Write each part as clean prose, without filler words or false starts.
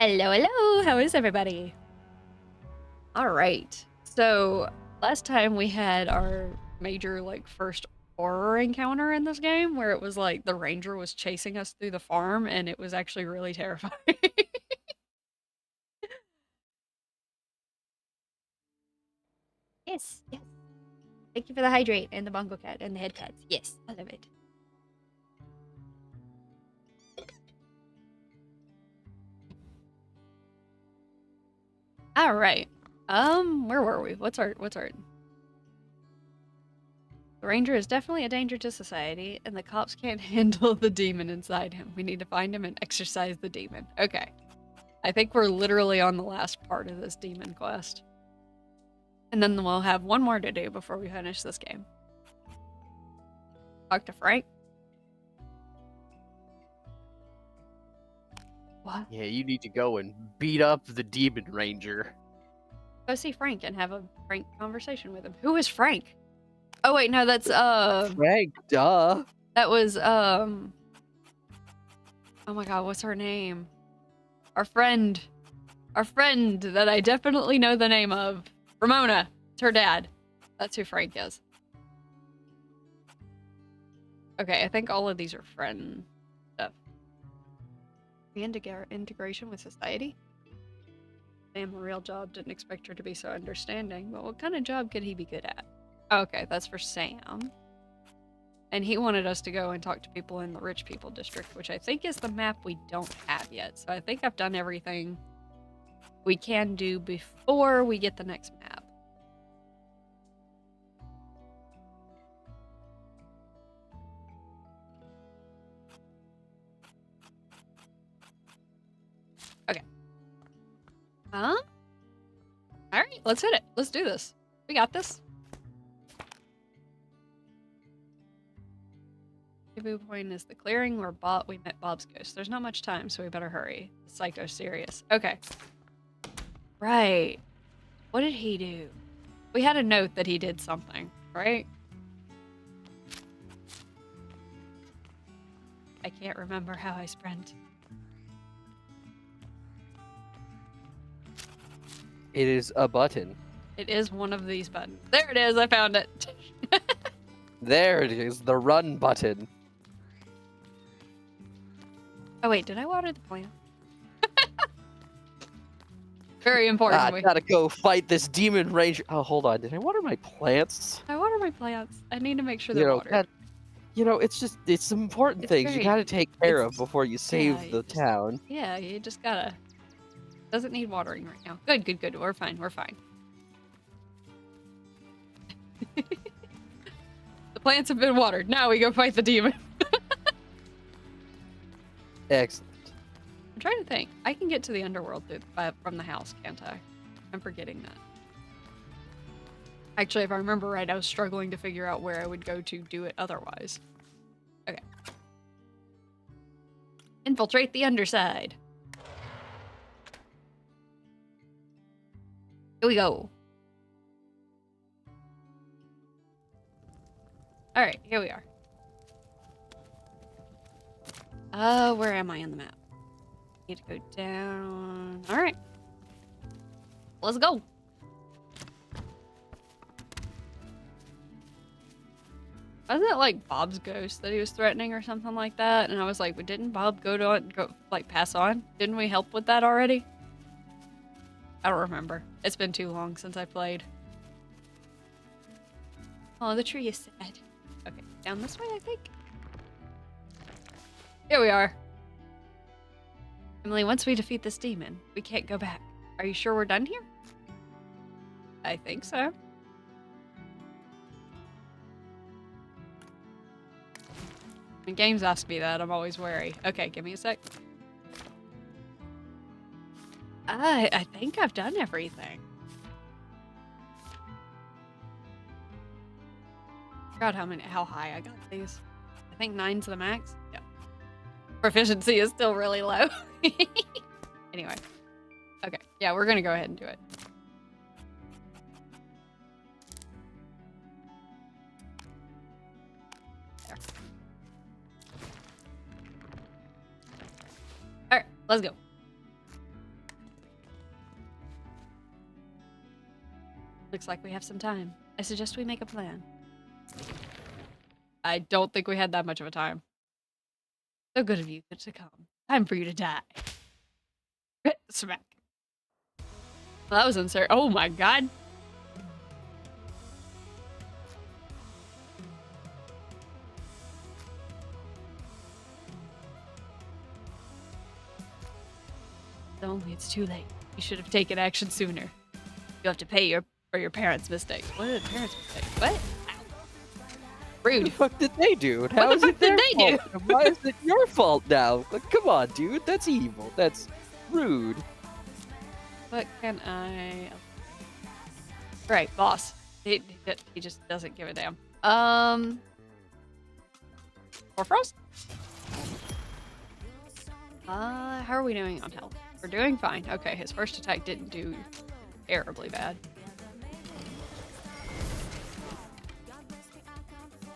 Hello, hello. How is everybody? All right. So last time we had our major first horror encounter in this game where it was like the ranger was chasing us through the farm and it was actually really terrifying. Yes, yes. Thank you for the hydrate and the bongo cat and the head pets. Yes, I love it. All right. Where were we? What's our The ranger is definitely a danger to society, and the cops can't handle the demon inside him. We need to find him and exorcise the demon. Okay. I think we're literally on the last part of this demon quest. And then we'll have one more to do before we finish this game. Talk to Frank. What? Yeah, you need to go and beat up the demon ranger. Go see Frank and have a frank conversation with him. Who is Frank? Oh wait, no, that's Frank, duh. that was oh my god, what's her name? Our friend that I definitely know the name of. Ramona. It's her dad. That's who Frank is. Okay, I think all of these are friend stuff. The integration with society? Sam, a real job, didn't expect her to be so understanding, but what kind of job could he be good at? Okay, that's for Sam. And he wanted us to go and talk to people in the rich people district, which I think is the map we don't have yet. So I think I've done everything we can do before we get the next map. Okay. All right, let's hit it. Let's do this. We got this. View point is the clearing where we met Bob's ghost. There's not much time, so we better hurry. The psycho's serious. Okay. Right. What did he do? We had a note that he did something, right? I can't remember how I sprint. It is a button. It is one of these buttons. There it is. I found it. There it is, the run button. Oh wait, did I water the plant? Very important. I gotta go fight this demon ranger. Oh, hold on. Did I water my plants? I water my plants. I need to make sure they're watered. It's some important It's things you gotta take care of it's- before you save the town. Yeah, you just gotta. Doesn't need watering right now. Good, good, good. We're fine. We're fine. The plants have been watered. Now we go fight the demon. Excellent. I'm trying to think. I can get to the underworld from the house, can't I? I'm forgetting that. Actually, if I remember right, I was struggling to figure out where I would go to do it otherwise. Okay. Infiltrate the underside. Here we go. Alright, here we are. Where am I on the map? Need to go down. Alright. Let's go. Wasn't it like Bob's ghost that he was threatening or something like that? And I was like, but didn't Bob go pass on? Didn't we help with that already? I don't remember. It's been too long since I played. Oh, the tree is sad. Okay, down this way, I think. Here we are. Emily, once we defeat this demon, we can't go back. Are you sure we're done here? I think so. When games ask me that, I'm always wary. Okay, give me a sec. I think I've done everything. Forgot how high I got these. I think 9's the max. Yeah. Proficiency is still really low. Anyway. Okay. Yeah, we're gonna go ahead and do it. There. Alright, let's go. Looks like we have some time. I suggest we make a plan. I don't think we had that much of a time. So good of you to come. Time for you to die. Smack. Well, that was uncertain. Oh my god. Only it's too late. You should have taken action sooner. You have to pay for your parents' mistakes. What are the parents' mistakes? What? Ow. Rude. What the fuck did they do? And What how the is fuck it their did they fault? And why is it your fault now? Like, come on, dude. That's evil. That's rude. What can I... Right, boss. He just doesn't give a damn. Or Frost? How are we doing on health? We're doing fine. Okay, his first attack didn't do terribly bad.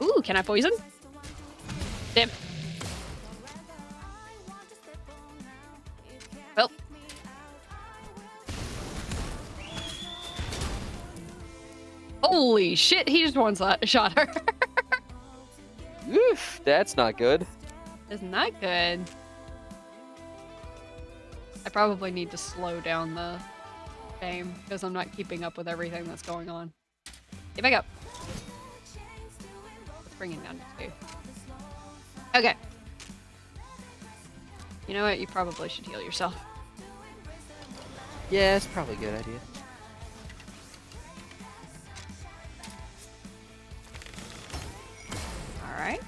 Ooh, can I poison? Damn it. Well. Holy shit, he just shot her. Oof, that's not good. It's not good. I probably need to slow down the game because I'm not keeping up with everything that's going on. Get back up. Let's bring it down to 2. Okay. You know what? You probably should heal yourself. Yeah, it's probably a good idea. Alright.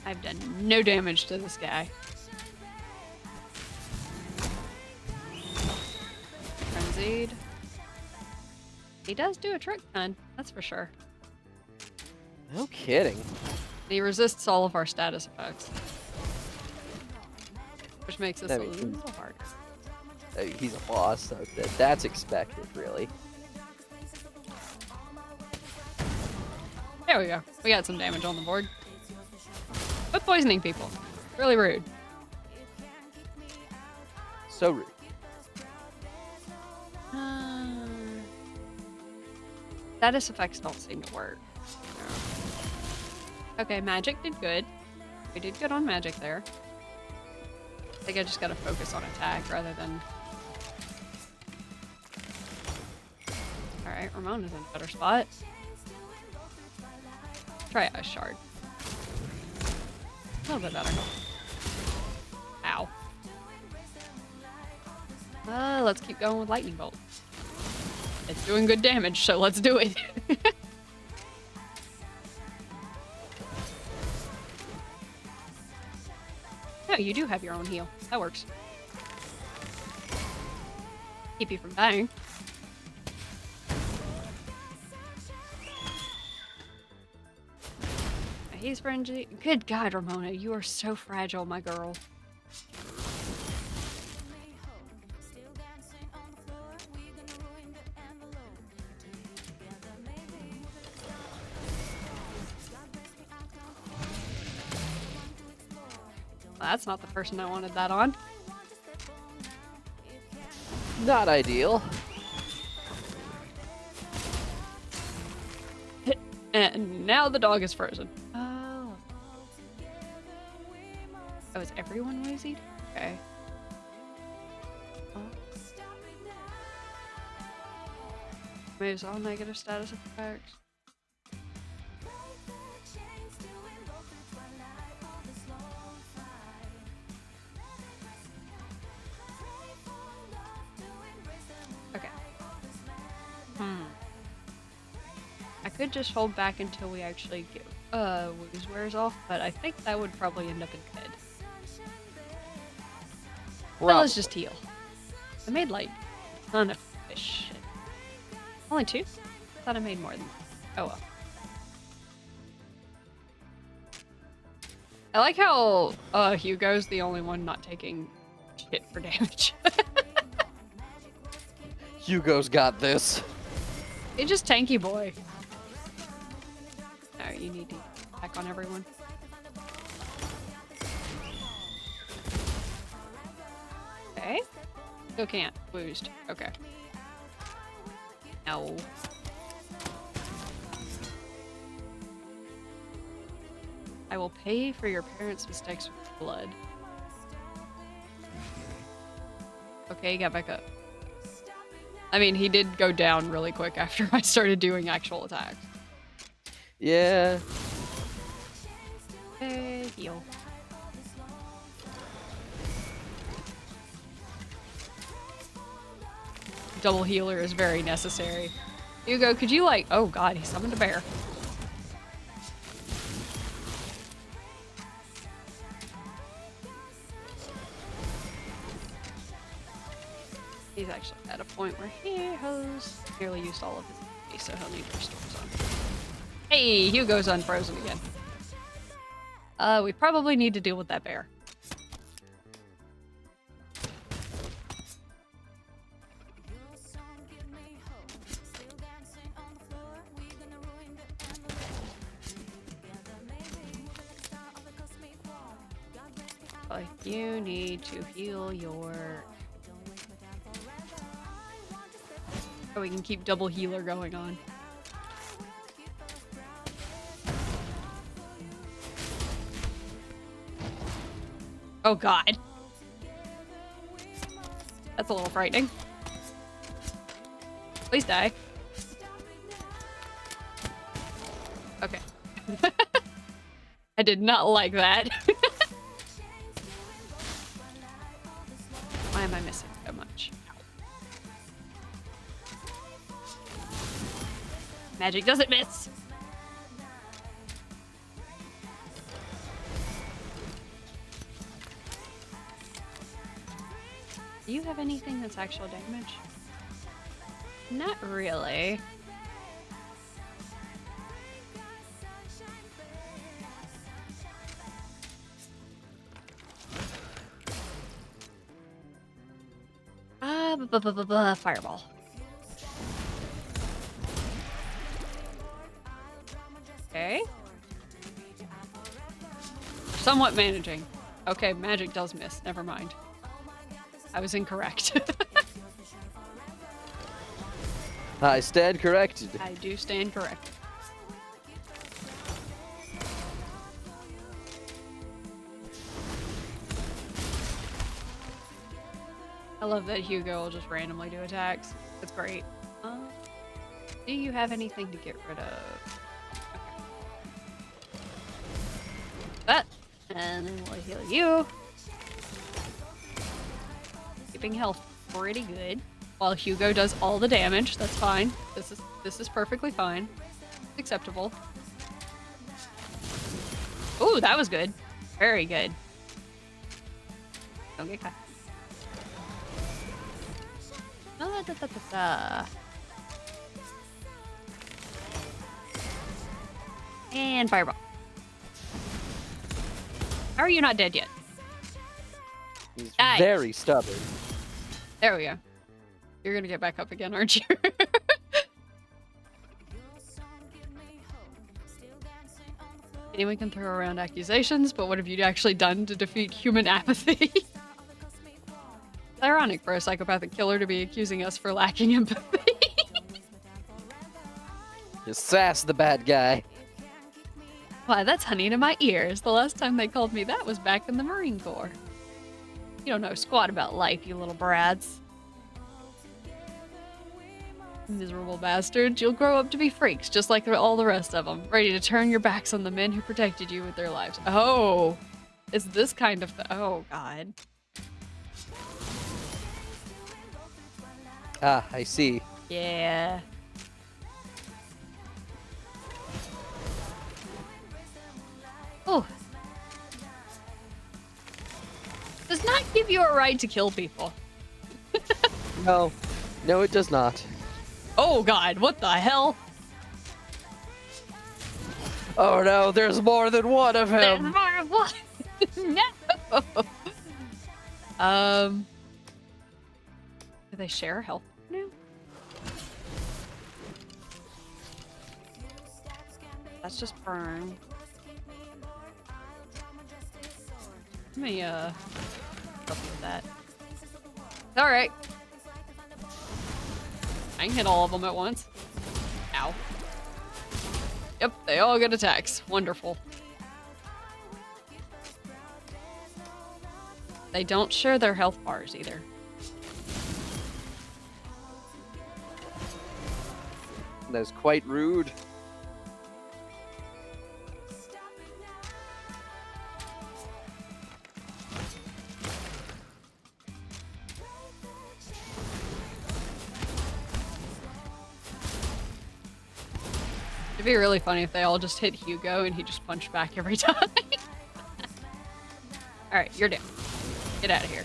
I've done no damage to this guy. Frenzied. He does do a trick ton, that's for sure. No kidding. He resists all of our status effects. Which makes this a That makes little harder. He's a boss, so that's expected, really. There we go. We got some damage on the board. But poisoning people. Really rude. So rude. Status effects don't seem to work. Okay, magic did good. We did good on magic there. I think I just gotta focus on attack rather than... Alright, Ramona's in a better spot. Try Ice Shard. A little bit better. Ow. Let's keep going with Lightning Bolt. It's doing good damage, so let's do it. No, you do have your own heal. That works. Keep you from dying. He's frenzy. Good God, Ramona, you are so fragile, my girl. Well, that's not the person I wanted that on. Not ideal. And now the dog is frozen. Oh. Oh, is everyone woozied? Okay. Oh. Moves all negative status effects. Okay. I could just hold back until we actually get Woo's wears off, but I think that would probably end up in dead. Well, let's just heal. I made like a ton of fish. Only 2? I thought I made more than that. Oh well. I like how Hugo's the only one not taking shit for damage. Hugo's got this. He's just tanky boy. No, you need to attack on everyone. Okay. Still can't. Boozed. Okay. No. I will pay for your parents' mistakes with blood. Okay, he got back up. I mean, he did go down really quick after I started doing actual attacks. Yeah. Okay, heal. Double healer is very necessary. Hugo, could you like... Oh god, he summoned a bear. He's actually at a point where he has nearly used all of his HP, so he'll need to restore some. Hey, Hugo's unfrozen again. We probably need to deal with that bear. Like, you need to heal your... So we can keep double healer going on. Oh god. That's a little frightening. Please die. Okay. I did not like that. Why am I missing so much? Magic doesn't miss. Do you have anything that's actual damage? Not really. Fireball. Okay. Somewhat managing. Okay, magic does miss. Never mind. I was incorrect. I stand corrected. I do stand corrected. I love that Hugo will just randomly do attacks. That's great. Do you have anything to get rid of? That. And then we'll heal you. Keeping health pretty good. While Hugo does all the damage. That's fine. This is perfectly fine. Acceptable. Ooh, that was good. Very good. Don't get caught. And fireball. How are you not dead yet? He's Nice. very stubborn. There we go. You're gonna get back up again, aren't you? Anyone can throw around accusations, but what have you actually done to defeat human apathy? It's ironic for a psychopathic killer to be accusing us for lacking empathy. You sass the bad guy. Why, that's honey to my ears. The last time they called me that was back in the Marine Corps. You don't know squat about life, you little brads. Miserable bastards. You'll grow up to be freaks, just like all the rest of them. Ready to turn your backs on the men who protected you with their lives. Oh! It's this kind of... Oh, God. Ah, I see. Yeah. Oh. Does not give you a right to kill people. No. No, it does not. Oh god, what the hell? Oh no, there's more than one of There's him. more of one. No. Do they share health now? That's just burn. Let me help you with that. Alright. I can hit all of them at once. Ow. Yep, they all get attacks. Wonderful. They don't share their health bars either. That's quite rude. It'd be really funny if they all just hit Hugo and he just punched back every time. Alright, you're down. Get out of here.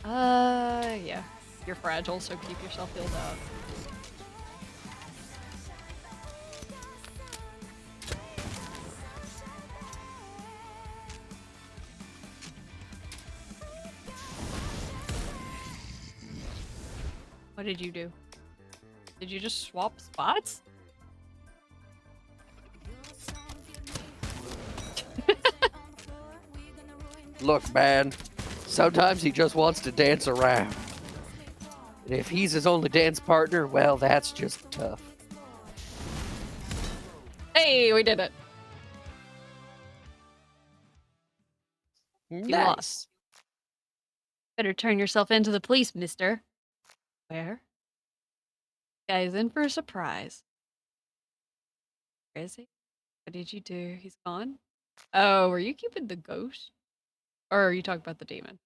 Yeah. You're fragile, so keep yourself healed up. What did you do? Did you just swap spots? Look, man, sometimes he just wants to dance around. And if he's his only dance partner, well, that's just tough. Hey, we did it. Nice. Lost. Better turn yourself into the police, mister. Where? Guy's in for a surprise. Where is he? What did you do? He's gone? Oh, were you keeping the ghost? Or are you talking about the demon?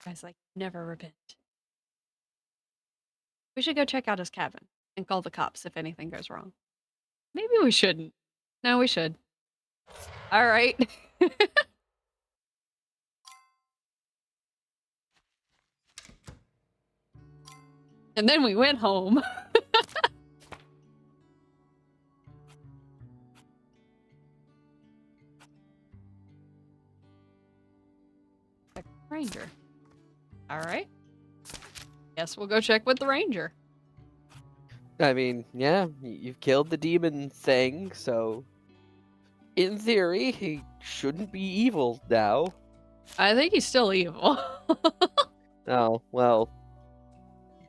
Guy's like, never repent. We should go check out his cabin and call the cops if anything goes wrong. Maybe we shouldn't. No, we should. All right. And then we went home. Ranger. All right. Guess we'll go check with the ranger. I mean, yeah, you've killed the demon thing, so in theory, he shouldn't be evil now. I think he's still evil. Oh, well,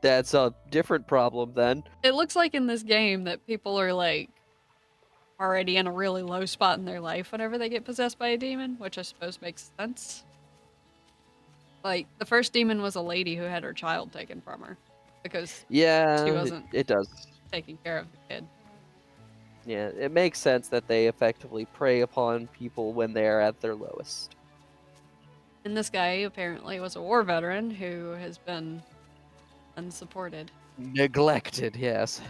that's a different problem then. It looks like in this game that people are like already in a really low spot in their life whenever they get possessed by a demon, which I suppose makes sense. Like, the first demon was a lady who had her child taken from her because Yeah, she wasn't it does. taking care of the kid. Yeah, it makes sense that they effectively prey upon people when they are at their lowest. And this guy apparently was a war veteran who has been unsupported. Neglected, yes.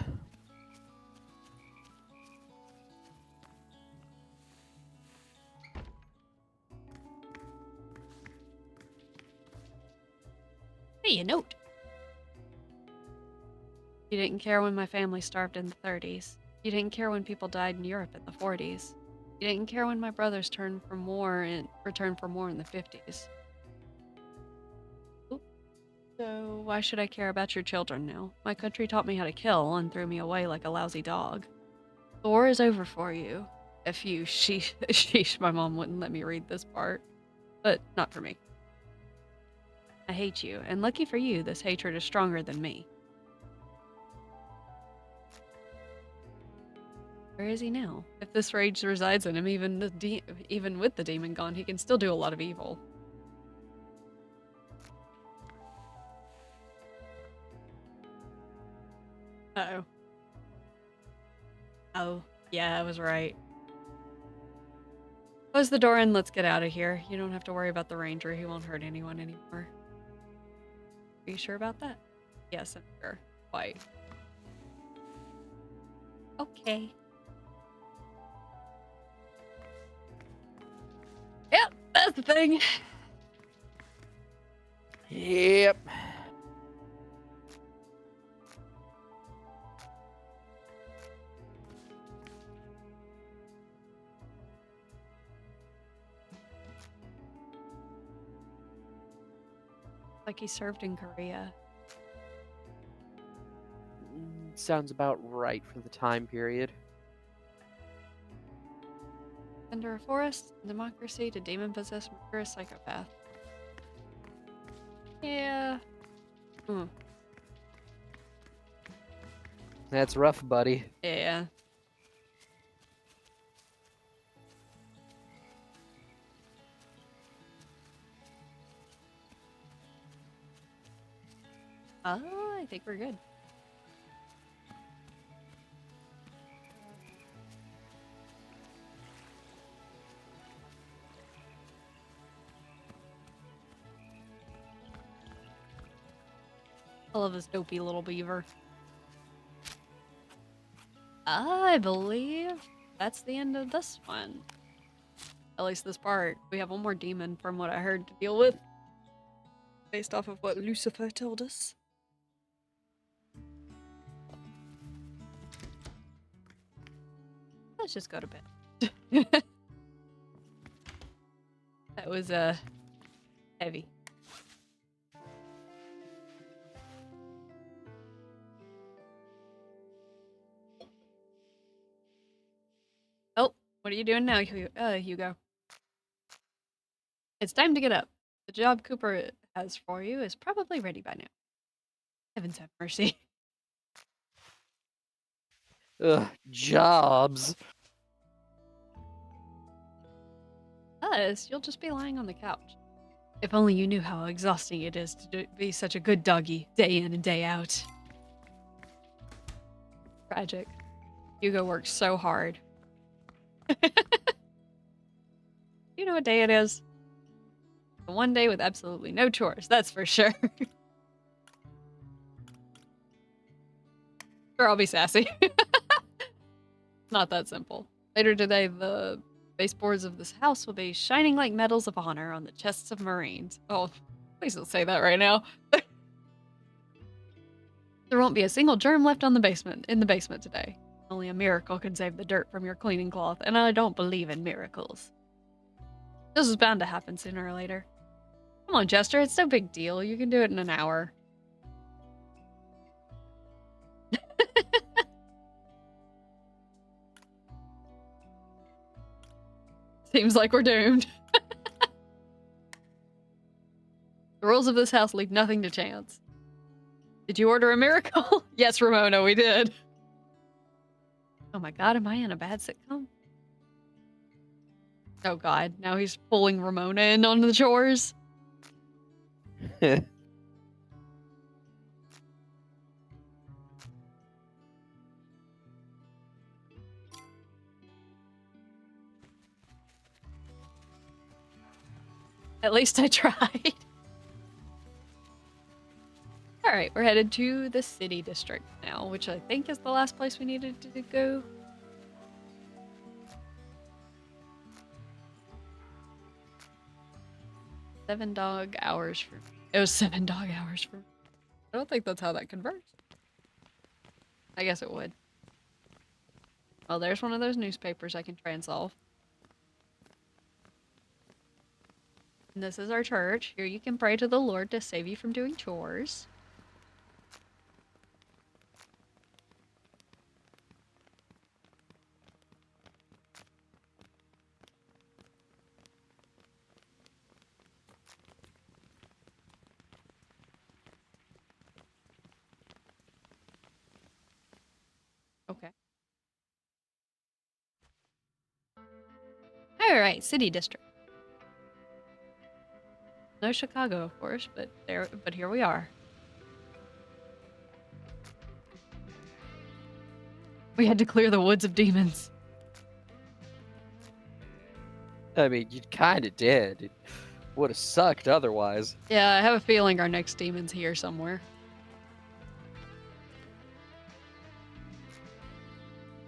Hey, a note. You didn't care when my family starved in the 30s. You didn't care when people died in Europe in the 40s. You didn't care when my brothers returned for more in the 50s. Oop. So why should I care about your children now? My country taught me how to kill and threw me away like a lousy dog. The war is over for you. If you sheesh, my mom wouldn't let me read this part. But not for me. I hate you, and lucky for you, this hatred is stronger than me. Where is he now? If this rage resides in him, even with the demon gone, he can still do a lot of evil. Uh-oh. Oh, yeah, I was right. Close the door and let's get out of here. You don't have to worry about the ranger. He won't hurt anyone anymore. Are you sure about that? Yes, I'm sure. Quite. Okay. Yep, that's the thing. Yep. Like he served in Korea. sounds about right for the time period. Under a forest, democracy to demon-possessed murderous psychopath. Yeah. Hmm. That's rough, buddy. Yeah. I think we're good. I love this dopey little beaver. I believe that's the end of this one. At least this part. We have one more demon from what I heard to deal with. Based off of what Lucifer told us. Let's just go to bed. That was heavy. Oh, what are you doing now, Hugo? It's time to get up. The job Cooper has for you is probably ready by now. Heavens have mercy. Ugh, jobs. Us, you'll just be lying on the couch. If only you knew how exhausting it is to be such a good doggy, day in and day out. Tragic. Hugo works so hard. You know what day it is? The one day with absolutely no chores, that's for sure. Sure, I'll be sassy. Not that simple. Later today, the baseboards of this house will be shining like medals of honor on the chests of Marines. Oh, please don't say that right now. There won't be a single germ left in the basement today. Only a miracle can save the dirt from your cleaning cloth, and I don't believe in miracles. This is bound to happen sooner or later. Come on, Jester, it's no big deal. You can do it in an hour. Seems like we're doomed. The rules of this house leave nothing to chance. Did you order a miracle? Yes, Ramona, we did. Oh my god, am I in a bad sitcom? Oh god, now he's pulling Ramona in on the chores. At least I tried. Alright, we're headed to the city district now, which I think is the last place we needed to go. It was 7 dog hours for me. I don't think that's how that converts. I guess it would. Well, there's one of those newspapers I can try and solve. And this is our church. Here you can pray to the Lord to save you from doing chores. Okay. Alright, city district. No Chicago, of course, but here we are. We had to clear the woods of demons. I mean, you kind of did. It would have sucked otherwise. Yeah, I have a feeling our next demon's here somewhere.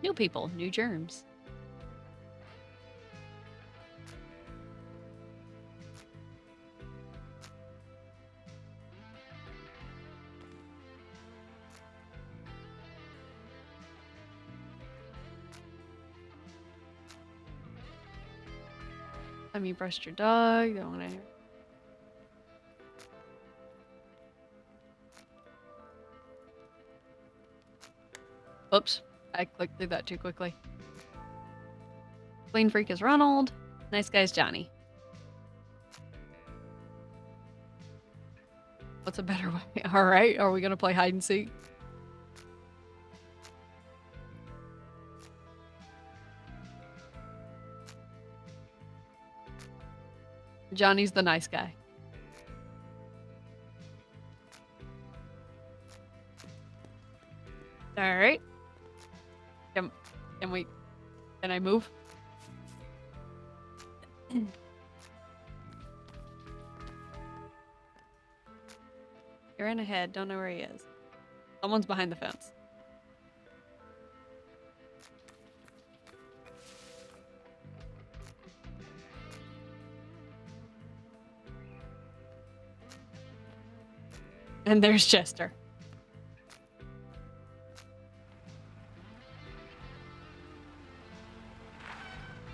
New people, new germs. Time you brushed your dog, don't wanna... Oops, I clicked through that too quickly. Clean freak is Ronald. Nice guy's Johnny. What's a better way? All right, are we gonna play hide and seek? Johnny's the nice guy. All right. Can I move? He ran ahead. Don't know where he is. Someone's behind the fence. And there's Chester.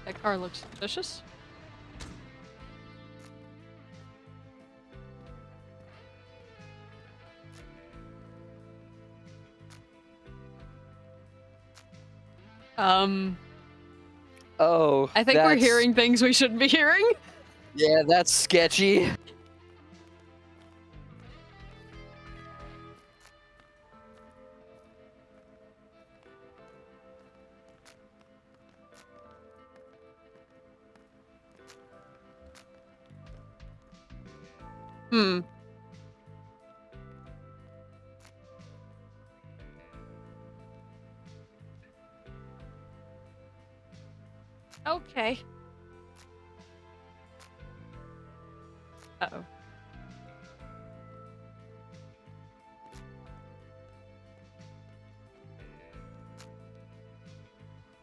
That car looks suspicious. Oh, I think we're hearing things we shouldn't be hearing. Yeah, that's sketchy. Hmm. Okay. Uh-oh.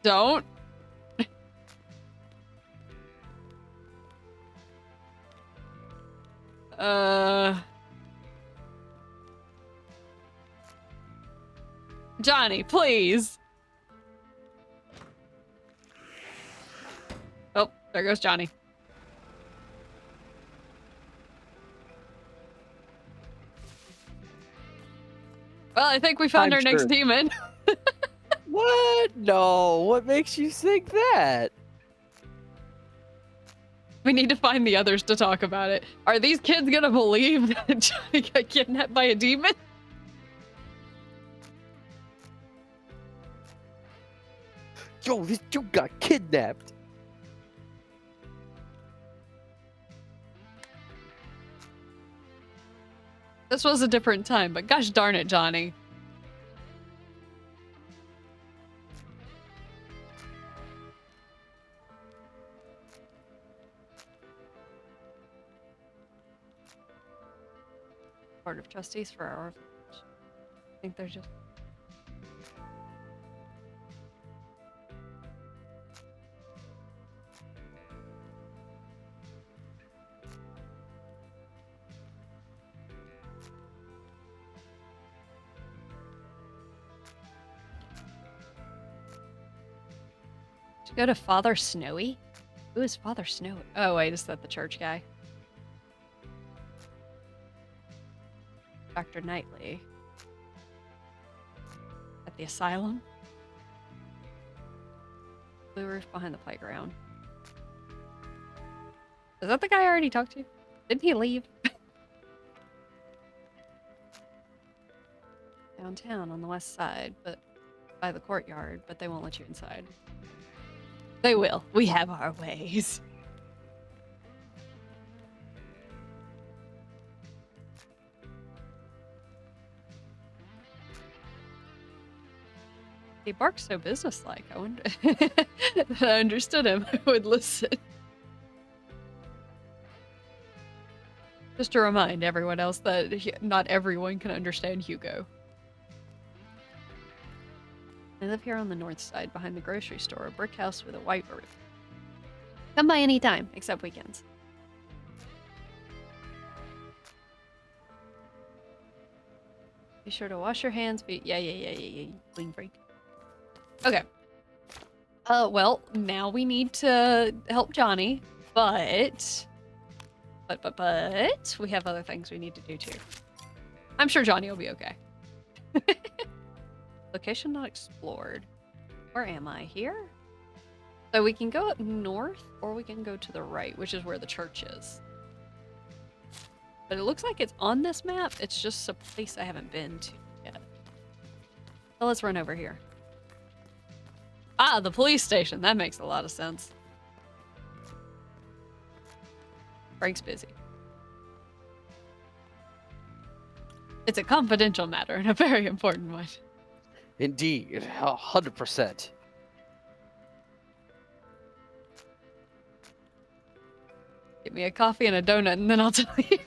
Don't. Johnny, please. Oh, there goes Johnny. Well, I think we found our next demon. What? No, what makes you think that? We need to find the others to talk about it. Are these kids gonna believe that Johnny got kidnapped by a demon? Yo, this dude got kidnapped. This was a different time, but gosh darn it, Johnny. Board of Trustees for our orphanage. I think they're just... To go to Father Snowy? Who is Father Snowy? Oh wait, is that the church guy? Dr. Knightley. At the asylum? Blue roof behind the playground. Is that the guy I already talked to? Didn't he leave? Downtown on the west side, but by the courtyard, but they won't let you inside. They will. We have our ways. He barks so businesslike. I wonder if I understood him, I would listen. Just to remind everyone else that not everyone can understand Hugo. I live here on the north side, behind the grocery store, a brick house with a white roof. Come by any time, except weekends. Be sure to wash your hands. Yeah. Clean freak. Okay. Well, now we need to help Johnny, but we have other things we need to do too. I'm sure Johnny will be okay. Location not explored. Where am I? Here? So we can go up north, or we can go to the right, which is where the church is. But it looks like it's on this map. It's just a place I haven't been to yet. So let's run over here. Ah, the police station. That makes a lot of sense. Frank's busy. It's a confidential matter and a very important one. Indeed, 100%. Get me a coffee and a donut, and then I'll tell you.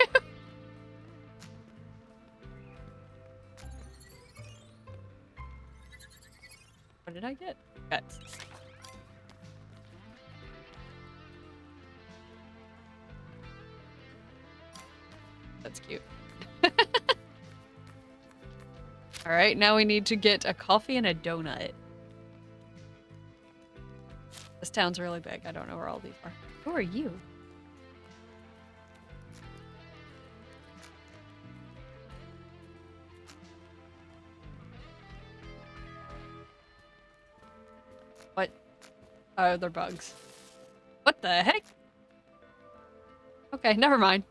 What did I get? Pets. That's cute. All right, now we need to get a coffee and a donut. This town's really big. I don't know where all these are. Who are you? What? Oh, they're bugs. What the heck? Okay, never mind.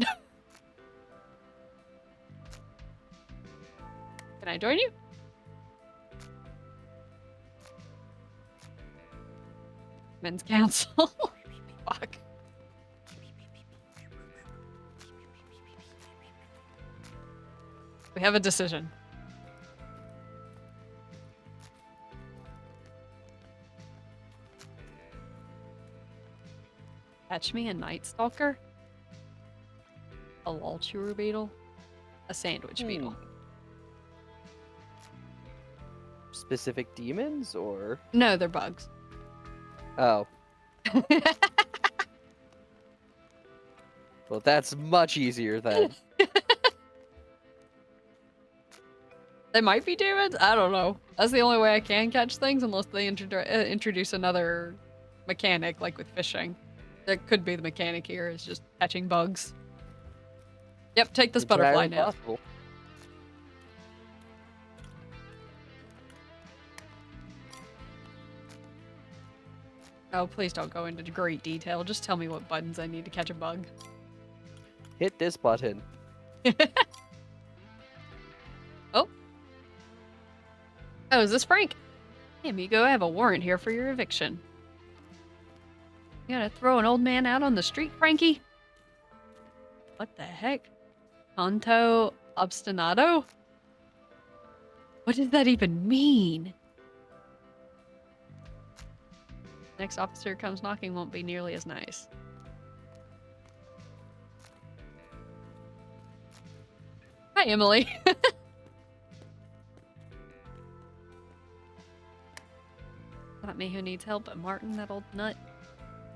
Can I join you? Men's council. Fuck. We have a decision. Catch me a night stalker? A Lulchuru beetle? A sandwich beetle? Specific demons, or? No, they're bugs. Oh. Well, that's much easier then. They might be demons? I don't know. That's the only way I can catch things, unless they introduce another mechanic, like with fishing. That could be the mechanic here, is just catching bugs. Yep, take this butterfly now. Possible. Oh, please don't go into great detail. Just tell me what buttons I need to catch a bug. Hit this button. Oh. Oh, is this Frank? Hey, amigo, I have a warrant here for your eviction. You gonna throw an old man out on the street, Frankie? What the heck? Tonto obstinato? What does that even mean? Next officer comes knocking won't be nearly as nice. Hi, Emily. Not me who needs help, but Martin, that old nut.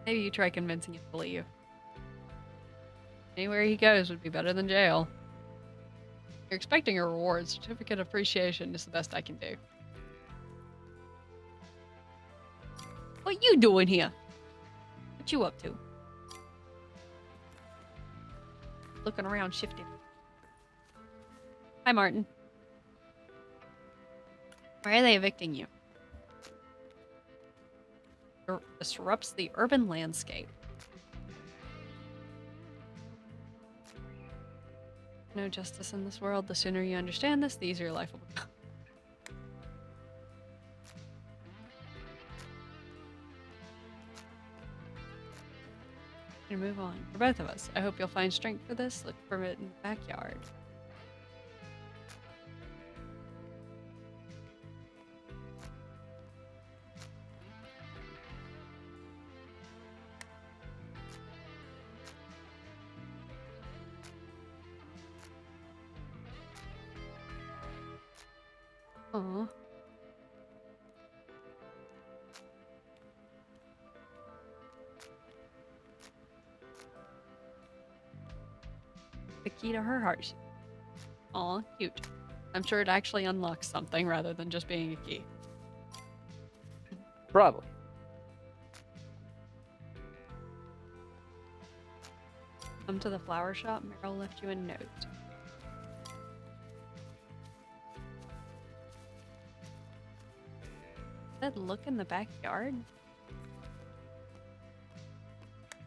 Maybe you try convincing him to leave. Anywhere he goes would be better than jail. You're expecting a reward. Certificate of appreciation is the best I can do. What you doing here? What you up to? Looking around, shifting. Hi, Martin. Why are they evicting you? Disrupts the urban landscape. No justice in this world. The sooner you understand this, the easier your life will become. And move on. For both of us. I hope you'll find strength for this. Look for it in the backyard. Aww. The key to her heart. Aw, cute. I'm sure it actually unlocks something rather than just being a key. Probably. Come to the flower shop. Meryl left you a note. Said look in the backyard.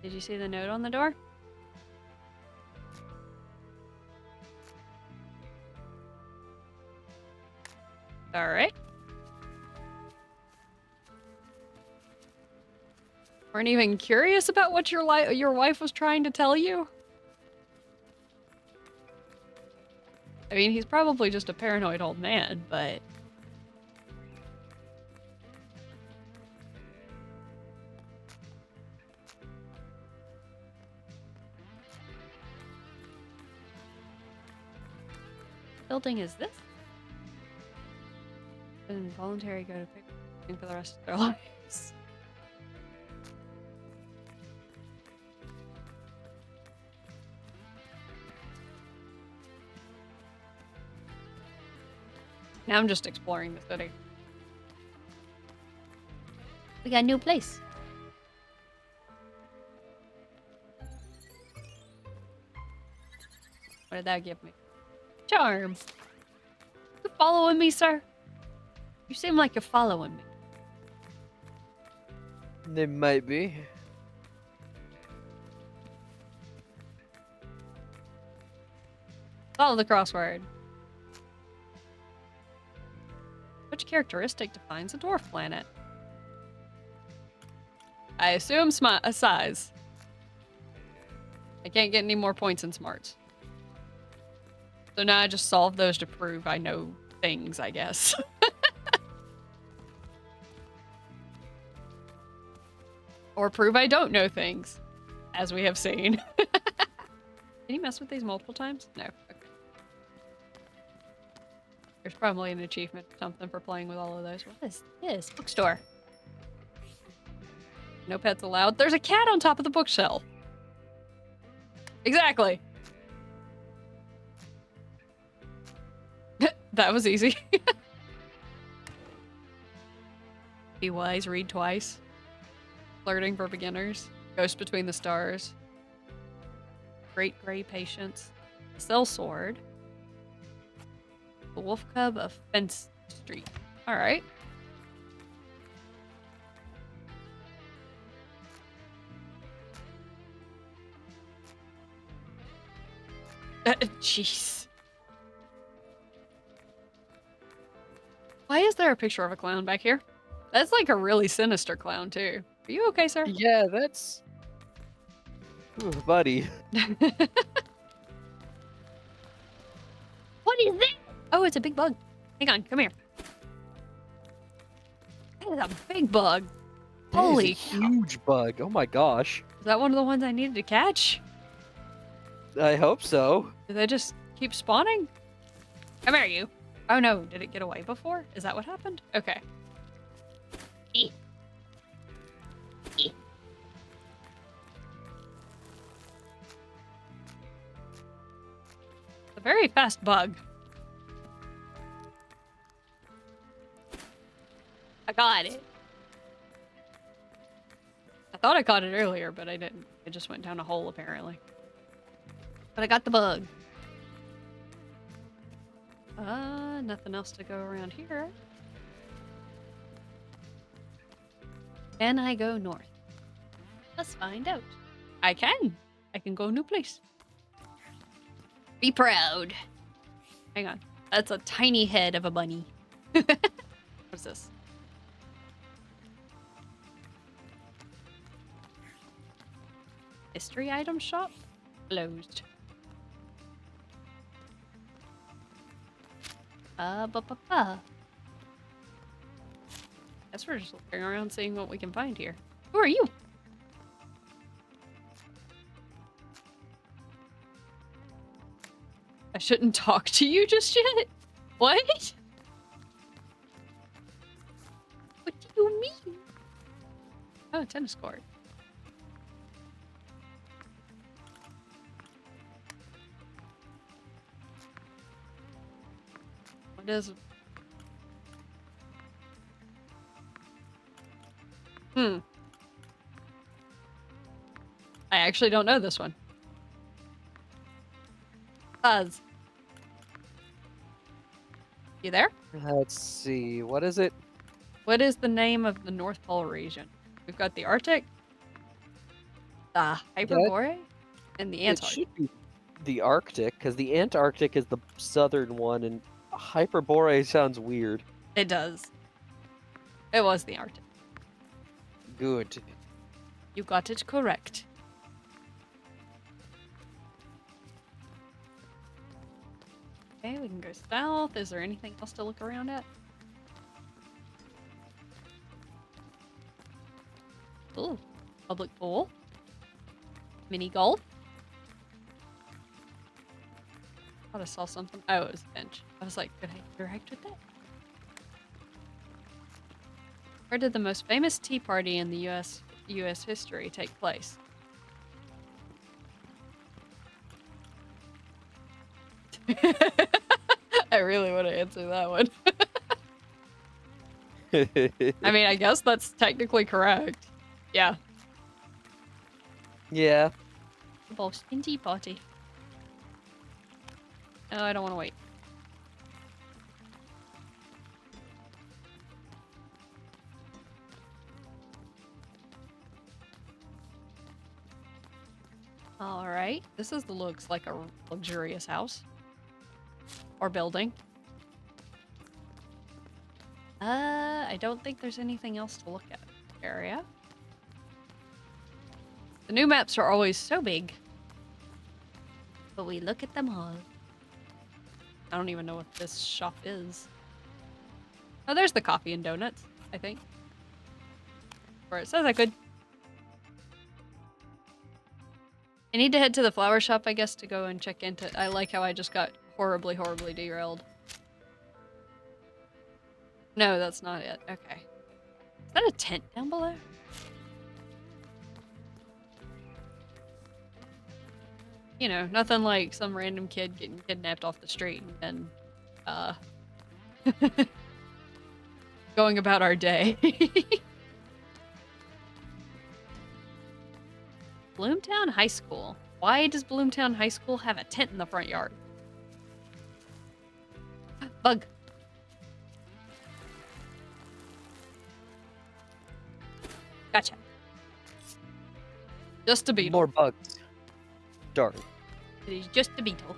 Did you see the note on the door? All right. Weren't even curious about what your wife was trying to tell you? I mean, he's probably just a paranoid old man, but... building is this? Involuntary go to pick for the rest of their lives. Now I'm just exploring the city. We got a new place. What did that give me? Charm. You following me, sir? You seem like you're following me. They might be. Follow the crossword. Which characteristic defines a dwarf planet? I assume size. I can't get any more points in smarts. So now I just solve those to prove I know things, I guess. Or prove I don't know things, as we have seen. Can you mess with these multiple times? No. Okay. There's probably an achievement or something for playing with all of those. What is this? Bookstore. No pets allowed. There's a cat on top of the bookshelf. Exactly. That was easy. Be wise, read twice. Flirting for beginners. Ghost between the stars. Great gray patience. Cell sword. The wolf cub of Fence Street. All right. Jeez. Why is there a picture of a clown back here? That's like a really sinister clown, too. Are you okay, sir? Yeah, that's... Ooh, buddy. What is this? Oh, it's a big bug. Hang on, come here. That is a big bug. That is Holy a huge bug. Oh my gosh. Is that one of the ones I needed to catch? I hope so. Do they just keep spawning? Come here, you. Oh no, did it get away before? Is that what happened? Okay. It's a very fast bug. I got it. I thought I caught it earlier, but I didn't. It just went down a hole, apparently. But I got the bug. Nothing else to go around here. Can I go north? Let's find out. I can. I can go a new place. Be proud. Hang on. That's a tiny head of a bunny. What's this? History item shop? Closed. Guess we're just looking around seeing what we can find here. Who are you? I shouldn't talk to you just yet? What? What do you mean? Oh, tennis court. What is... I actually don't know this one. Buzz. You there? Let's see. What is it? What is the name of the North Pole region? We've got the Arctic, the Hyperborean, and the It Antarctic. should be the Arctic, because the Antarctic is the southern one, and Hyperborea sounds weird. It does. It was the Arctic. Good. You got it correct. Okay, we can go south. Is there anything else to look around at? Ooh, public pool. Mini golf. Thought I saw something. Oh, it was a bench. I was like, could I interact with that? Where did the most famous tea party in the U.S. history take place? I really want to answer that one. I mean, I guess that's technically correct. Yeah. Yeah. The Boston Tea Party. No, I don't want to wait. Alright. Looks like a luxurious house. Or building. I don't think there's anything else to look at in this area. The new maps are always so big. But we look at them all. I don't even know what this shop is. Oh, there's the coffee and donuts, I think. Where it says I could. I need to head to the flower shop, I guess, to go and check into it. I like how I just got horribly, horribly derailed. No, that's not it. Okay. Is that a tent down below? You know, nothing like some random kid getting kidnapped off the street and going about our day. Bloomtown High School. Why does Bloomtown High School have a tent in the front yard? Bug. Gotcha. Just a beetle. More bugs. Darn. It is just a beetle.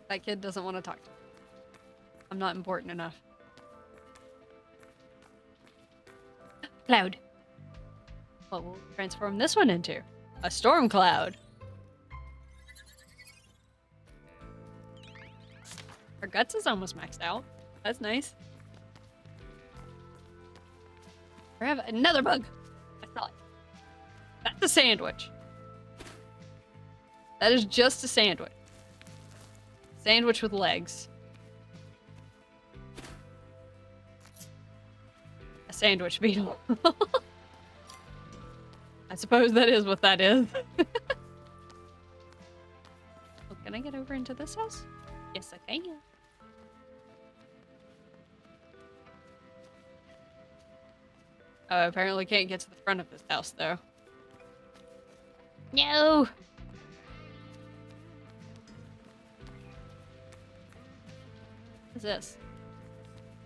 That kid doesn't want to talk to me. I'm not important enough. Cloud. What will we transform this one into? A storm cloud. Our guts is almost maxed out. That's nice. We have another bug. I saw it. That's a sandwich. That is just a sandwich. Sandwich with legs. A sandwich beetle. I suppose that is what that is. Oh, can I get over into this house? Yes, I can. Oh, I apparently can't get to the front of this house, though. No! What is this?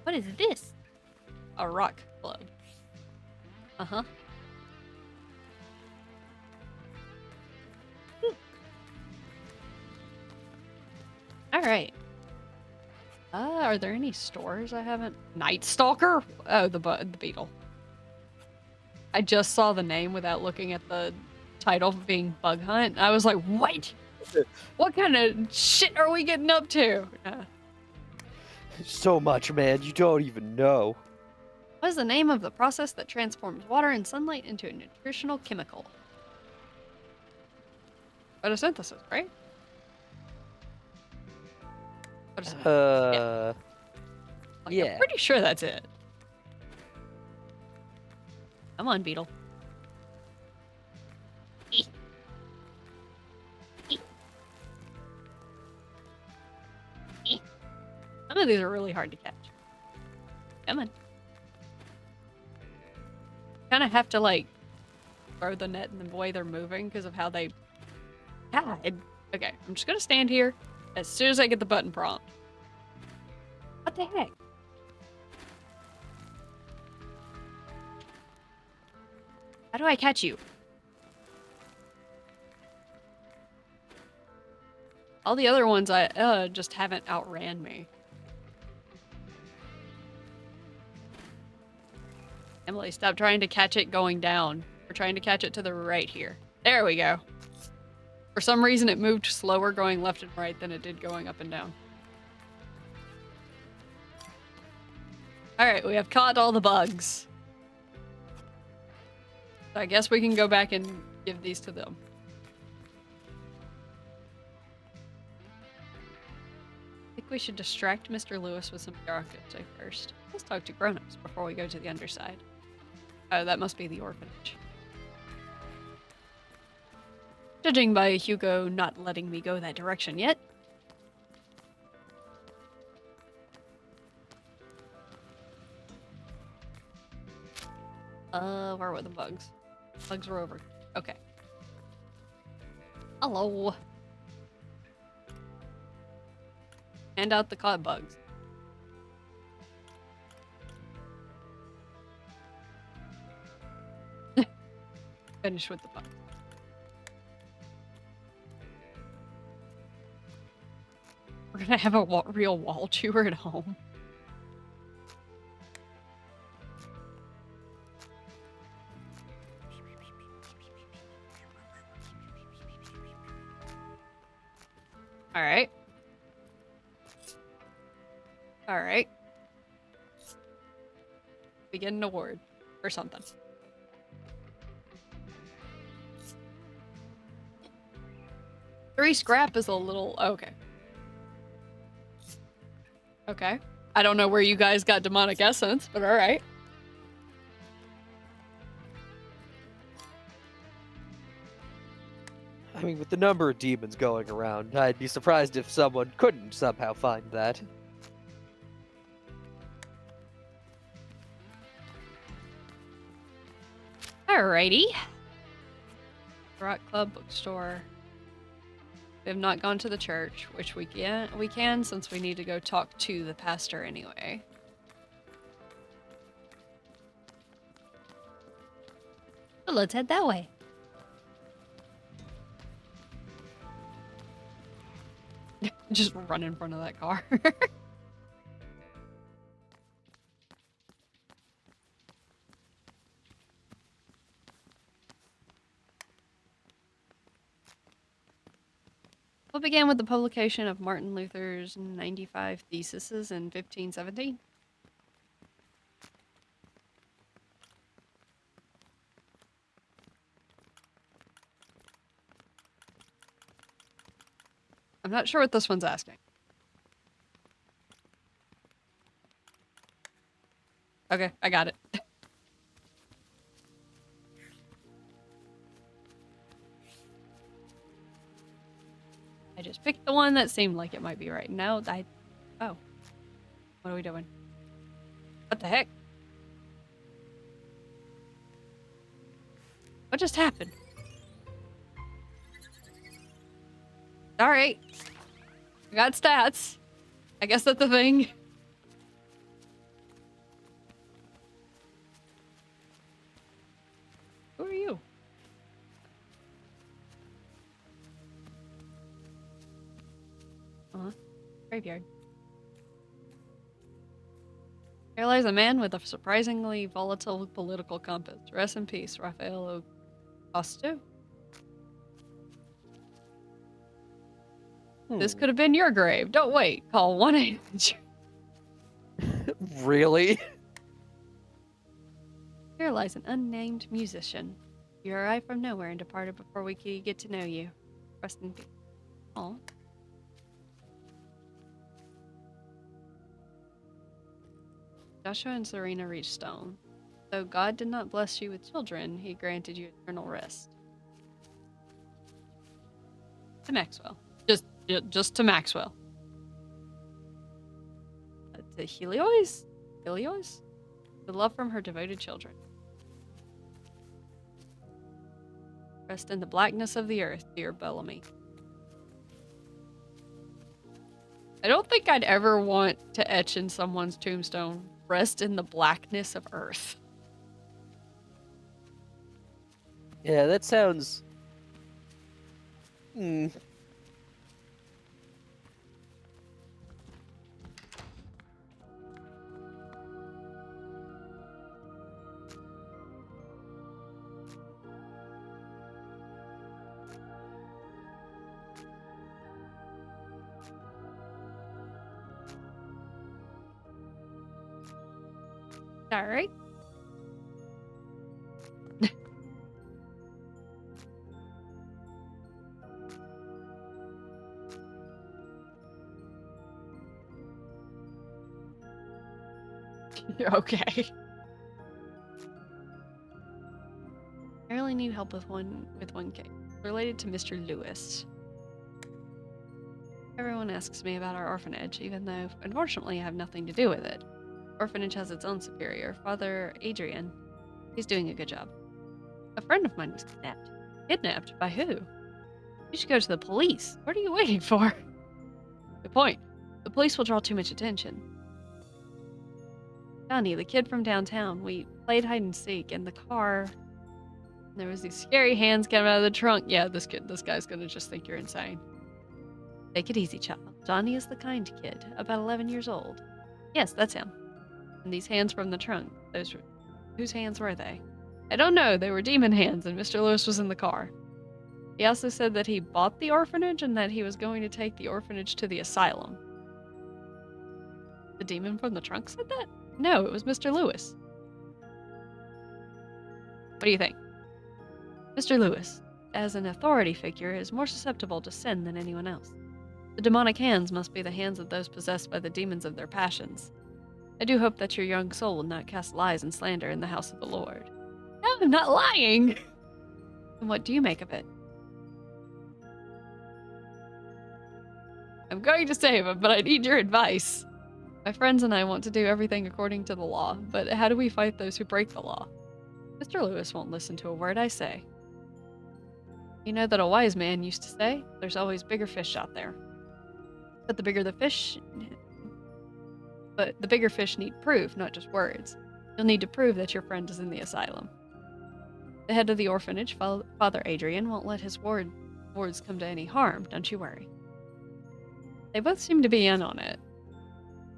What is this? A rock club. Uh-huh. Alright. Are there any stores I haven't? Night Stalker? Oh, the beetle. I just saw the name without looking at the title being Bug Hunt. I was like, wait! What kind of shit are we getting up to? So much, man. You don't even know. What is the name of the process that transforms water and sunlight into a nutritional chemical? Photosynthesis, right? Photosynthesis. Yeah. Yeah. I'm pretty sure that's it. Come on, beetle. Some of these are really hard to catch. Come on. Kind of have to, like, throw the net in the way they're moving because of how they... God. Okay, I'm just gonna stand here as soon as I get the button prompt. What the heck? How do I catch you? All the other ones I just haven't outran me. Emily, stop trying to catch it going down. We're trying to catch it to the right here. There we go. For some reason, it moved slower going left and right than it did going up and down. Alright, we have caught all the bugs. So I guess we can go back and give these to them. I think we should distract Mr. Lewis with some bureaucracy first. Let's talk to grown-ups before we go to the underside. Oh, that must be the orphanage. Judging by Hugo not letting me go that direction yet. Where were the bugs? Bugs were over. Okay. Hello. Hand out the caught bugs. Finish with the bugs. We're gonna have a real wall chewer at home. Alright. Alright. We get an award or something. Three scrap is a little... Okay. Okay. I don't know where you guys got demonic essence, but alright. I mean, with the number of demons going around, I'd be surprised if someone couldn't somehow find that. Alrighty. Rock Club bookstore. We have not gone to the church, which we can since we need to go talk to the pastor anyway. So let's head that way. Just run in front of that car. What began with the publication of Martin Luther's 95 Theses in 1517? I'm not sure what this one's asking. Okay, I got it. I just picked the one that seemed like it might be right. No, Oh. What are we doing? What the heck? What just happened? Alright. I got stats. I guess that's the thing. Who are you? Graveyard. Here lies a man with a surprisingly volatile political compass. Rest in peace, Raphael Costo. This could have been your grave. Don't wait. Call 1-800. Really? Here lies an unnamed musician. You arrived from nowhere and departed before we could get to know you. Rest in peace. Aw. Joshua and Serena reached stone. Though God did not bless you with children, he granted you eternal rest. To Maxwell. Just to Maxwell. To Helios? Helios? The love from her devoted children. Rest in the blackness of the earth, dear Bellamy. I don't think I'd ever want to etch in someone's tombstone, rest in the blackness of earth. Yeah, that sounds... Hmm. Alright. Okay. I really need help with one case. Related to Mr. Lewis. Everyone asks me about our orphanage, even though, unfortunately, I have nothing to do with it. Orphanage has its own superior, Father Adrian. He's doing a good job. A friend of mine was kidnapped. Kidnapped? By who? You should go to the police. What are you waiting for? Good point. The police will draw too much attention. Johnny, the kid from downtown, we played hide and seek in the car. There was these scary hands coming out of the trunk. Yeah, this guy's gonna just think you're insane. Take it easy, child. Johnny is the kind kid, about 11 years old. Yes, that's him. And these hands from the trunk, whose hands were they? I don't know, they were demon hands, and Mr. Lewis was in the car. He also said that he bought the orphanage and that he was going to take the orphanage to the asylum. The demon from the trunk said that? No, it was Mr. Lewis. What do you think? Mr. Lewis, as an authority figure, is more susceptible to sin than anyone else. The demonic hands must be the hands of those possessed by the demons of their passions. I do hope that your young soul will not cast lies and slander in the house of the Lord. No, I'm not lying! And what do you make of it? I'm going to save him, but I need your advice. My friends and I want to do everything according to the law, but how do we fight those who break the law? Mr. Lewis won't listen to a word I say. You know that a wise man used to say, there's always bigger fish out there. But the bigger fish need proof, not just words. You'll need to prove that your friend is in the asylum. The head of the orphanage, Father Adrian, won't let his wards come to any harm, don't you worry. They both seem to be in on it.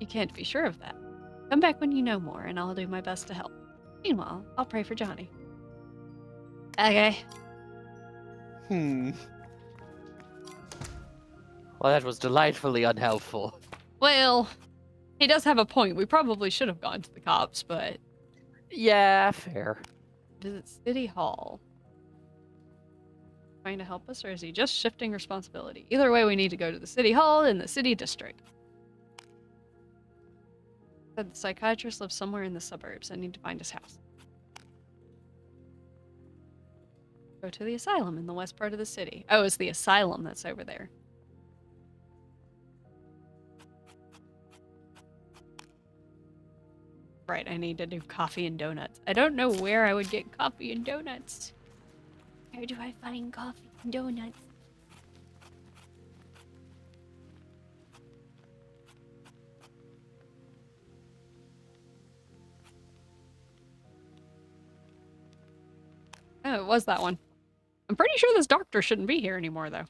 You can't be sure of that. Come back when you know more, and I'll do my best to help. Meanwhile, I'll pray for Johnny. Okay. Well, that was delightfully unhelpful. Well, he does have a point. We probably should have gone to the cops, but... Yeah, fair. Visit City Hall. Trying to help us, or is he just shifting responsibility? Either way, we need to go to the City Hall in the City District. Said the psychiatrist lives somewhere in the suburbs. I need to find his house. Go to the asylum in the west part of the city. Oh, it's the asylum that's over there. Right, I need to do coffee and donuts. I don't know where I would get coffee and donuts. Where do I find coffee and donuts? Oh, it was that one. I'm pretty sure this doctor shouldn't be here anymore, though.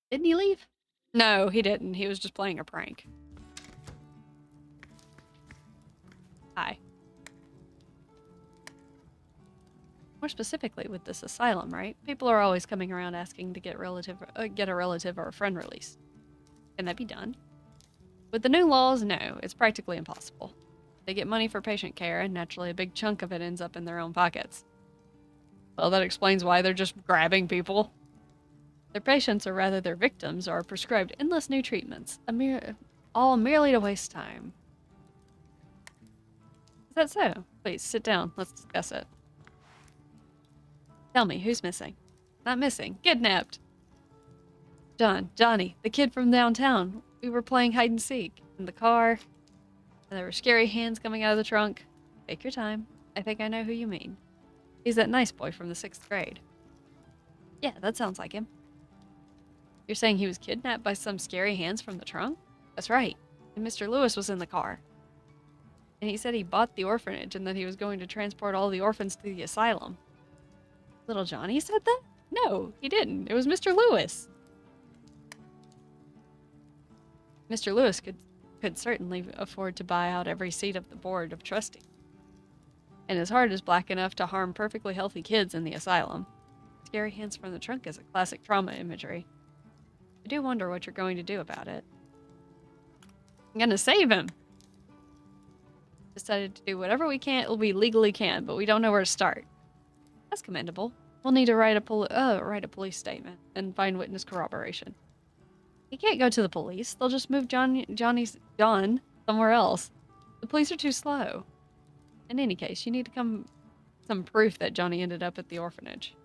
Didn't he leave? No, he didn't. He was just playing a prank. Hi. More specifically with this asylum, right? People are always coming around asking to get a relative or a friend released. Can that be done? With the new laws, no. It's practically impossible. They get money for patient care, and naturally a big chunk of it ends up in their own pockets. Well, that explains why they're just grabbing people. Their patients, or rather their victims, are prescribed endless new treatments, all merely to waste time. Is that so? Please, sit down. Let's discuss it. Tell me, who's missing? Not missing. Kidnapped! Johnny, the kid from downtown. We were playing hide and seek in the car, and there were scary hands coming out of the trunk. Take your time. I think I know who you mean. He's that nice boy from the 6th grade. Yeah, that sounds like him. You're saying he was kidnapped by some scary hands from the trunk? That's right. And Mr. Lewis was in the car. And he said he bought the orphanage and that he was going to transport all the orphans to the asylum. Little Johnny said that? No, he didn't. It was Mr. Lewis. Mr. Lewis could certainly afford to buy out every seat of the board of trustees. And his heart is black enough to harm perfectly healthy kids in the asylum. Scary hands from the trunk is a classic trauma imagery. I do wonder what you're going to do about it. I'm gonna save him. Decided to do whatever we legally can, but we don't know where to start. That's commendable. We'll need to write a police statement and find witness corroboration. You can't go to the police. They'll just move John somewhere else. The police are too slow. In any case, you need to come some proof that Johnny ended up at the orphanage.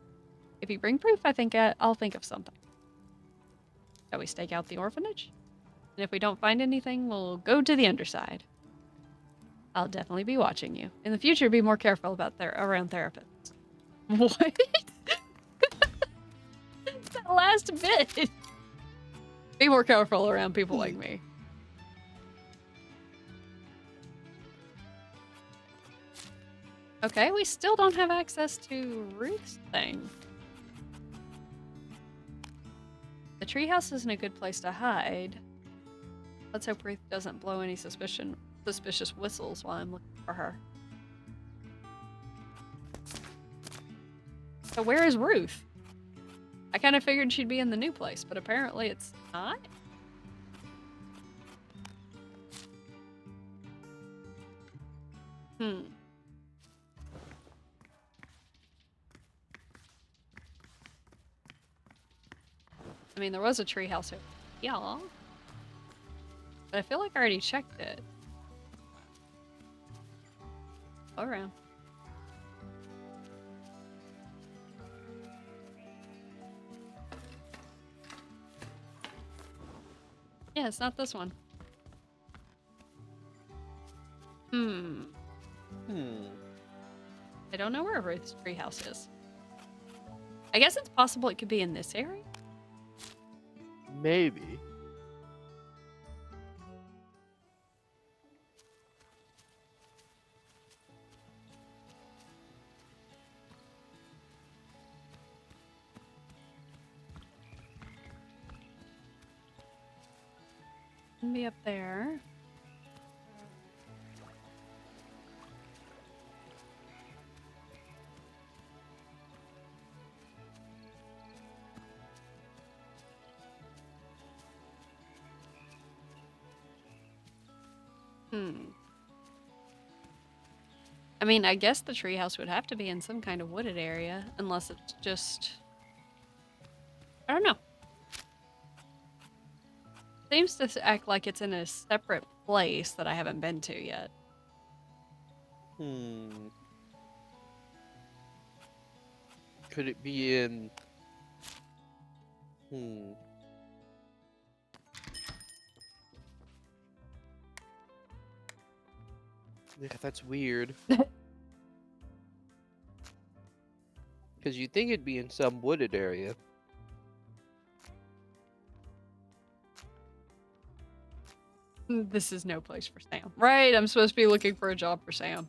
If you bring proof, I think I'll think of something. Shall we stake out the orphanage? And if we don't find anything, we'll go to the underside. I'll definitely be watching you. In the future, be more careful about around therapists. What? That last bit. Be more careful around people like me. Okay, we still don't have access to Ruth's thing. The treehouse isn't a good place to hide. Let's hope Ruth doesn't blow any suspicious whistles while I'm looking for her. So where is Ruth? I kind of figured she'd be in the new place, but apparently it's not. I mean, there was a treehouse over here. Yeah. But I feel like I already checked it. Go around. Yeah, it's not this one. I don't know where Ruth's treehouse is. I guess it's possible it could be in this area? Maybe. Be up there. I mean, I guess the treehouse would have to be in some kind of wooded area, unless it's just... I don't know. Seems to act like it's in a separate place that I haven't been to yet. Could it be in... Yeah, that's weird. Because you'd think it'd be in some wooded area. This is no place for Sam. Right, I'm supposed to be looking for a job for Sam.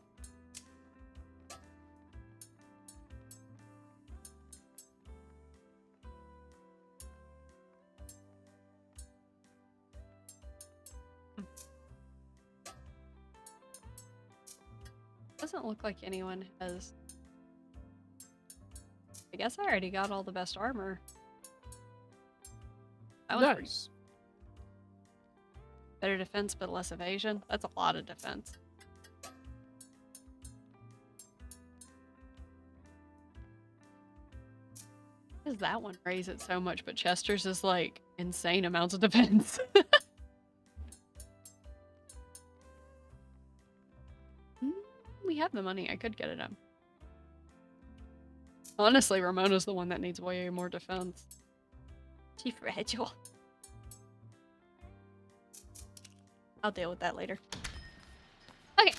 Doesn't look like anyone has... I guess I already got all the best armor. That was Nice. better defense but less evasion. That's a lot of defense. Why does that one raise it so much, but Chester's is like insane amounts of defense? We have the money. I could get it up. Honestly, Ramona's the one that needs way more defense. Too fragile. I'll deal with that later. Okay.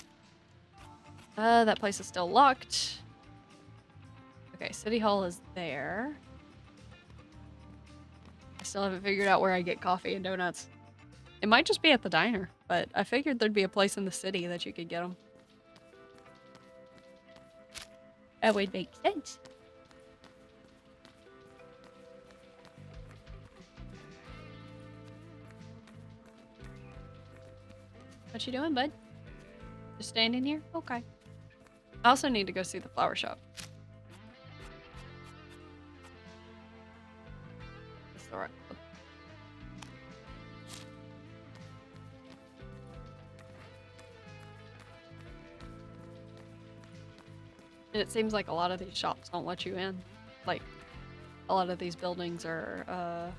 That place is still locked. Okay, City Hall is there. I still haven't figured out where I get coffee and donuts. It might just be at the diner, but I figured there'd be a place in the city that you could get them. That would make sense. What you doing, bud? Just standing here? Okay. I also need to go see the flower shop. That's alright. And it seems like a lot of these shops don't let you in. Like, a lot of these buildings are,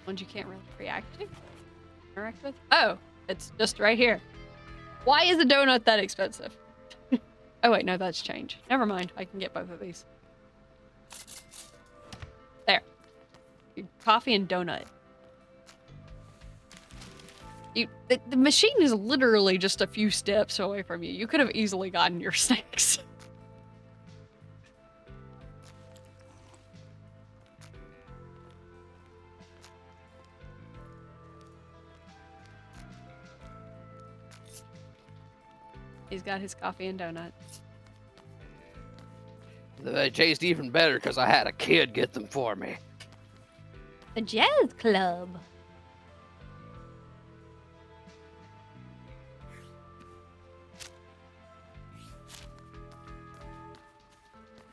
ones you can't really interact with. Oh, it's just right here. Why is a donut that expensive? Oh wait, no, that's change. Never mind, I can get both of these. There. Coffee and donut. The machine is literally just a few steps away from you. You could have easily gotten your snacks. He's got his coffee and donut. They taste even better because I had a kid get them for me. The Jazz Club.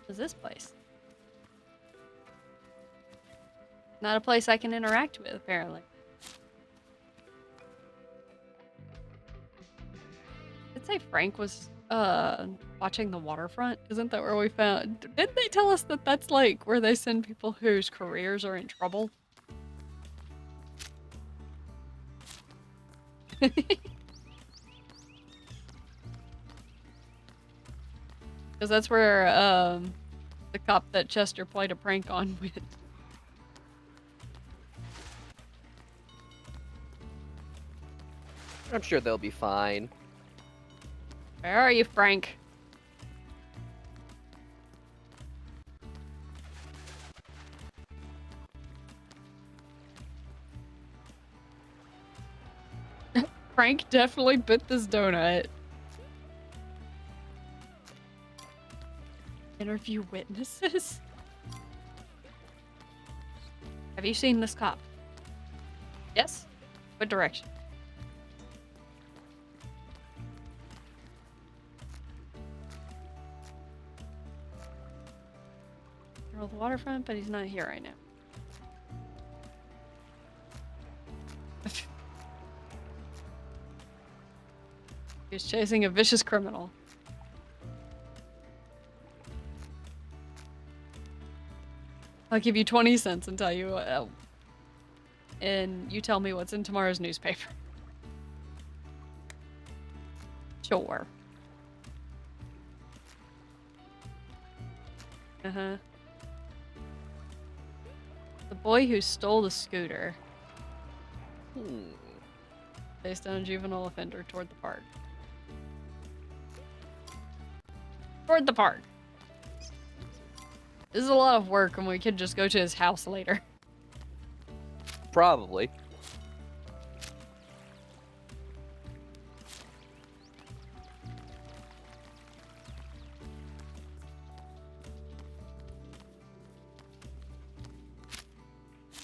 What's this place? Not a place I can interact with, apparently. I'd say Frank was watching the waterfront. Isn't that where we found? Didn't they tell us that that's like where they send people whose careers are in trouble? Because that's where the cop that Chester played a prank on went. I'm sure they'll be fine. Where are you, Frank? Frank definitely bit this donut. Interview witnesses? Have you seen this cop? Yes? What direction? Roll the waterfront, but he's not here right now. He's chasing a vicious criminal. I'll give you 20 cents and tell you and you tell me what's in tomorrow's newspaper. Sure. Uh-huh. The boy who stole the scooter. Based on a juvenile offender toward the park. Toward the park. This is a lot of work and we could just go to his house later. Probably.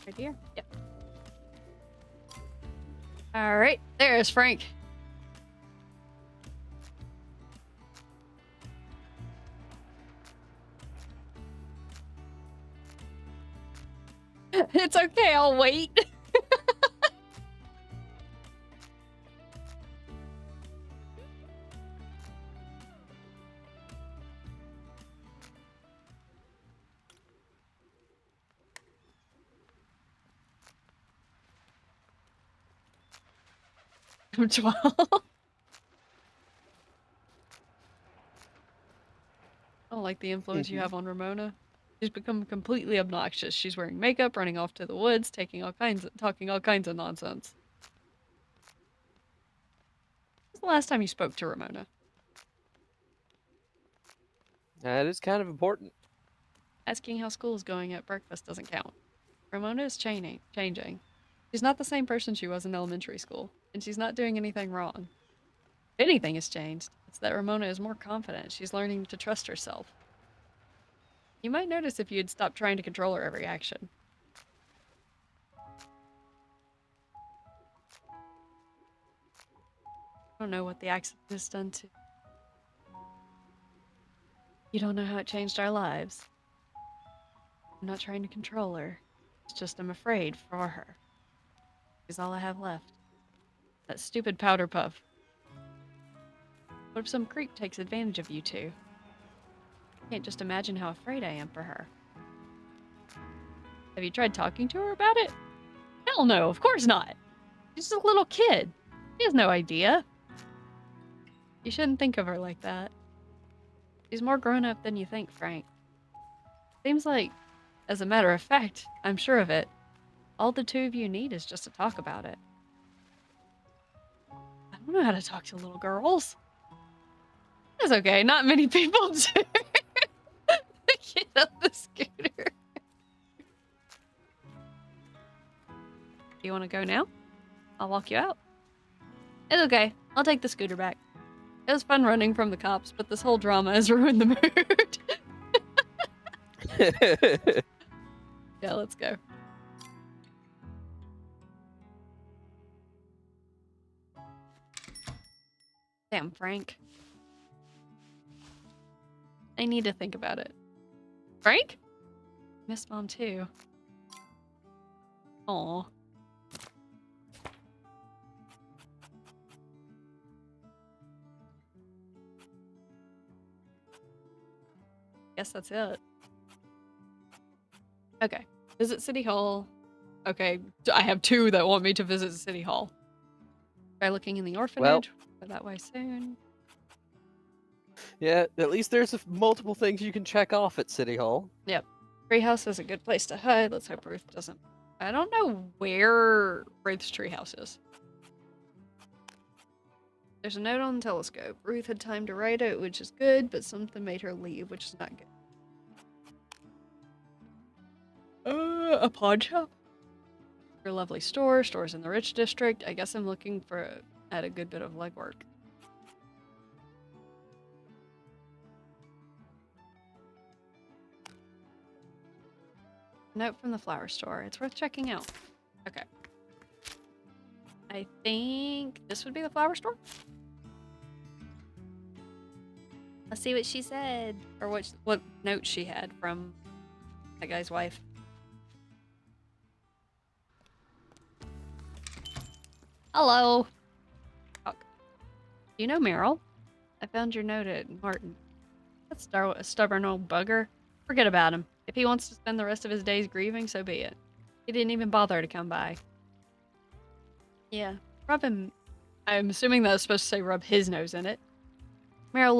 Right here? Yep. Alright, there's Frank. It's okay, I'll wait. I'm 12. I don't like the influence you have on Ramona. She's become completely obnoxious. She's wearing makeup, running off to the woods, talking all kinds of nonsense. When's the last time you spoke to Ramona? That is kind of important. Asking how school is going at breakfast doesn't count. Ramona is changing. She's not the same person she was in elementary school, and she's not doing anything wrong. If anything has changed, it's that Ramona is more confident. She's learning to trust herself. You might notice if you'd stop trying to control her every action. I don't know what the accident has done to. You don't know how it changed our lives. I'm not trying to control her. It's just I'm afraid for her. Is all I have left. That stupid powder puff. What if some creep takes advantage of you two? I can't just imagine how afraid I am for her. Have you tried talking to her about it? Hell no, of course not. She's just a little kid. She has no idea. You shouldn't think of her like that. She's more grown up than you think, Frank. Seems like, as a matter of fact, I'm sure of it, all the two of you need is just to talk about it. I don't know how to talk to little girls. It's okay, not many people do. Get up the scooter. Do you want to go now? I'll walk you out. It's okay. I'll take the scooter back. It was fun running from the cops, but this whole drama has ruined the mood. Yeah, let's go. Damn, Frank. I need to think about it. Frank? Miss Mom too. Aw. Guess that's it. Okay. Visit City Hall. Okay, I have two that want me to visit City Hall. Try looking in the orphanage. Go that way soon. Yeah, at least there's multiple things you can check off at City Hall. Yep. Treehouse is a good place to hide. Let's hope Ruth doesn't. I don't know where Ruth's treehouse is. There's a note on the telescope. Ruth had time to write it, which is good, but something made her leave, which is not good. A pawn shop? Your lovely store. Stores in the rich district. I guess I'm looking at a good bit of legwork. Note from the flower store. It's worth checking out. Okay. I think this would be the flower store. Let's see what she said. Or what note she had from that guy's wife. Hello. Talk. Do you know Meryl? I found your note at Martin. That's a stubborn old bugger. Forget about him. If he wants to spend the rest of his days grieving, so be it. He didn't even bother to come by. Yeah, rub him. I'm assuming that was supposed to say rub his nose in it. Meryl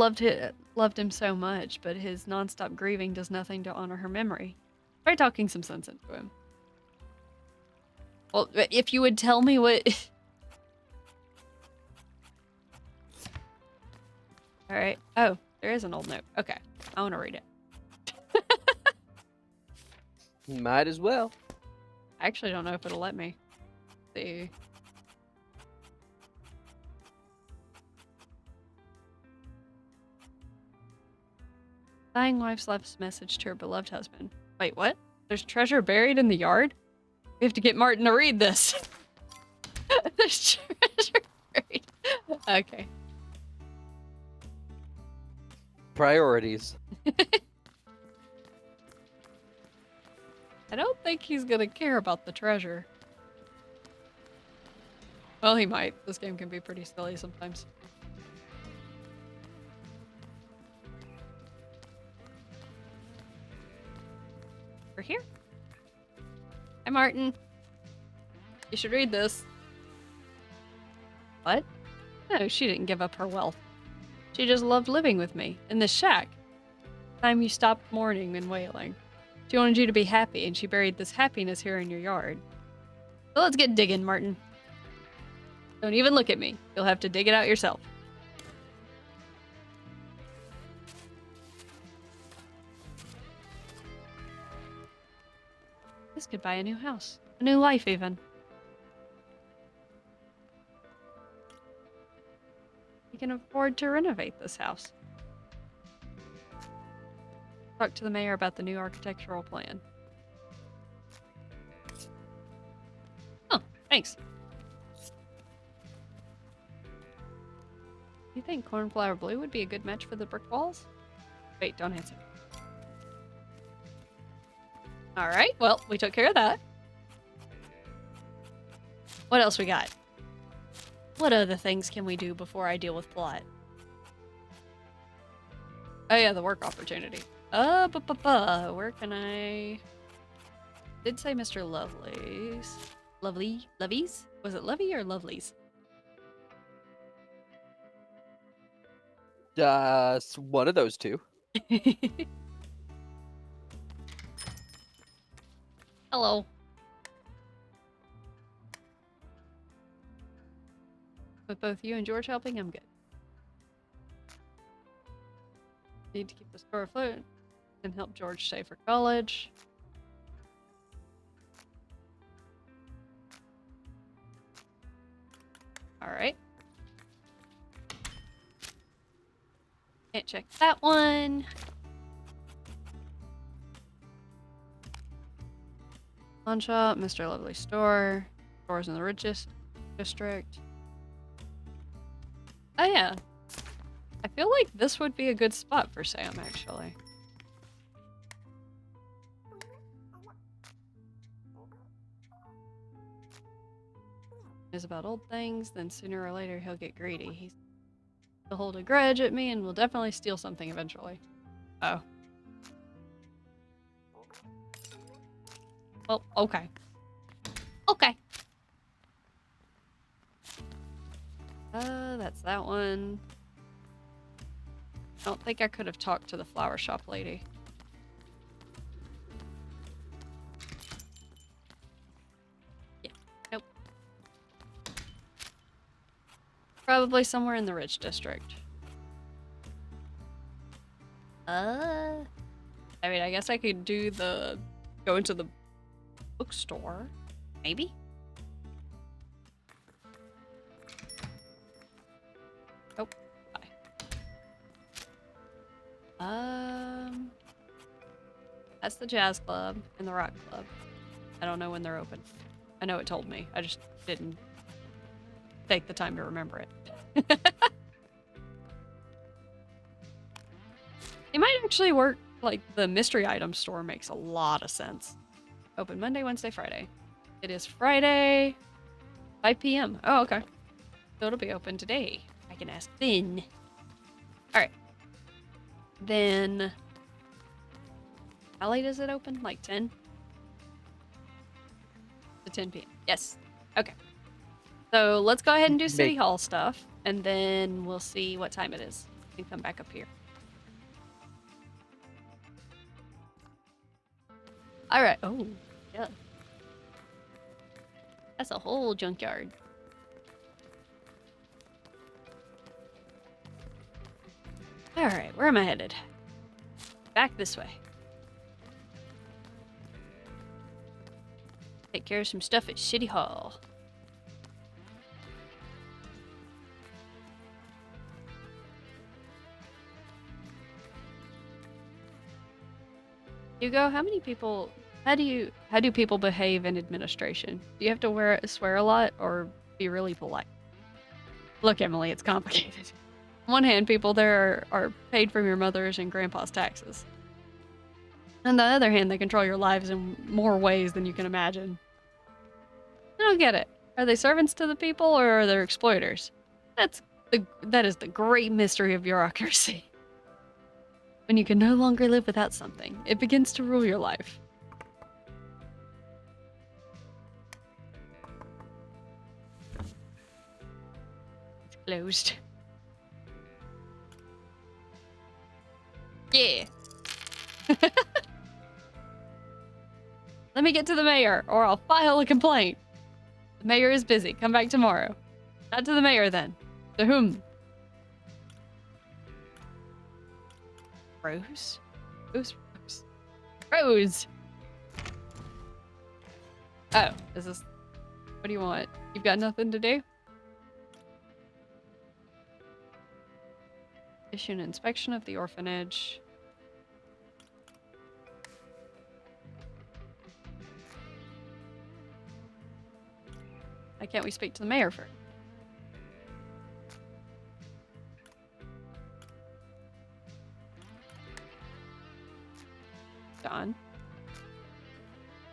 loved him so much, but his nonstop grieving does nothing to honor her memory. Try talking some sense into him. Well, if you would tell me what... Alright. Oh, there is an old note. Okay, I want to read it. Might as well. I actually don't know if it'll let me. Let's see. Dying wife's last message to her beloved husband. Wait, what? There's treasure buried in the yard? We have to get Martin to read this. There's treasure buried. Okay. Priorities. I don't think he's gonna care about the treasure. Well, he might. This game can be pretty silly sometimes. We're here. Hi, Martin. You should read this. What? No, she didn't give up her wealth. She just loved living with me in this shack. The time you stopped mourning and wailing. She wanted you to be happy, and she buried this happiness here in your yard. So let's get digging, Martin. Don't even look at me. You'll have to dig it out yourself. This could buy a new house. A new life, even. You can afford to renovate this house. Talk to the mayor about the new architectural plan. Oh, thanks. You think cornflower blue would be a good match for the brick walls? Wait, don't answer. Alright, well, we took care of that. What else we got? What other things can we do before I deal with plot? Oh yeah, the work opportunity. Where can I... Did say Mr. Lovely's. Lovey's? Was it Lovey or Lovely's? One of those two. Hello. With both you and George helping, I'm good. Need to keep the store afloat and help George save for college. Alright. Can't check that one. Pawn shop, Mr. Lovely store. Stores in the richest district. Oh yeah. I feel like this would be a good spot for Sam, actually. Is about old things, then sooner or later he'll get greedy. He'll hold a grudge at me and will definitely steal something eventually. Oh. Well, okay. Okay. That's that one. I don't think I could have talked to the flower shop lady. Yeah, nope. Probably somewhere in the rich district. I mean, I guess I could do go into the bookstore, maybe? Oh, bye. That's the jazz club and the rock club. I don't know when they're open. I know it told me. I just didn't take the time to remember it. It might actually work. Like, the mystery item store makes a lot of sense. Open Monday, Wednesday, Friday. It is Friday, 5 p.m. Oh, okay. So it'll be open today. I can ask Finn. Alright. Then... How late is it open? Like 10? To 10 p.m. Yes. Okay. So let's go ahead and do City Hall stuff, and then we'll see what time it is. And come back up here. Alright. Oh, yeah. That's a whole junkyard. Alright, where am I headed? Back this way. Take care of some stuff at City Hall. Hugo, how many people... How do people behave in administration? Do you have to swear a lot or be really polite? Look, Emily, it's complicated. On one hand, people there are paid from your mother's and grandpa's taxes. On the other hand, they control your lives in more ways than you can imagine. I don't get it. Are they servants to the people or are they exploiters? That is the great mystery of bureaucracy. When you can no longer live without something, it begins to rule your life. It's closed. Yeah. Let me get to the mayor, or I'll file a complaint. The mayor is busy. Come back tomorrow. Not to the mayor, then. To whom? Rose? Who's Rose? Rose! Oh, is this... What do you want? You've got nothing to do? Issue an inspection of the orphanage. Why can't we speak to the mayor first?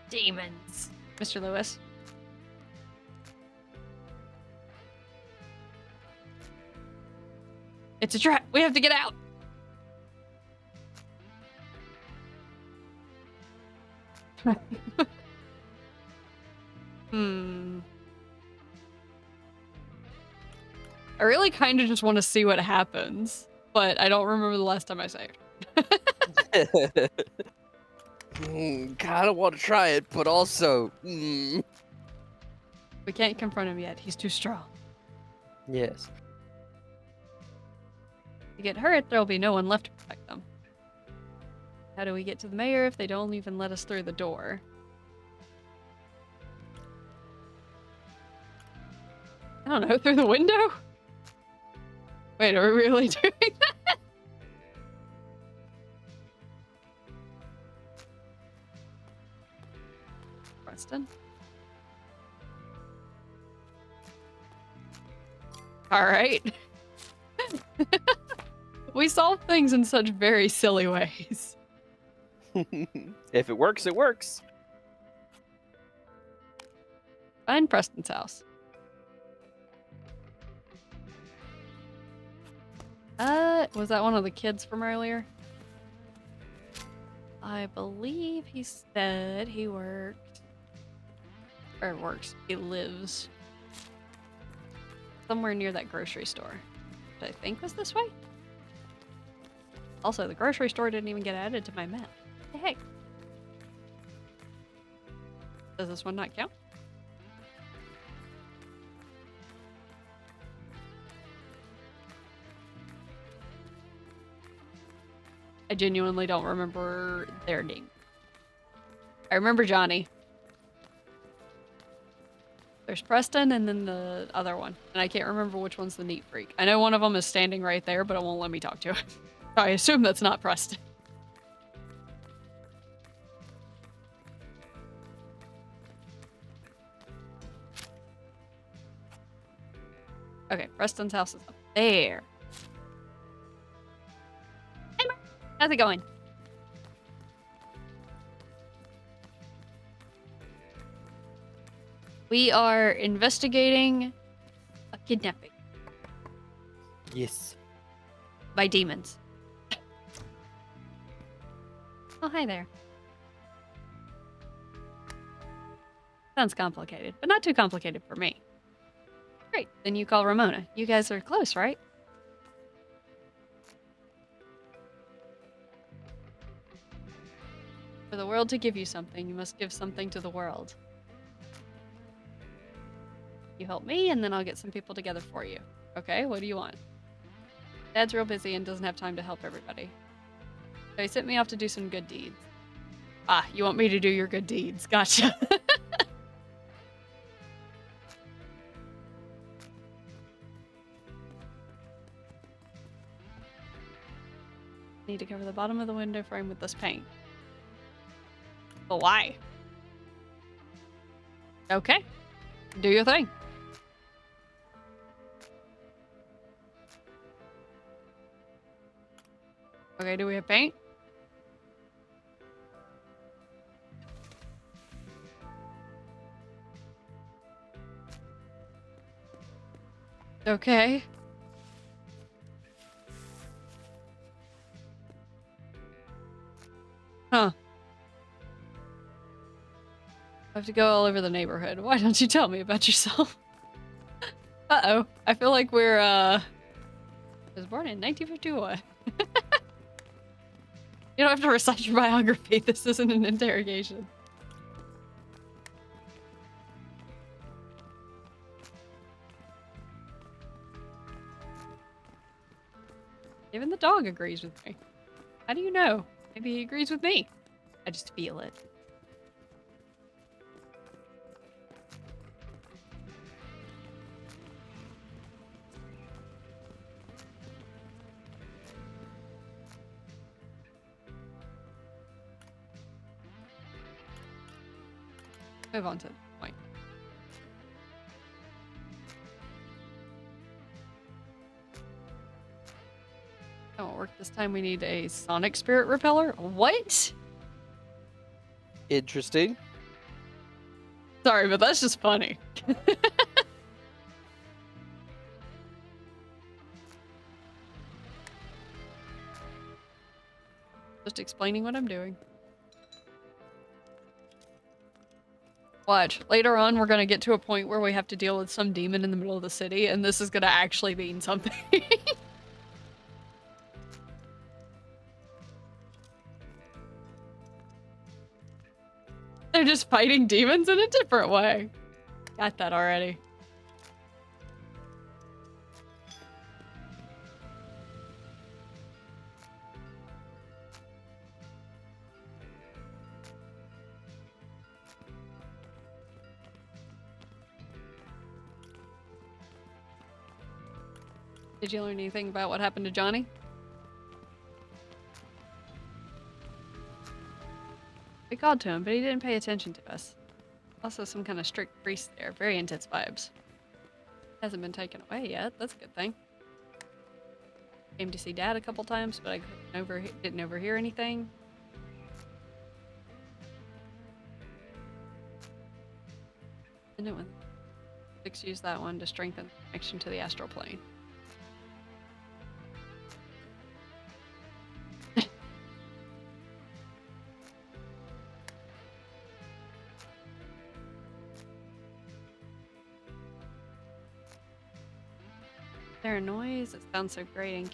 Demons. Mr. Lewis. It's a trap. We have to get out. I really kind of just want to see what happens, but I don't remember the last time I saved. Kinda want to try it, but also, We can't confront him yet. He's too strong. Yes. If you get hurt, there'll be no one left to protect them. How do we get to the mayor if they don't even let us through the door? I don't know, through the window? Wait, are we really doing that? Preston? Alright. We solve things in such very silly ways. If it works, it works. Find Preston's house. Was that one of the kids from earlier? I believe he said he worked... Or works. He lives... somewhere near that grocery store. Which I think was this way? Also, the grocery store didn't even get added to my map. Hey, hey. Does this one not count? I genuinely don't remember their name. I remember Johnny. There's Preston and then the other one. And I can't remember which one's the neat freak. I know one of them is standing right there, but it won't let me talk to him. So I assume that's not Preston. Okay, Preston's house is up there. Hey, Mark. How's it going? We are investigating a kidnapping Yes. by demons. Oh, hi there. Sounds complicated, but not too complicated for me. Great, then you call Ramona. You guys are close, right? For the world to give you something, you must give something to the world. You help me, and then I'll get some people together for you. Okay, what do you want? Dad's real busy and doesn't have time to help everybody. So he sent me off to do some good deeds. Ah, you want me to do your good deeds. Gotcha. Need to cover the bottom of the window frame with this paint. But why? Okay. Do your thing. Okay, do we have paint? Okay. Huh. I have to go all over the neighborhood. Why don't you tell me about yourself? Uh-oh. I feel like we're, I was born in 1951. You don't have to recite your biography. This isn't an interrogation. Even the dog agrees with me. How do you know? Maybe he agrees with me. I just feel it. Move on to the point. That won't work this time. We need a sonic spirit repeller. What? Interesting. Sorry, but that's just funny. Just explaining what I'm doing. Watch. Later on, we're gonna get to a point where we have to deal with some demon in the middle of the city, and this is gonna actually mean something. They're just fighting demons in a different way. Got that already. Did you learn anything about what happened to Johnny? We called to him, but he didn't pay attention to us. Also some kind of strict priest there. Very intense vibes. Hasn't been taken away yet. That's a good thing. Came to see Dad a couple times, but I didn't overhear anything. And it went. Six used that one to strengthen the connection to the astral plane. Is there a noise? It sounds so grating.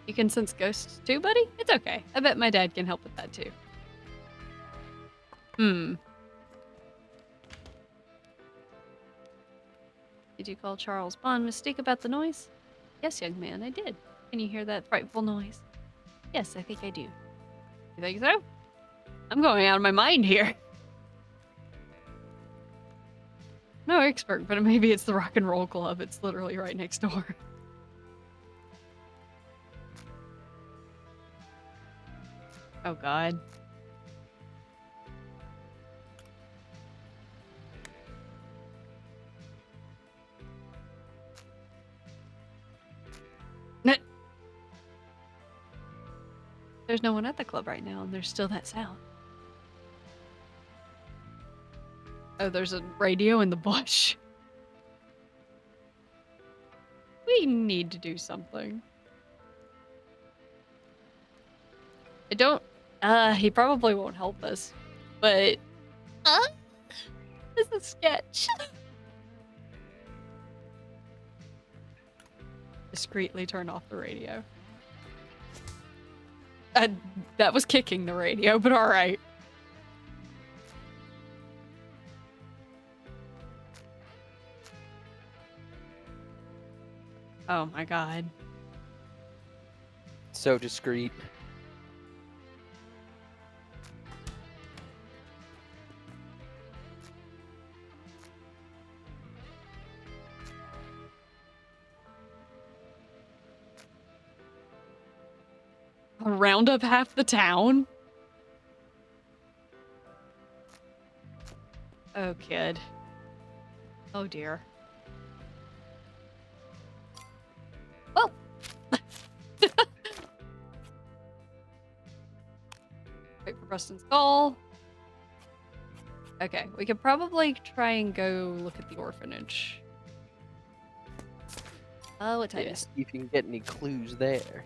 You can sense ghosts too, buddy? It's okay. I bet my dad can help with that too. Did you call Charles Bond Mystique about the noise? Yes, young man, I did. Can you hear that frightful noise? Yes, I think I do. You think so? I'm going out of my mind here. No expert, but maybe it's the Rock and Roll Club. It's literally right next door. Oh god. There's no one at the club right now, and there's still that sound. Oh, there's a radio in the bush. We need to do something. I don't... he probably won't help us. But... this is sketch. Discreetly turn off the radio. That was kicking the radio, but alright. Oh my god. So discreet. Round up half the town? Oh, kid. Oh, dear. Oh! Wait for Preston's call. Okay, we could probably try and go look at the orphanage. Oh, what time is it? See if you can get any clues there.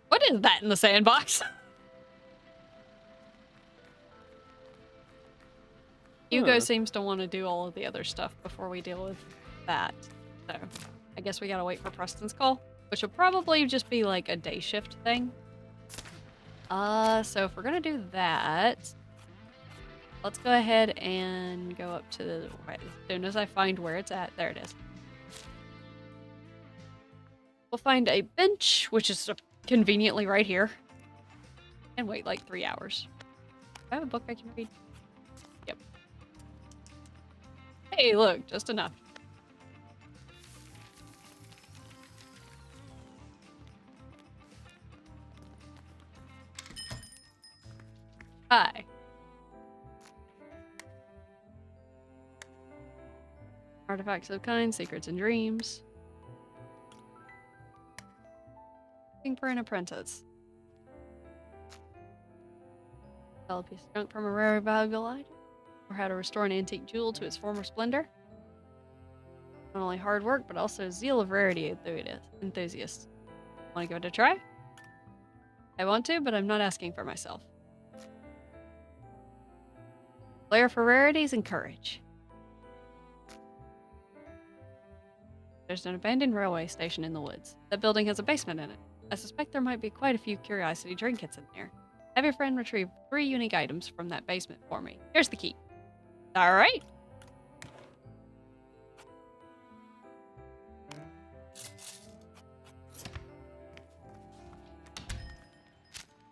What is that in the sandbox? Hugo seems to want to do all of the other stuff before we deal with that. So, I guess we gotta wait for Preston's call, which will probably just be like a day shift thing. So if we're gonna do that, let's go ahead and go up to the right as soon as I find where it's at. There it is. We'll find a bench, which is conveniently right here, and wait like 3 hours. Do I have a book I can read? Yep. Hey, look, just enough. Hi. Artifacts of kind, secrets and dreams. Looking for an apprentice. Develop a piece of junk from a rare valuable item. Or how to restore an antique jewel to its former splendor. Not only hard work, but also zeal of rarity enthusiasts. Want to give it a try? I want to, but I'm not asking for myself. Flair for rarities and courage. There's an abandoned railway station in the woods. That building has a basement in it. I suspect there might be quite a few curiosity trinkets in there. Have your friend retrieve 3 unique items from that basement for me. Here's the key. Alright.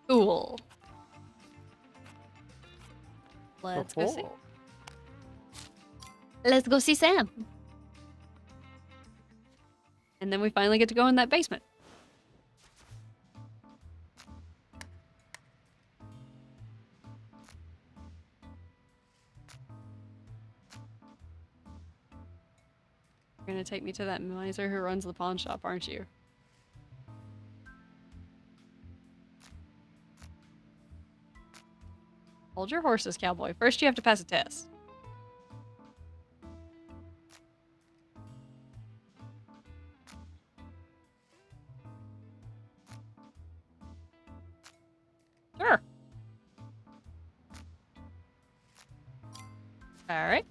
Cool. Let's go see. Let's go see Sam. And then we finally get to go in that basement. You're gonna take me to that miser who runs the pawn shop, aren't you? Hold your horses, cowboy. First you have to pass a test. Sure. Alright.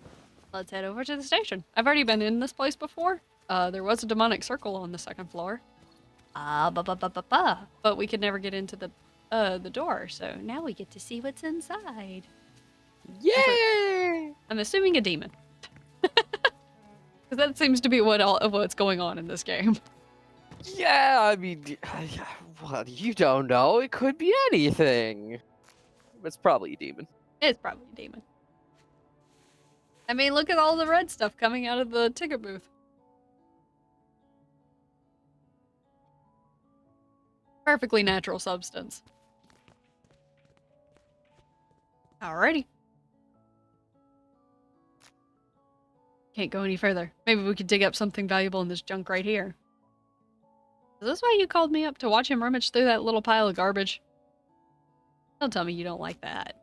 Let's head over to the station. I've already been in this place before. There was a demonic circle on the 2nd floor. But we could never get into the door, so now we get to see what's inside. Yay! I'm assuming a demon. Because that seems to be what's going on in this game. Yeah, I mean, well, you don't know. It could be anything. It's probably a demon. It's probably a demon. I mean, look at all the red stuff coming out of the ticket booth. Perfectly natural substance. Alrighty. Can't go any further. Maybe we could dig up something valuable in this junk right here. Is this why you called me up to watch him rummage through that little pile of garbage? Don't tell me you don't like that.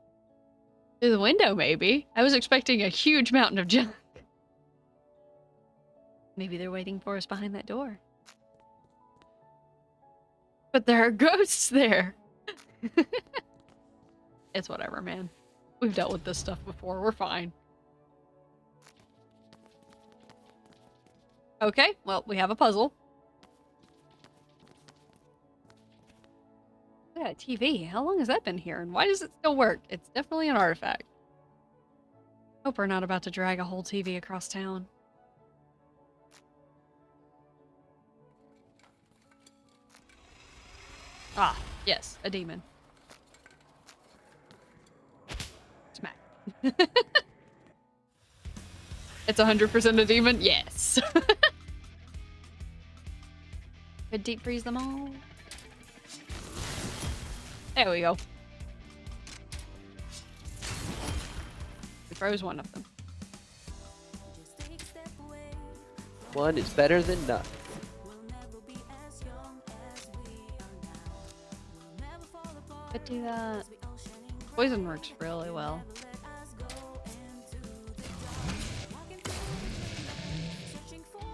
Through the window, maybe. I was expecting a huge mountain of junk. Maybe they're waiting for us behind that door. But there are ghosts there. It's whatever, man. We've dealt with this stuff before. We're fine. Okay, well, we have a puzzle. Look at that TV. How long has that been here? And why does it still work? It's definitely an artifact. Hope we're not about to drag a whole TV across town. Ah, yes, a demon. Smack. It's 100% a demon? Yes. Could deep freeze them all. There we go. We froze one of them. One is better than none. Could do that. Poison works really well.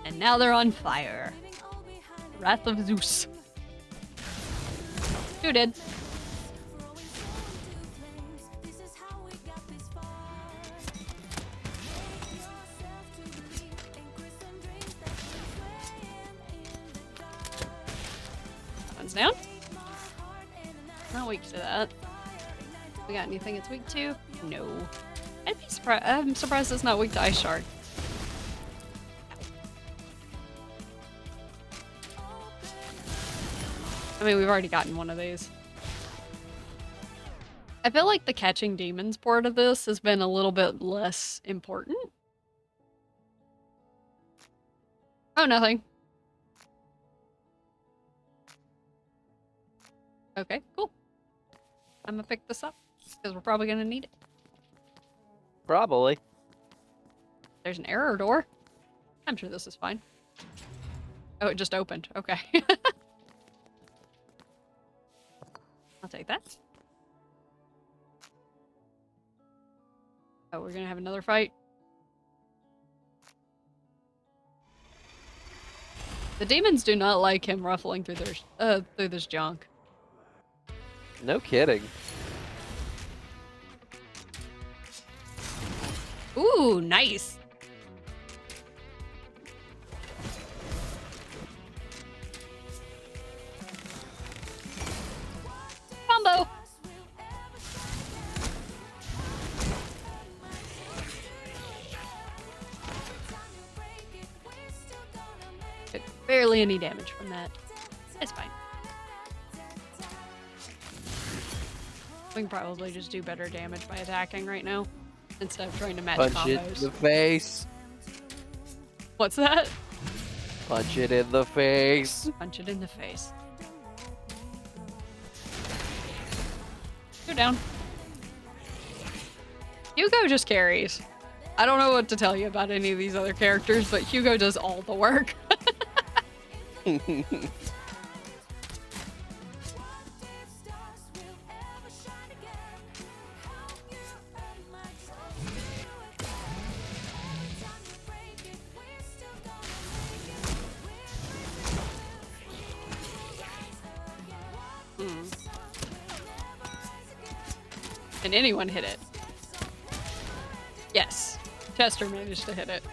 And now they're on fire. Wrath of Zeus. 2 dead. One's down. Not weak to that. We got anything it's weak to? No. I'd be surprised. I'm surprised it's not weak to Ice Shard. I mean, we've already gotten one of these. I feel like the catching demons part of this has been a little bit less important. Oh, nothing. Okay, cool. I'm gonna pick this up because we're probably gonna need it. Probably. There's an error door. I'm sure this is fine. Oh, it just opened. Okay. I'll take that. Oh, we're gonna have another fight. The demons do not like him ruffling through this junk. No kidding. Ooh, nice. Combo. But barely any damage from that. It's fine. We can probably just do better damage by attacking right now instead of trying to match Punch combos. it in the face. What's that? Punch it in the face. Punch it in the face. You're down. Hugo just carries. I don't know what to tell you about any of these other characters, but Hugo does all the work. Can anyone hit it? Yes. Chester managed to hit it.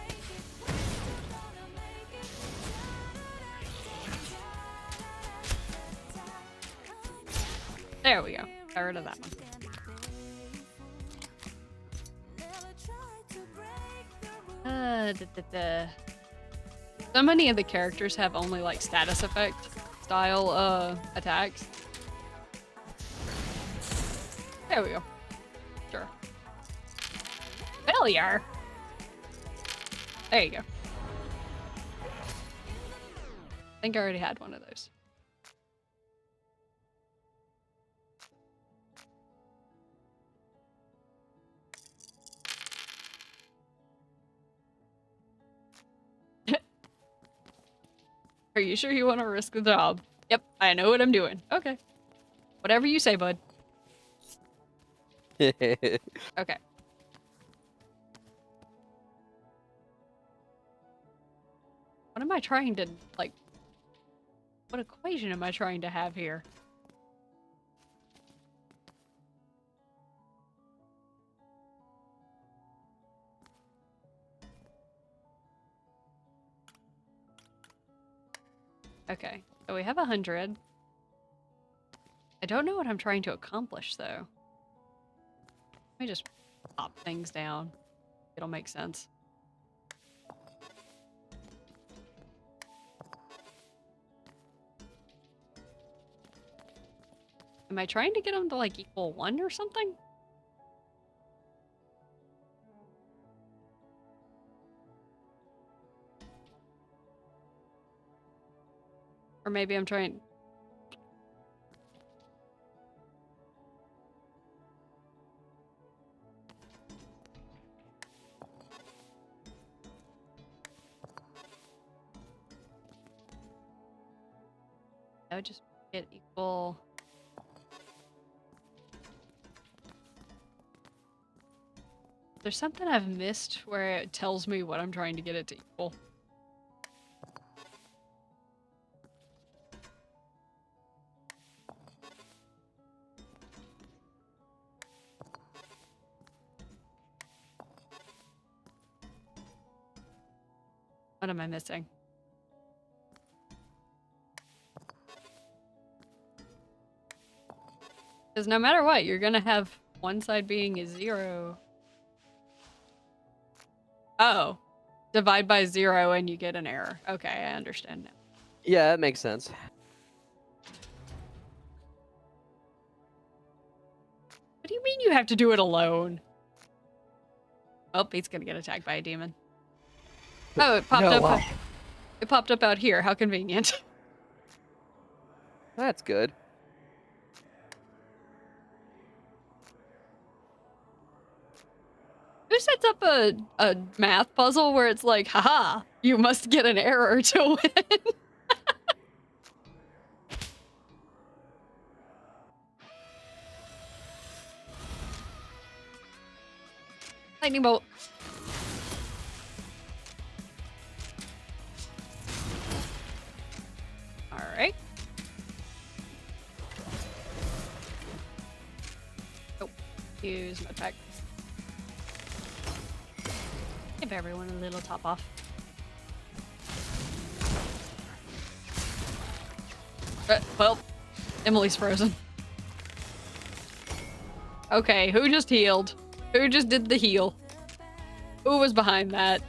There we go. Got rid of that one. So many of the characters have only like status effect style attacks. There we go. Sure. Failure. There you go. I think I already had one of those. Are you sure you want to risk the job? Yep, I know what I'm doing. Okay. Whatever you say, bud. Okay. What am I trying to, like... What equation am I trying to have here? Okay, so we have 100. I don't know what I'm trying to accomplish, though. Let me just pop things down. It'll make sense. Am I trying to get them to, like, equal 1 or something? Or maybe I'm trying... I would just get equal... There's something I've missed where it tells me what I'm trying to get it to equal. What am I missing? Because no matter what, you're gonna have one side being a 0. Oh. Divide by 0 and you get an error. Okay, I understand now. Yeah, that makes sense. What do you mean you have to do it alone? Oh, he's gonna get attacked by a demon. Oh, it popped No, up. wow. It popped up out here. How convenient. That's good. Who sets up a math puzzle where it's like, haha, you must get an error to win? Lightning bolt. Alright. Oh, use my attack. Give everyone a little top off. Well, Emily's frozen. Okay, who just healed? Who just did the heal? Who was behind that?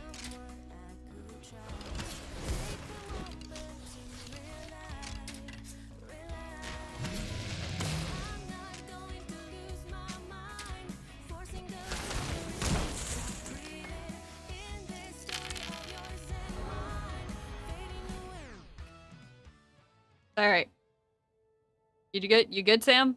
All right. You good? You good, Sam?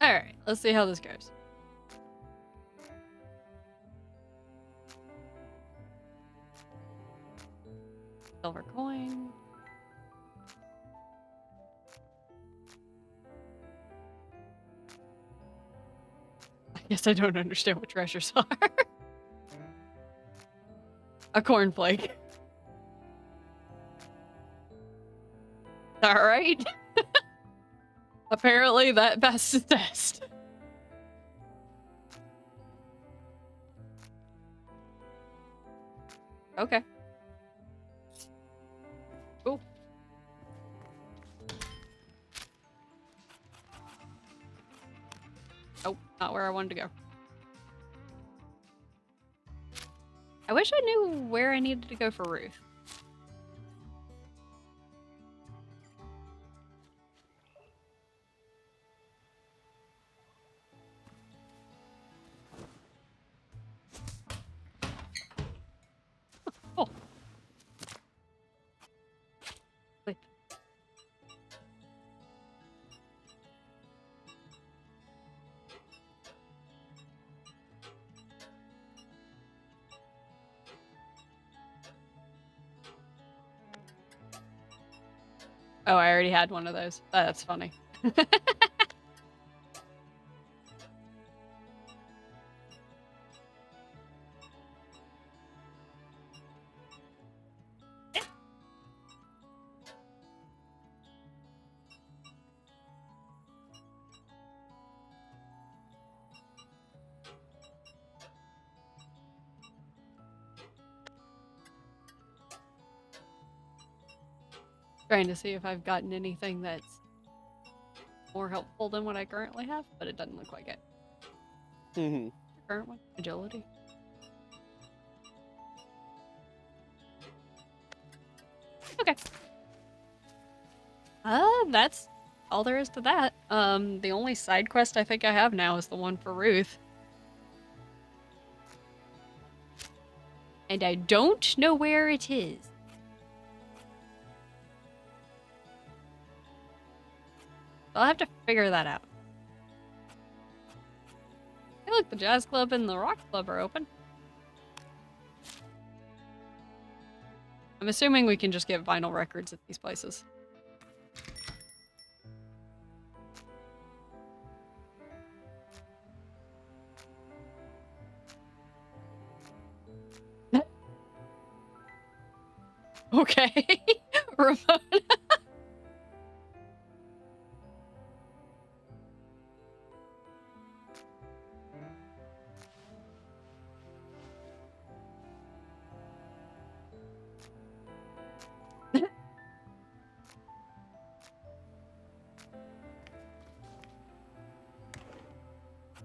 All right. Let's see how this goes. Silver coin. I guess I don't understand what treasures are. A cornflake. All right. Apparently that passed the test. Okay. Cool. Oh, not where I wanted to go. I wish I knew where I needed to go for Ruth. Oh. Wait. Oh, I already had one of those. That's funny. Trying to see if I've gotten anything that's more helpful than what I currently have, but it doesn't look like it. Mm-hmm. Current one? Agility. Okay. That's all there is to that. The only side quest I think I have now is the one for Ruth. And I don't know where it is. I'll have to figure that out. Hey, look, the Jazz Club and the Rock Club are open. I'm assuming we can just get vinyl records at these places. Okay. Ramona.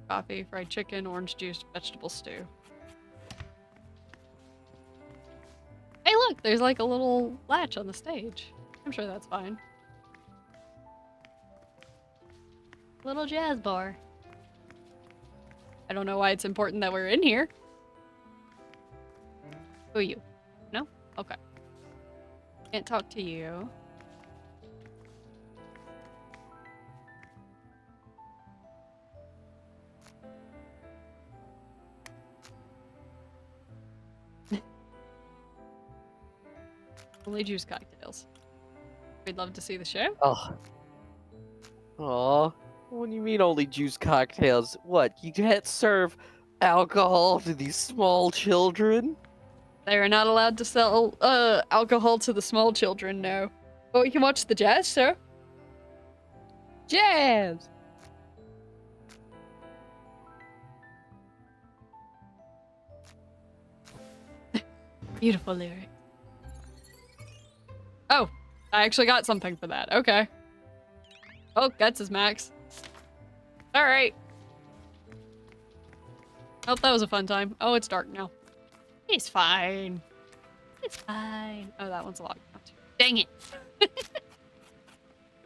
Coffee, fried chicken, orange juice, vegetable stew. Hey, look, there's like a little latch on the stage. I'm sure that's fine. little jazz bar. I don't know why it's important that we're in here. Who are you? No? Okay. Can't talk to you. Only juice cocktails. We'd love to see the show. Oh. Aw. What do you mean only juice cocktails? What, you can't serve alcohol to these small children? They are not allowed to sell alcohol to the small children, no. But we can watch the jazz show. Jazz! Beautiful lyric. Oh, I actually got something for that. Okay. Oh, guts is max. Alright. Oh, that was a fun time. Oh, it's dark now. It's fine. It's fine. Oh, that one's locked now too. Dang it.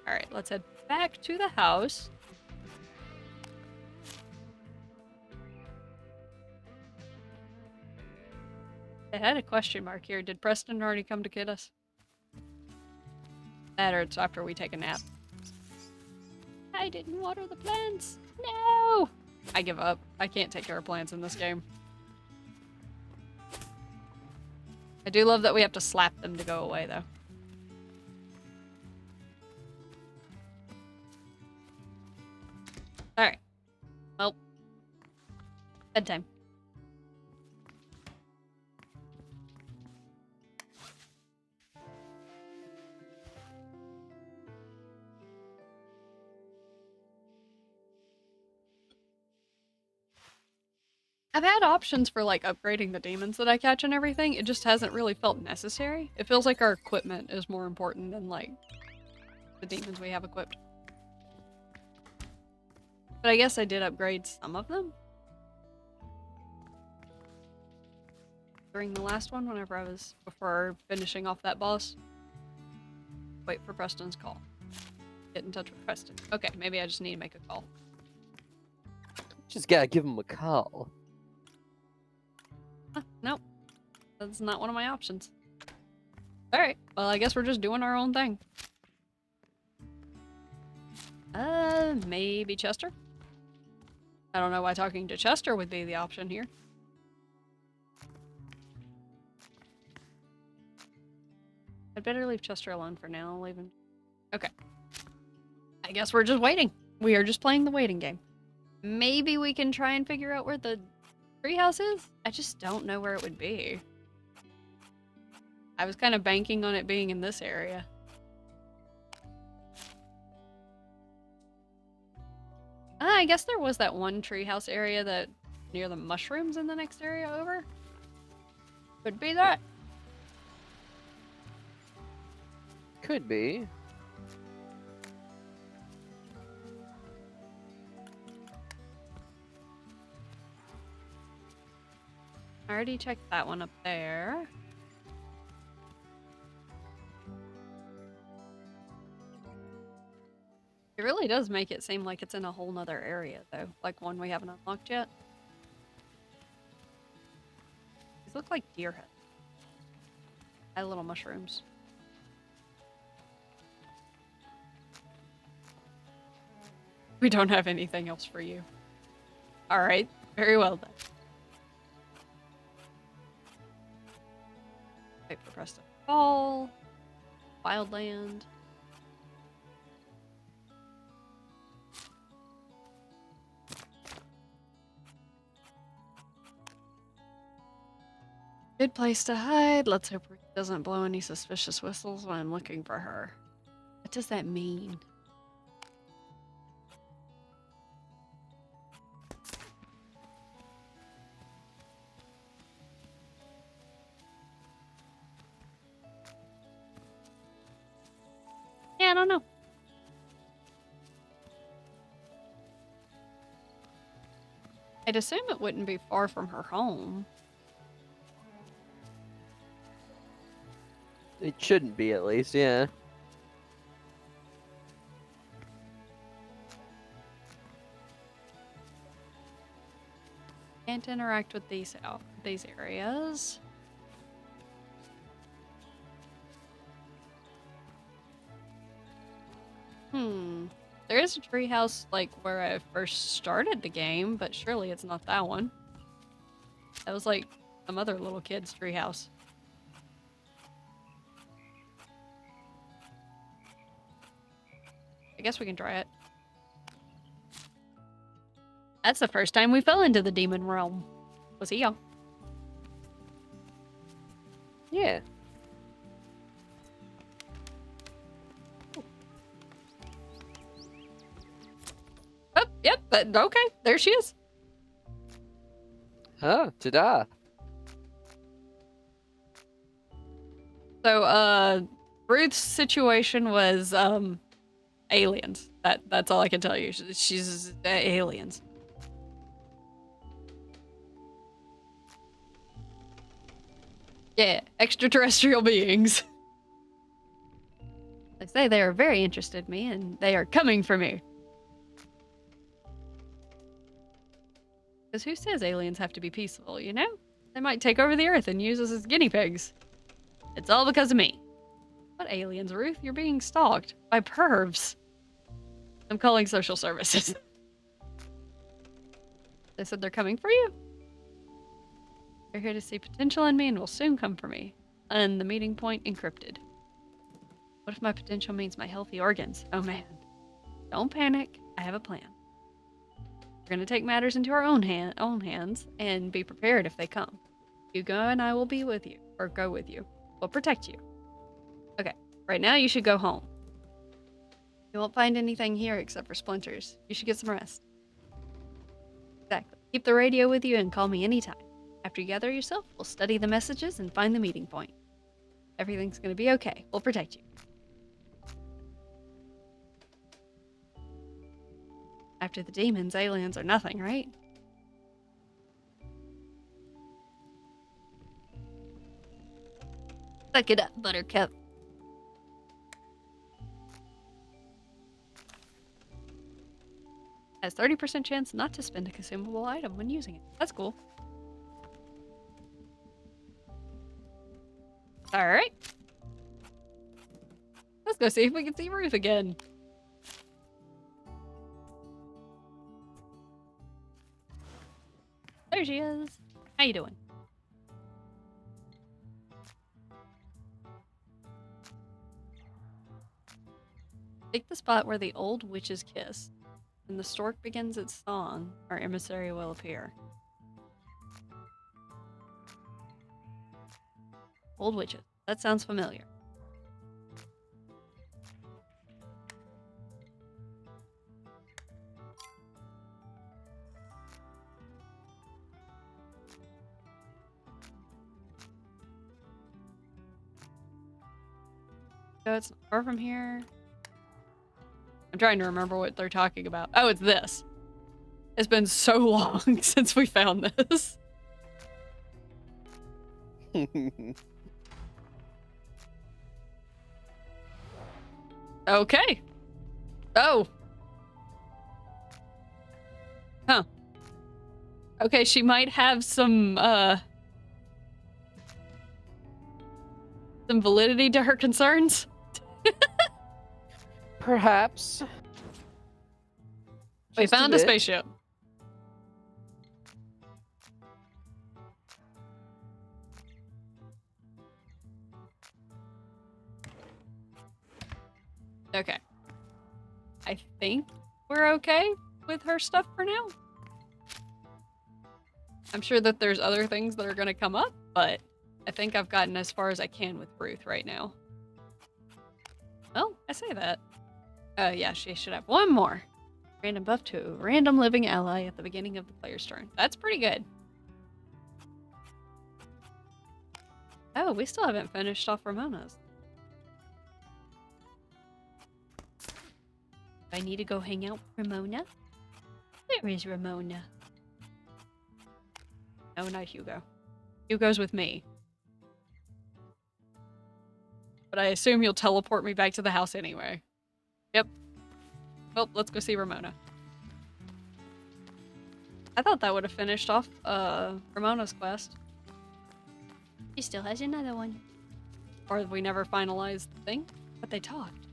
Alright, let's head back to the house. I had a question mark here. Did Preston already come to get us? That or it's after we take a nap. I didn't water the plants. No! I give up. I can't take care of plants in this game. I do love that we have to slap them to go away, though. Alright. Well. Bedtime. I've had options for, like, upgrading the demons that I catch and everything. It just hasn't really felt necessary. It feels like our equipment is more important than, like, the demons we have equipped. But I guess I did upgrade some of them. During the last one, whenever I was... before finishing off that boss. Wait for Preston's call. Get in touch with Preston. Okay, maybe I just need to make a call. Just gotta give him a call. Nope. That's not one of my options. Alright, well I guess we're just doing our own thing. Maybe Chester? I don't know why talking to Chester would be the option here. I'd better leave Chester alone for now. I'll leave him. Okay. I guess we're just waiting. We are just playing the waiting game. Maybe we can try and figure out where the treehouse is? I just don't know where it would be. I was kind of banking on it being in this area. I guess there was that one treehouse area that near the mushrooms in the next area over. Could be that. Could be. I already checked that one up there. It really does make it seem like it's in a whole nother area, though. Like one we haven't unlocked yet. These look like deer heads. Hi, little mushrooms. We don't have anything else for you. Alright, very well then. Wait for Preston to call. Wildland. Good place to hide. Let's hope he doesn't blow any suspicious whistles when I'm looking for her. What does that mean? Yeah, I don't know. I'd assume it wouldn't be far from her home. It shouldn't be, at least, yeah. Can't interact with these areas. There is a treehouse like where I first started the game, but surely it's not that one. That was like some other little kid's treehouse. I guess we can try it. That's the first time we fell into the demon realm. Was he young? Yeah. Oh, yep, but okay, there she is. Huh, ta-da. So, Ruth's situation was, aliens. That's all I can tell you. She's aliens. Yeah, extraterrestrial beings. They say they are very interested in me, and they are coming for me. Because who says aliens have to be peaceful, you know? They might take over the Earth and use us as guinea pigs. It's all because of me. What aliens, Ruth? You're being stalked by pervs. I'm calling social services. They said they're coming for you. They're here to see potential in me and will soon come for me. And the meeting point encrypted. What if my potential means my healthy organs? Oh man. Don't panic. I have a plan. We're going to take matters into our own hands and be prepared if they come. Hugo and I will be with you, or go with you. We'll protect you. Okay, right now you should go home. You won't find anything here except for splinters. You should get some rest. Exactly. Keep the radio with you and call me anytime. After you gather yourself, we'll study the messages and find the meeting point. Everything's going to be okay. We'll protect you. After the demons, aliens are nothing, right? Suck it up, Buttercup. Has 30% chance not to spend a consumable item when using it. That's cool. Alright. Let's go see if we can see Ruth again. There she is. How you doing? Take the spot where the old witches kiss. When the stork begins its song, our emissary will appear. Old witches. That sounds familiar. So it's not far from here. I'm trying to remember what they're talking about. Oh, it's this. It's been so long since we found this. Okay. Oh. Huh. Okay, she might have some validity to her concerns. Perhaps. We Just found a bit. spaceship. Okay. I think we're okay with her stuff for now. I'm sure that there's other things that are going to come up, but I think I've gotten as far as I can with Ruth right now. Well, I say that. Yeah, she should have one more. Random buff to a random living ally at the beginning of the player's turn. That's pretty good. Oh, we still haven't finished off Ramona's. I need to go hang out with Ramona? Where is Ramona? No, not Hugo. Hugo's with me. But I assume you'll teleport me back to the house anyway. Yep. Well, let's go see Ramona. I thought that would have finished off Ramona's quest. She still has another one. Or we never finalized the thing, but they talked.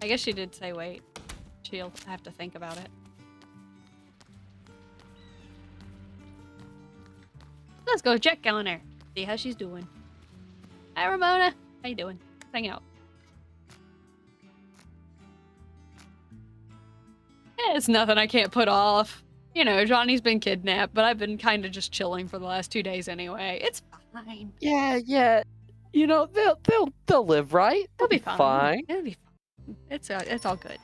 I guess she did say wait. She'll have to think about it. Let's go check on her. See how she's doing. Hi, Ramona. How you doing? Let's hang out. It's nothing I can't put off. You know, Johnny's been kidnapped, but I've been kind of just chilling for the last 2 days anyway. It's fine. Yeah. You know, they'll live, right? They'll be fine. Fine. It'll be fine. It's all good.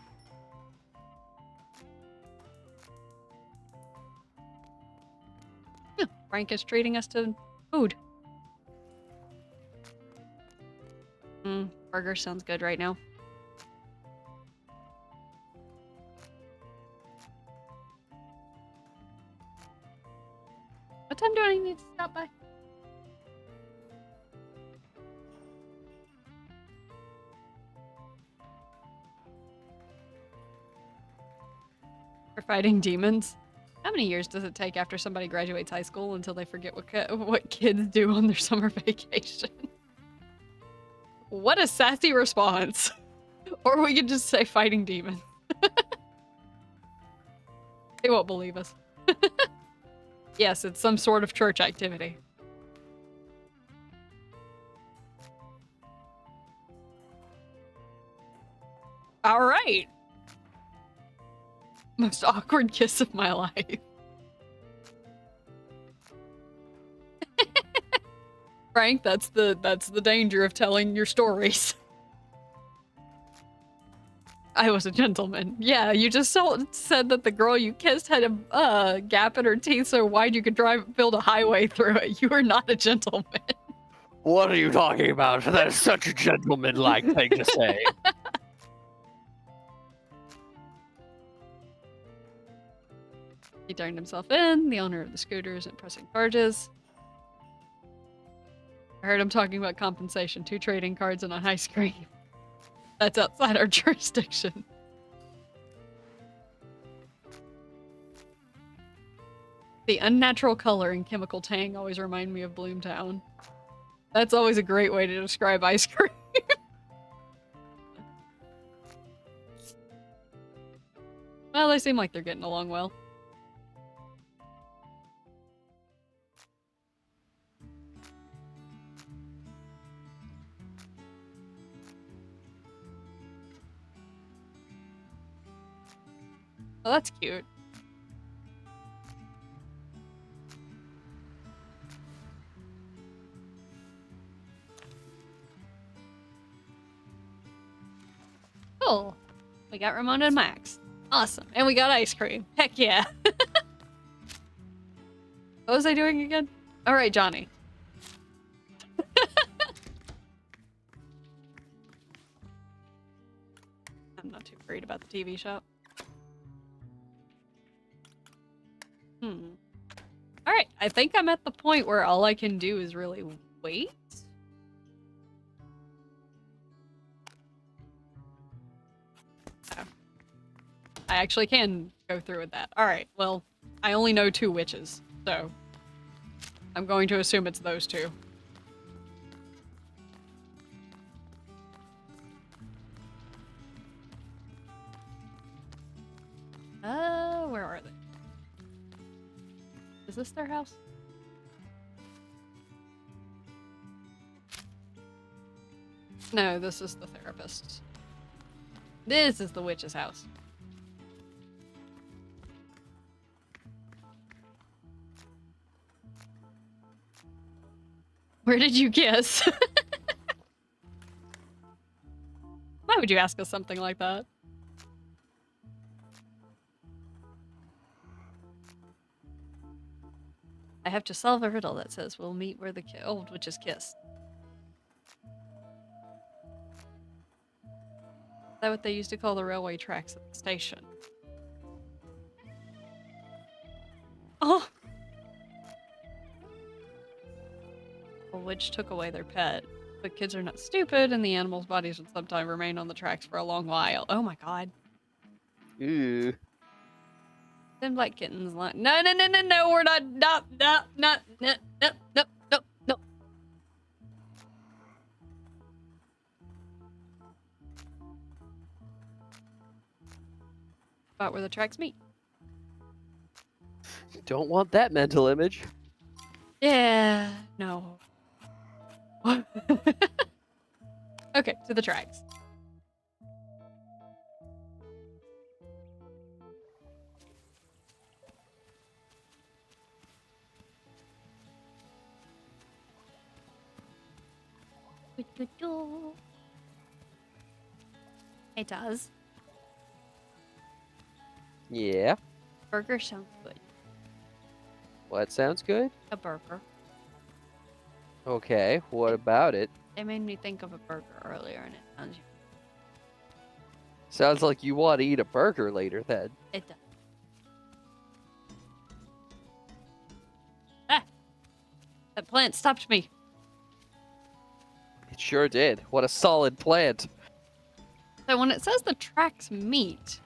Frank is treating us to food. Burger sounds good right now. What time do I need to stop by? For fighting demons? How many years does it take after somebody graduates high school until they forget what kids do on their summer vacation? What a sassy response. Or we could just say fighting demons. They won't believe us. Yes, it's some sort of church activity. All right. Most awkward kiss of my life. Frank, that's the danger of telling your stories. I was a gentleman. Yeah, you just said that the girl you kissed had a gap in her teeth so wide you could build a highway through it. You are not a gentleman. What are you talking about? That is such a gentleman-like thing to say. He turned himself in. The owner of the scooter isn't pressing charges. I heard him talking about compensation, 2 trading cards and an ice cream. That's outside our jurisdiction. The unnatural color and chemical tang always remind me of Bloomtown. That's always a great way to describe ice cream. Well, they seem like they're getting along well. Well, that's cute. Cool. We got Ramona and Max. Awesome. And we got ice cream. Heck yeah. What was I doing again? All right, Johnny. I'm not too worried about the TV shop. Alright, I think I'm at the point where all I can do is really wait. Oh. I actually can go through with that. Alright, well, I only know 2 witches, so I'm going to assume it's those 2. Where are they? Is this their house? No, this is the therapist's. This is the witch's house. Where did you kiss? Why would you ask us something like that? I have to solve a riddle that says we'll meet where the old witches kiss. Is that what they used to call the railway tracks at the station? Oh! A witch took away their pet. But kids are not stupid, and the animals' bodies would sometimes remain on the tracks for a long while. Oh my god. Ooh. Then Black Kitten's like, no, we're not, no. About where the tracks meet. Don't want that mental image. Yeah, no. Okay, to the tracks. It does. Yeah. Burger sounds good. What sounds good? A burger. Okay, what about it? It made me think of a burger earlier, and it sounds. Sounds like you want to eat a burger later then. It does. Ah! That plant stopped me. It sure did. What a solid plant. So when it says the tracks meet,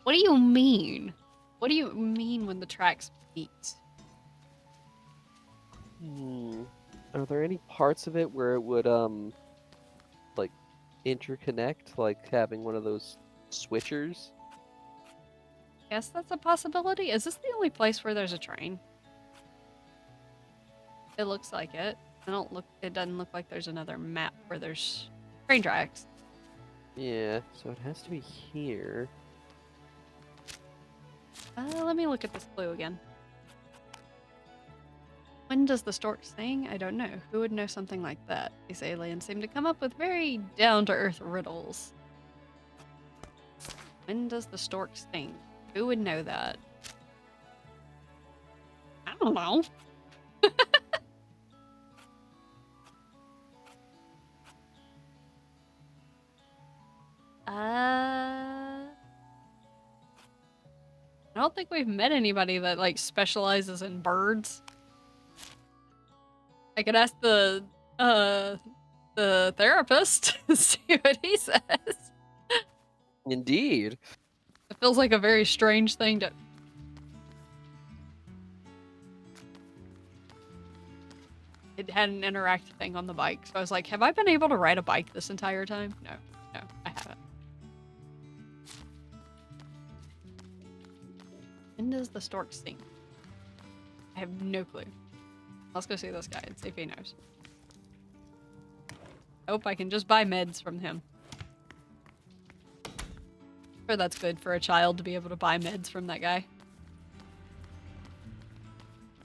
what do you mean? What do you mean when the tracks meet? Are there any parts of it where it would, like, interconnect? Like having one of those switchers? Yes, that's a possibility. Is this the only place where there's a train? It looks like it. It doesn't look like there's another map where there's train tracks. Yeah, so it has to be here. Let me look at this clue again. When does the stork sing? I don't know. Who would know something like that? These aliens seem to come up with very down-to-earth riddles. When does the stork sing? Who would know that? I don't know. I don't think we've met anybody that like specializes in birds. I could ask the therapist to see what he says. Indeed. It feels like a very strange thing to. It had an interactive thing on the bike, so I was like, have I been able to ride a bike this entire time? No, I haven't. When does the stork sing? I have no clue. Let's go see this guy and see if he knows. Hope I can just buy meds from him. Sure, that's good for a child to be able to buy meds from that guy.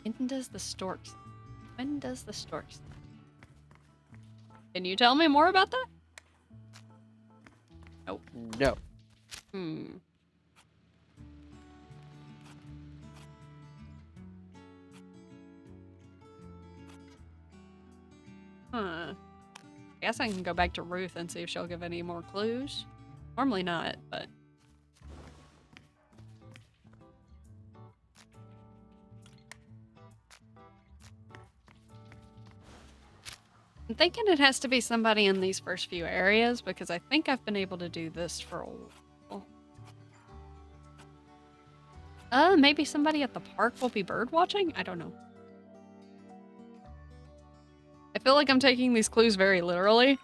When does the stork sing? When does the stork sing? Can you tell me more about that? Nope. No. Huh. I guess I can go back to Ruth and see if she'll give any more clues. Normally not, but... I'm thinking it has to be somebody in these first few areas because I think I've been able to do this for a while. Maybe somebody at the park will be bird watching? I don't know. I feel like I'm taking these clues very literally,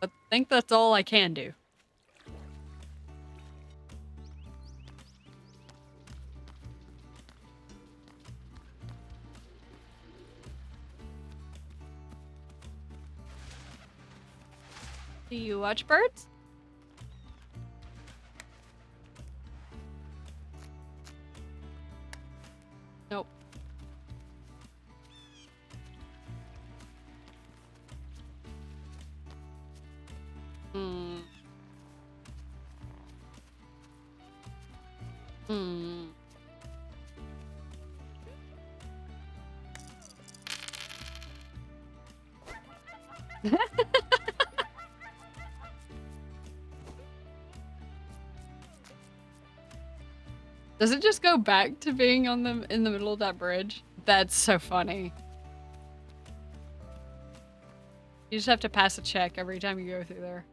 but I think that's all I can do. Do you watch birds? Nope. Hmm. Does it just go back to being on the in the middle of that bridge? That's so funny. You just have to pass a check every time you go through there.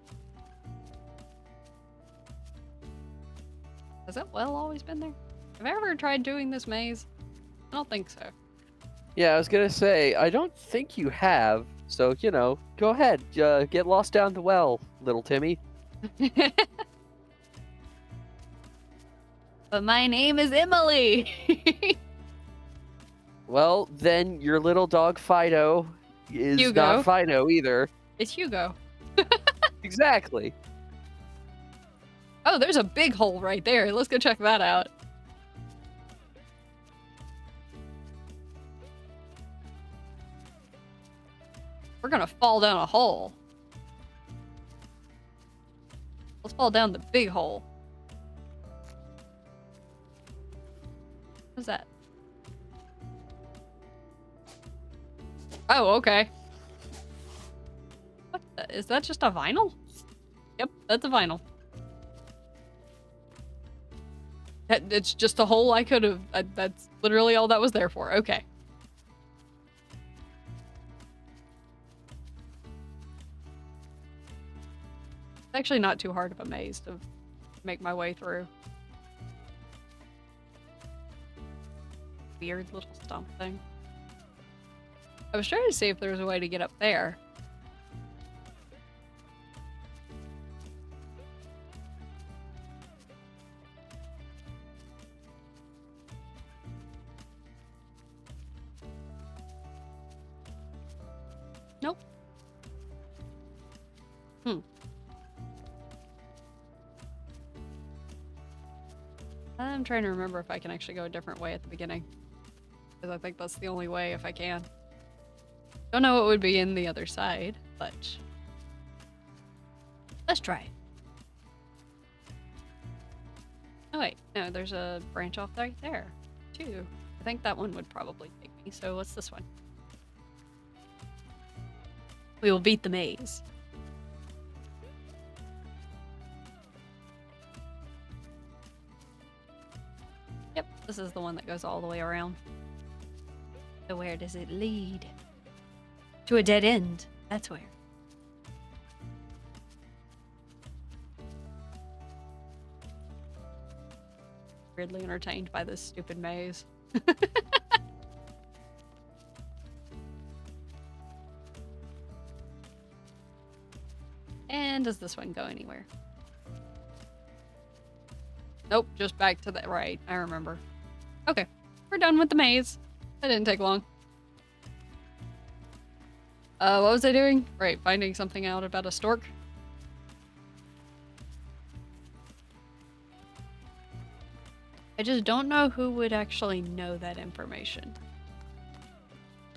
Has that well always been there? Have I ever tried doing this maze? I don't think so. Yeah, I was gonna say, I don't think you have. So, you know, go ahead. Get lost down the well, little Timmy. But my name is Emily. Well, then your little dog Fido is not Hugo. Fido either. It's Hugo. Exactly. Oh, there's a big hole right there. Let's go check that out. We're gonna fall down a hole. Let's fall down the big hole. What's that? Oh, okay. What the? Is that just a vinyl? Yep, that's a vinyl. It's just a hole I could have. That's literally all that was there for. Okay. It's actually not too hard of a maze to make my way through. Weird little stump thing. I was trying to see if there was a way to get up there. Nope. I'm trying to remember if I can actually go a different way at the beginning. Because I think that's the only way if I can. Don't know what would be in the other side, but let's try. Oh wait, no, there's a branch off right there, too. I think that one would probably take me, so what's this one? We will beat the maze. Yep, this is the one that goes all the way around. So where does it lead? To a dead end. That's where. Weirdly entertained by this stupid maze. And does this one go anywhere? Nope, just back to the right. I remember. Okay, we're done with the maze. That didn't take long. What was I doing? Right, finding something out about a stork. I just don't know who would actually know that information.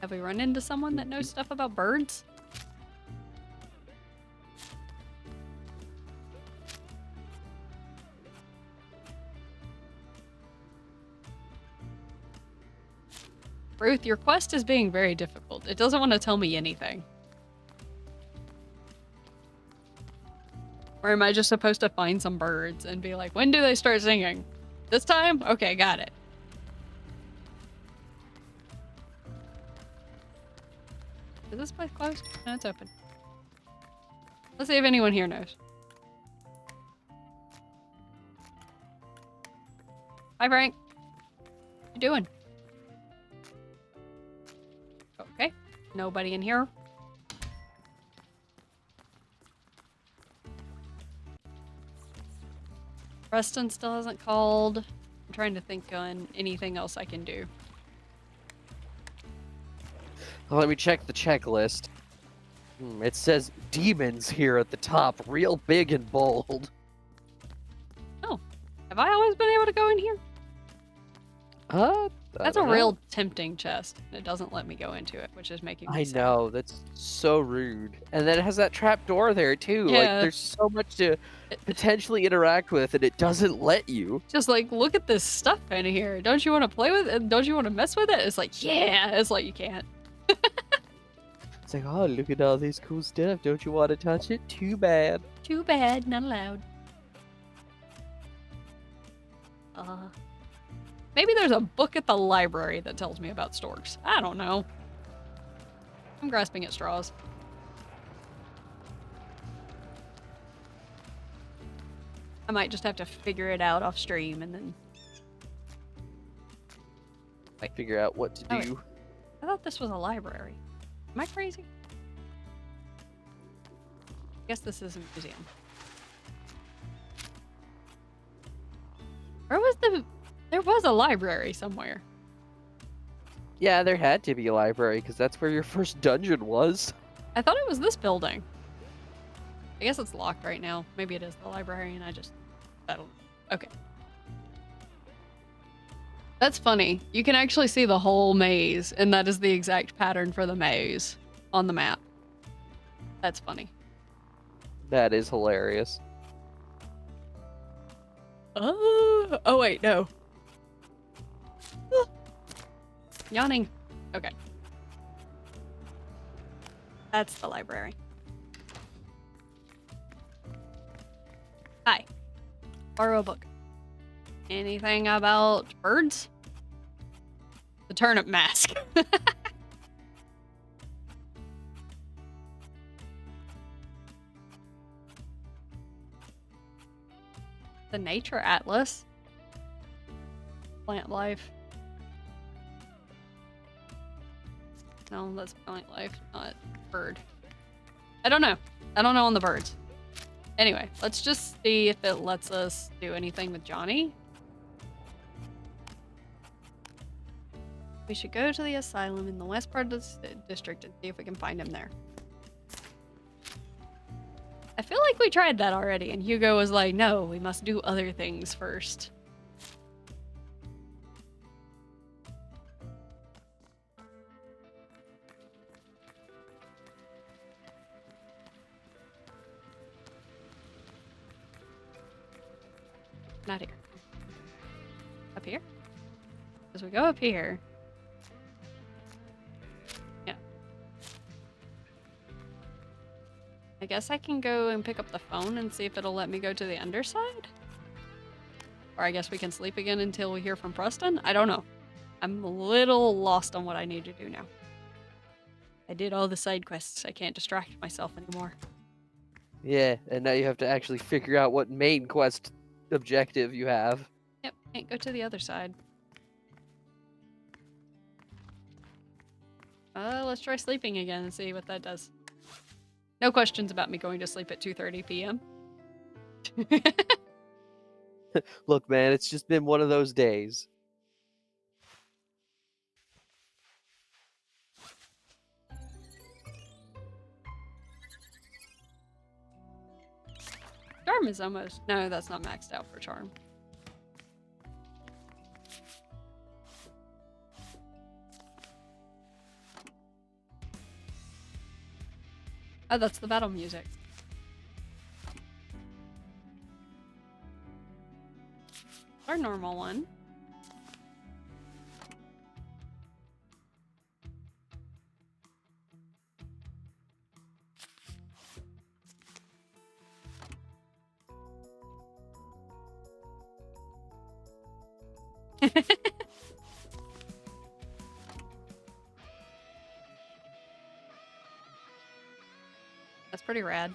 Have we run into someone that knows stuff about birds? Ruth, your quest is being very difficult. It doesn't want to tell me anything. Or am I just supposed to find some birds and be like, when do they start singing? This time? Okay, got it. Is this place closed? No, it's open. Let's see if anyone here knows. Hi, Frank. What you doing? Okay, nobody in here. Preston still hasn't called. I'm trying to think on anything else I can do. Well, let me check the checklist. It says demons here at the top, real big and bold. Oh, have I always been able to go in here? That's a real tempting chest. It doesn't let me go into it, which is making me sad. I know, that's so rude. And then it has that trap door there too. Yeah. Like there's so much to potentially interact with and it doesn't let you. Just like, look at this stuff in here. Don't you want to play with it? Don't you want to mess with it? It's like, yeah. It's like, you can't. It's like, oh, look at all this cool stuff. Don't you want to touch it? Too bad. Too bad. Not allowed. Maybe there's a book at the library that tells me about storks. I don't know. I'm grasping at straws. I might just have to figure it out off stream and then Wait. figure out what to Oh, do. I thought this was a library. Am I crazy? I guess this is a museum. Where was the... There was a library somewhere. Yeah, there had to be a library because that's where your first dungeon was. I thought it was this building. I guess it's locked right now. Maybe it is the library and I don't know. Okay. That's funny. You can actually see the whole maze, and that is the exact pattern for the maze on the map. That's funny. That is hilarious. Oh wait, no. Yawning. Okay. That's the library. Hi. Borrow a book. Anything about birds? The turnip mask. The nature atlas. Plant life. No, that's plant life, not bird. I don't know. I don't know on the birds. Anyway, let's just see if it lets us do anything with Johnny. We should go to the asylum in the west part of the district and see if we can find him there. I feel like we tried that already, and Hugo was like, no, we must do other things first. Not here. Up here? As we go up here. Yeah. I guess I can go and pick up the phone and see if it'll let me go to the underside? Or I guess we can sleep again until we hear from Preston? I don't know. I'm a little lost on what I need to do now. I did all the side quests. I can't distract myself anymore. Yeah, and now you have to actually figure out what main quest objective you have. Yep, can't go to the other side. Let's try sleeping again and see what that does. No questions about me going to sleep at 2:30 p.m. Look, man, it's just been one of those days. Charm is almost... No, that's not maxed out for charm. Oh, that's the battle music. Our normal one. That's pretty rad.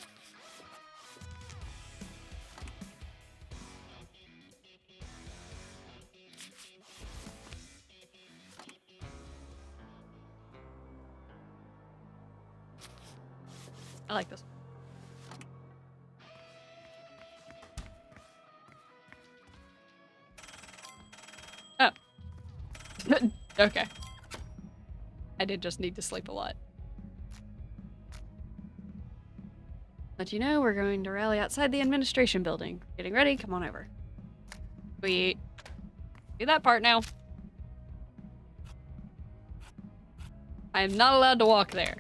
I like this. Oh. Okay. I did just need to sleep a lot. Let you know we're going to rally outside the administration building. Getting ready, come on over. Sweet. Do that part now. I am not allowed to walk there.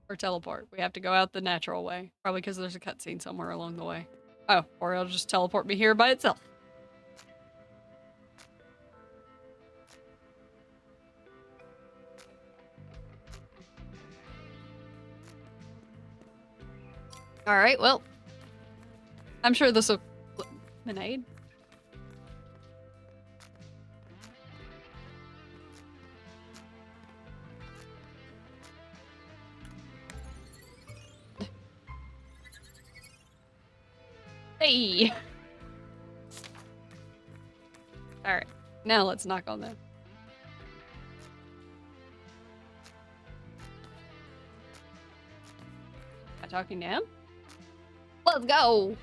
Or teleport. We have to go out the natural way. Probably because there's a cutscene somewhere along the way. Oh, or it'll just teleport me here by itself. Alright, well. I'm sure this will... Lemonade? Hey! Alright, now let's knock on them. talking to him. Let's go!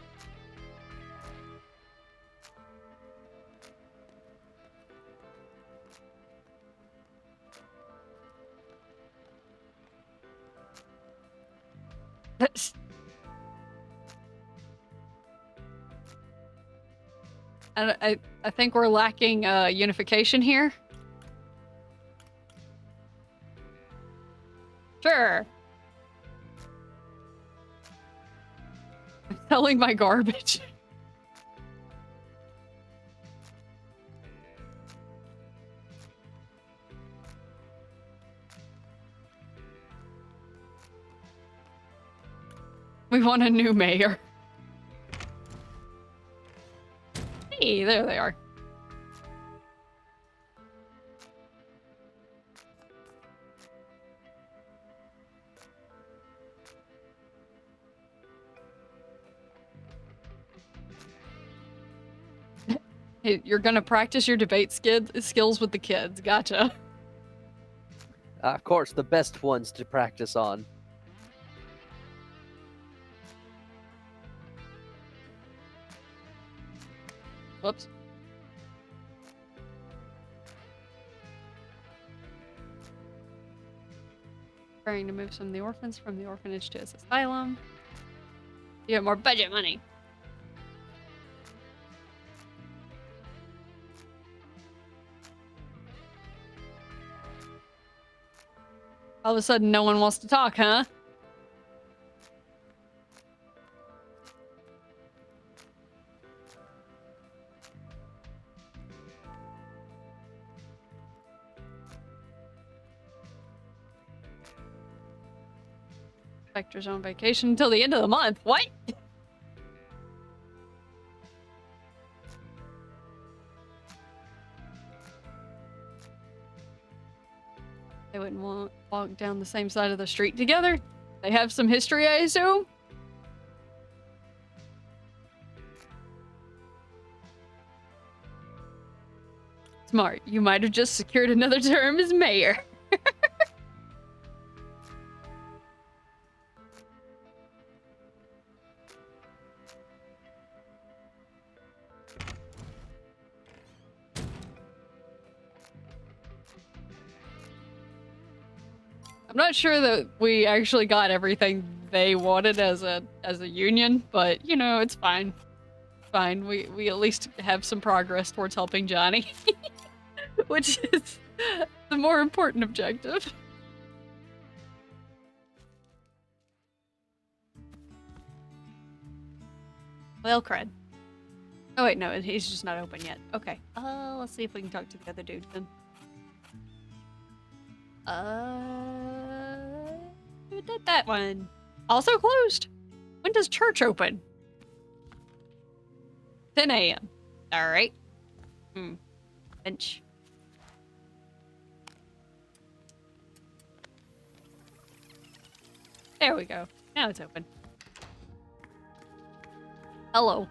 I think we're lacking unification here. Sure. I'm selling my garbage. We want a new mayor. Hey, there they are. Hey, you're gonna practice your debate skills with the kids. Gotcha. Of course, the best ones to practice on. Whoops. Trying to move some of the orphans from the orphanage to his asylum. You get more budget money. All of a sudden, no one wants to talk, huh? Spectre's on vacation until the end of the month. What? They wouldn't walk down the same side of the street together? They have some history, I assume? Smart. You might have just secured another term as mayor. I'm not sure that we actually got everything they wanted as a union, but you know, it's fine. Fine. We at least have some progress towards helping Johnny. Which is the more important objective. Well, cred. Oh wait, no, he's just not open yet. Okay. Let's see if we can talk to the other dude then. Who did that one? Also closed. When does church open? 10 a.m. Alright. Bench. There we go. Now it's open. Hello.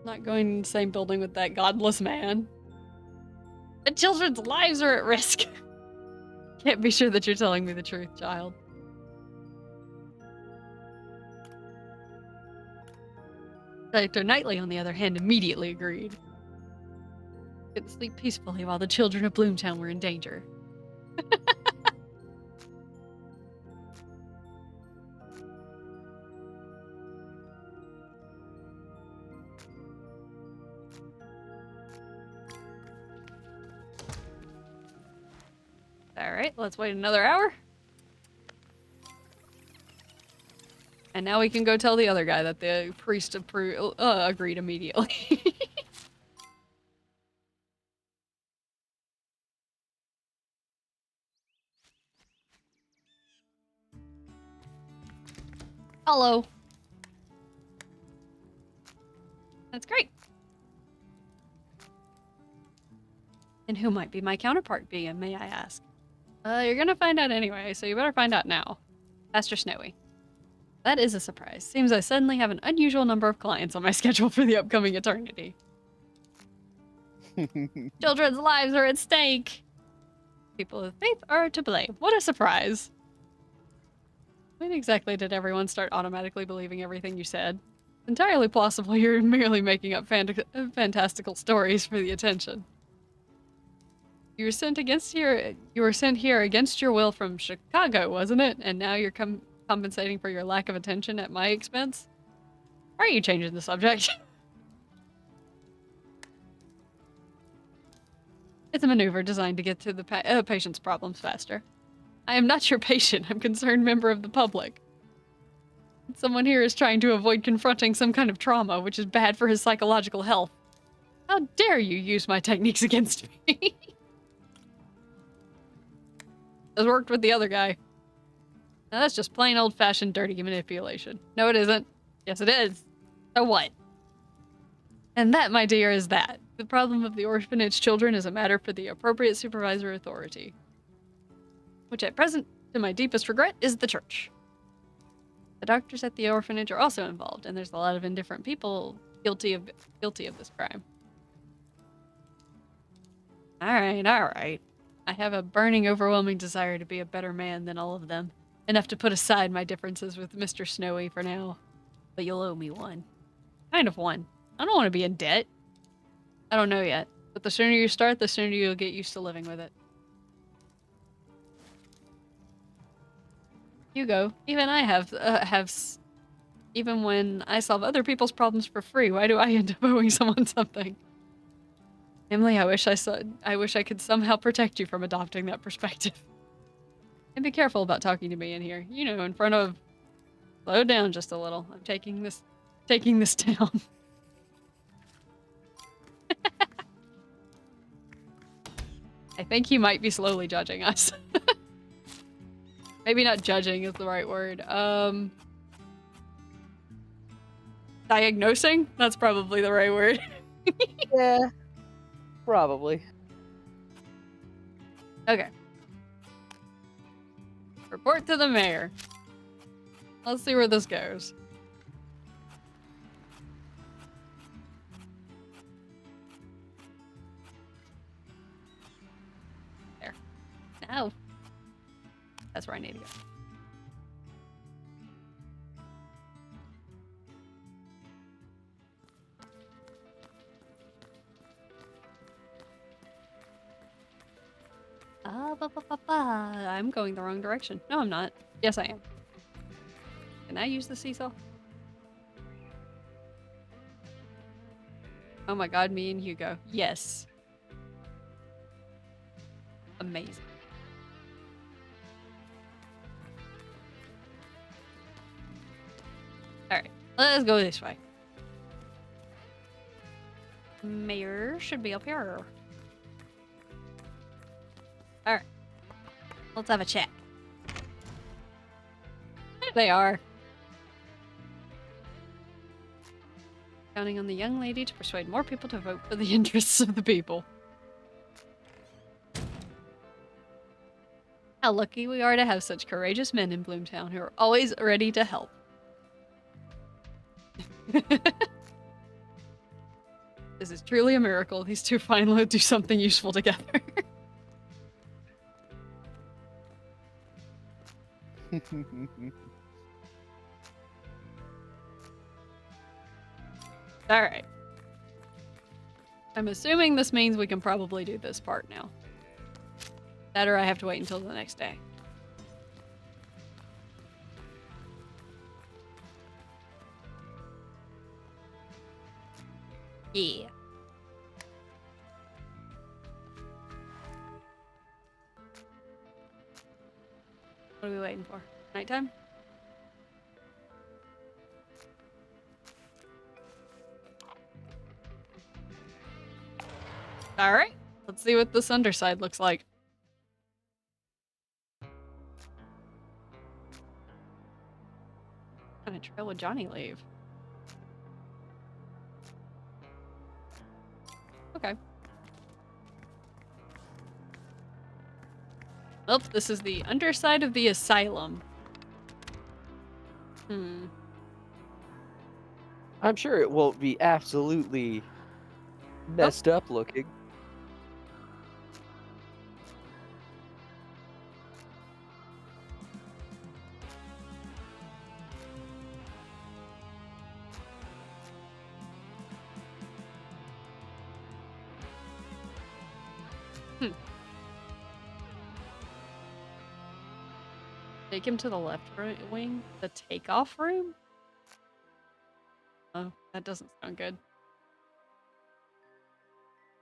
Not going in the same building with that godless man. The children's lives are at risk. Can't be sure that you're telling me the truth, child. Dr. Knightley, on the other hand, immediately agreed. Couldn't sleep peacefully while the children of Bloomtown were in danger. Alright, let's wait another hour. And now we can go tell the other guy that the priest agreed immediately. Hello. That's great. And who might be my counterpart be, may I ask? You're gonna find out anyway, so you better find out now. Pastor Snowy. That is a surprise. Seems I suddenly have an unusual number of clients on my schedule for the upcoming eternity. Children's lives are at stake. People of faith are to blame. What a surprise. When exactly did everyone start automatically believing everything you said? It's entirely plausible you're merely making up fantastical stories for the attention. You were sent here against your will from Chicago, wasn't it? And now you're compensating for your lack of attention at my expense? Why are you changing the subject? It's a maneuver designed to get to the patient's problems faster. I am not your patient. I'm a concerned member of the public. Someone here is trying to avoid confronting some kind of trauma, which is bad for his psychological health. How dare you use my techniques against me? Has worked with the other guy. Now that's just plain old-fashioned dirty manipulation. No, it isn't. Yes, it is. So what? And that, my dear, is that. The problem of the orphanage children is a matter for the appropriate supervisor authority. Which at present, to my deepest regret, is the church. The doctors at the orphanage are also involved, and there's a lot of indifferent people guilty of this crime. Alright. I have a burning, overwhelming desire to be a better man than all of them. Enough to put aside my differences with Mr. Snowy for now. But you'll owe me one. Kind of one. I don't want to be in debt. I don't know yet. But the sooner you start, the sooner you'll get used to living with it. Hugo, even I even when I solve other people's problems for free, why do I end up owing someone something? Emily, I wish I could somehow protect you from adopting that perspective. And be careful about talking to me in here. You know, in front of... Slow down just a little. I'm taking this down. I think he might be slowly judging us. Maybe not judging is the right word. Diagnosing? That's probably the right word. Yeah, probably. Okay. Report to the mayor. Let's see where this goes. There. Now. That's where I need to go. I'm going the wrong direction. No, I'm not. Yes, I am. Can I use the seesaw? Oh my god, me and Hugo. Yes. Amazing. Alright, let's go this way. Mayor should be up here. Alright. Let's have a chat. There they are. Counting on the young lady to persuade more people to vote for the interests of the people. How lucky we are to have such courageous men in Bloomtown who are always ready to help. This is truly a miracle. These two finally do something useful together. Alright. I'm assuming this means we can probably do this part now. That or I have to wait until the next day. Yeah. What are we waiting for? Nighttime? Alright. Let's see what this underside looks like. What kind of trail would Johnny leave? Okay. Well, this is the underside of the asylum. I'm sure it won't be absolutely messed up looking. Take him to the left wing. The takeoff room? Oh, that doesn't sound good.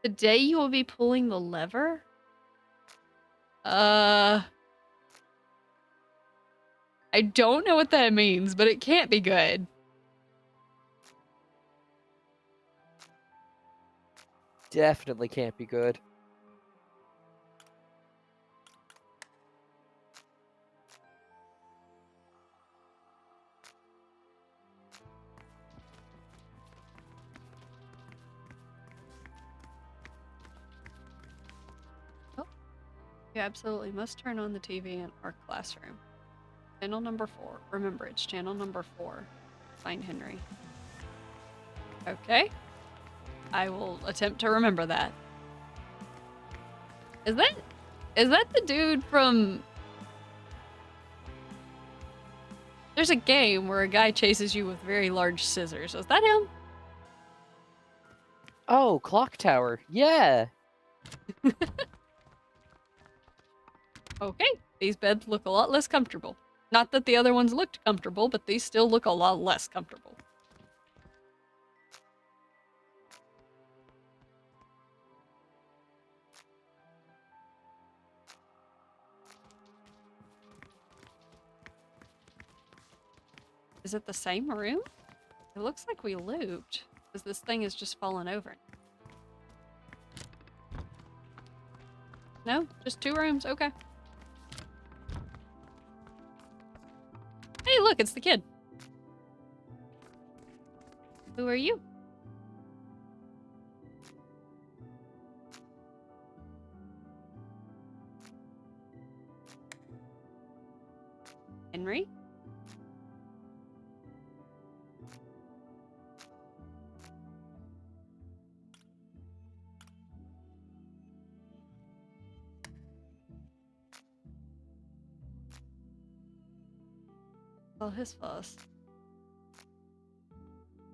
Today you will be pulling the lever? I don't know what that means, but it can't be good. Definitely can't be good. You absolutely must turn on the TV in our classroom. Channel number 4. Remember, it's channel number 4. Signed, Henry. Okay. I will attempt to remember that. Is that the dude from... There's a game where a guy chases you with very large scissors. Is that him? Oh, clock tower. Yeah. Okay. These beds look a lot less comfortable. Not that the other ones looked comfortable, but these still look a lot less comfortable. Is it the same room? It looks like we looped, because this thing has just fallen over. No? Just 2 rooms? Okay. Hey, look, it's the kid. Who are you? Henry? Well, his fuss.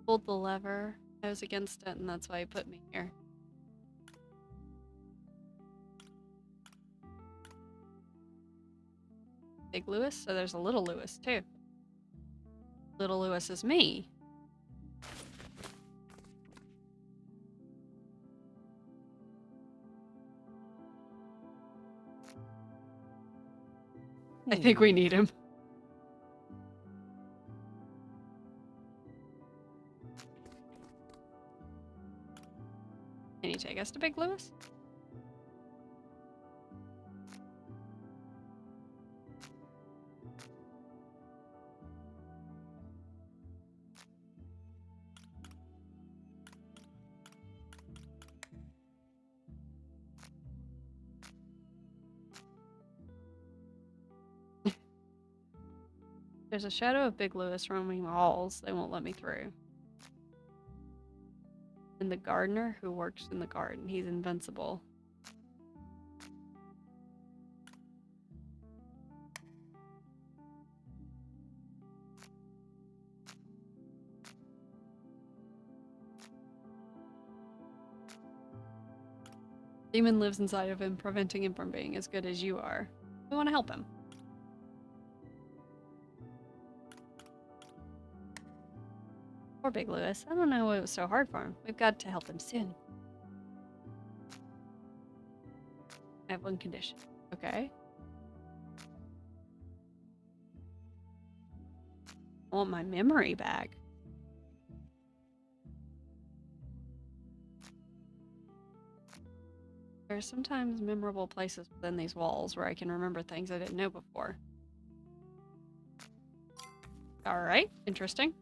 Pulled the lever. I was against it, and that's why he put me here. Big Lewis? So there's a little Lewis, too. Little Lewis is me. I think we need him. Can you take us to Big Lewis? There's a shadow of Big Lewis roaming the halls. They won't let me through. And the gardener who works in the garden. He's invincible. Demon lives inside of him, preventing him from being as good as you are. We want to help him. Poor Big Lewis. I don't know why it was so hard for him. We've got to help him soon. I have one condition. Okay. I want my memory back. There are sometimes memorable places within these walls where I can remember things I didn't know before. Alright, interesting.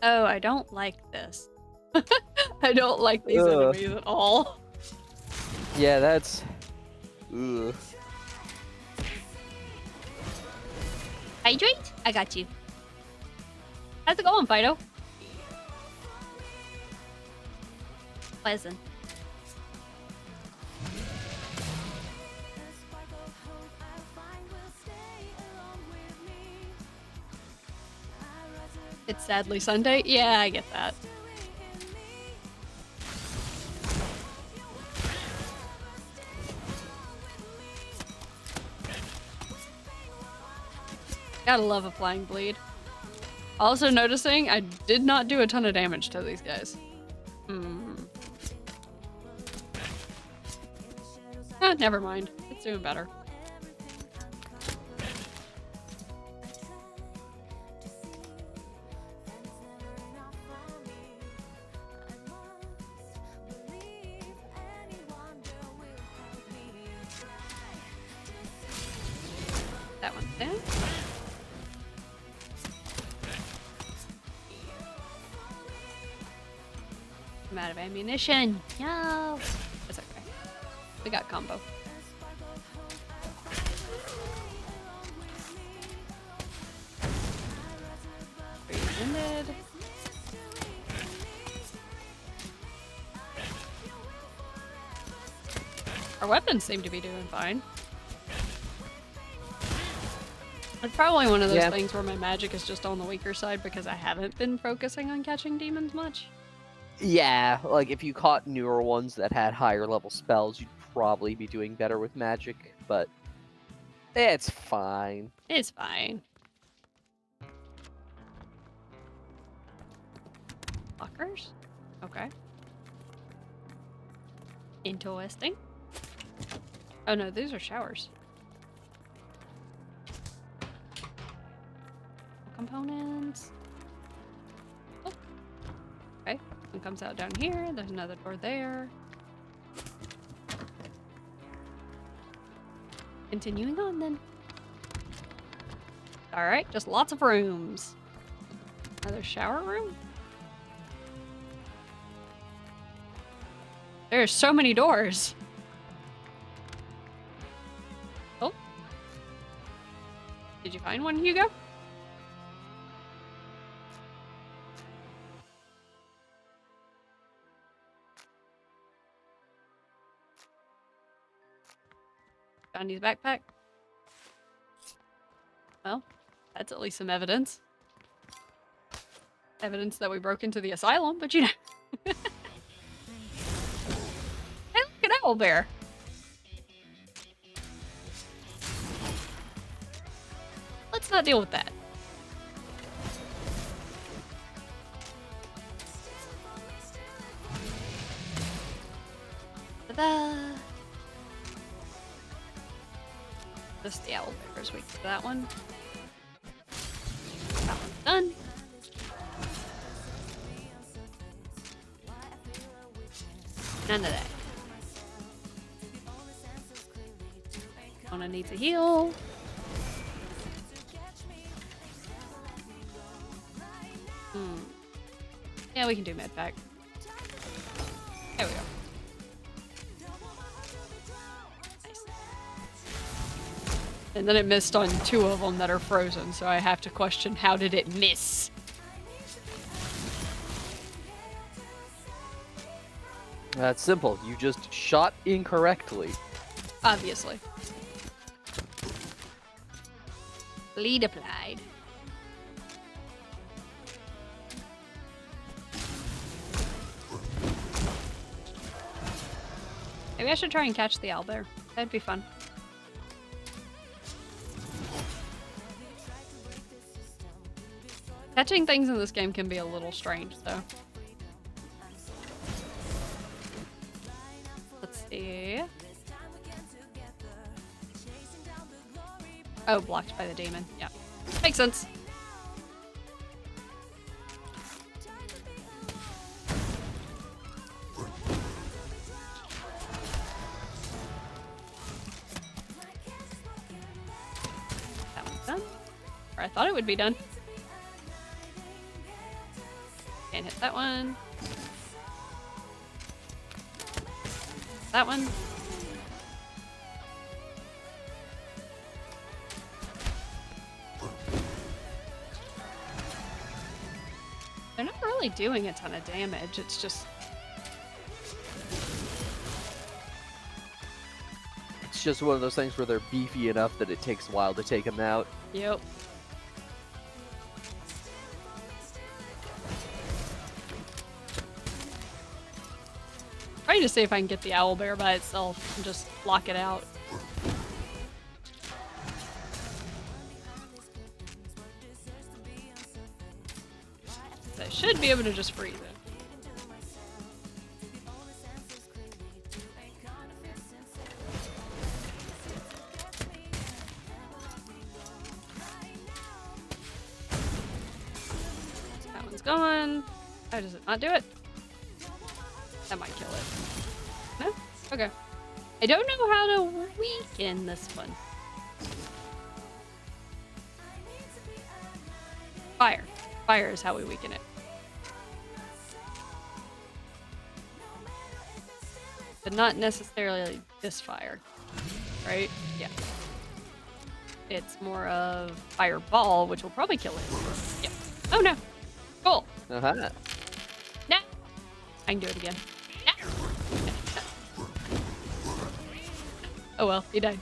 Oh, I don't like this. I don't like these enemies at all. Yeah, that's... Ugh. Hydrate? I got you. How's it going, Fido? Pleasant. It's sadly Sunday. Yeah, I get that. Gotta love applying bleed. Also noticing I did not do a ton of damage to these guys. Ah, never mind. It's doing better. That one's down. I'm out of ammunition. No. It's okay. We got combo. Ended. Our weapons seem to be doing fine. It's probably one of those things where my magic is just on the weaker side because I haven't been focusing on catching demons much. Yeah, like if you caught newer ones that had higher level spells, you'd probably be doing better with magic, but it's fine. It's fine. Lockers? Okay. Interesting. Oh no, these are showers. Components. Oh. Okay. One comes out down here. There's another door there. Continuing on then. Alright, just lots of rooms. Another shower room? There's so many doors. Oh. Did you find one, Hugo? Johnny's backpack? Well, that's at least some evidence. Evidence that we broke into the asylum, but you know. Hey, look at Owlbear. Let's not deal with that. Ta-da! Just the Owlbear's weak to that one. That one's done. None of that. Mona needs a heal. Yeah, we can do med pack. There we go. Nice. And then it missed on 2 of them that are frozen, so I have to question how did it miss? That's simple. You just shot incorrectly. Obviously. Bleed applied. Maybe I should try and catch the owlbear. That'd be fun. Catching things in this game can be a little strange, though. Let's see. Oh, blocked by the demon. Yeah. Makes sense. That one's done. Or I thought it would be done. Can't hit that one. That one. They're not really doing a ton of damage, it's just... It's just one of those things where they're beefy enough that it takes a while to take them out. Yep. trying to see if I can get the owlbear by itself and just block it out. I should be able to just freeze it. That one's gone. How does it not do it? That might kill it. No? Okay. I don't know how to weaken this one. Fire. Fire is how we weaken it. But not necessarily this fire. Right? Yeah. It's more of fireball, which will probably kill it. Yep. Oh no. Cool. Uh-huh. No. I can do it again. No. Oh well, he died.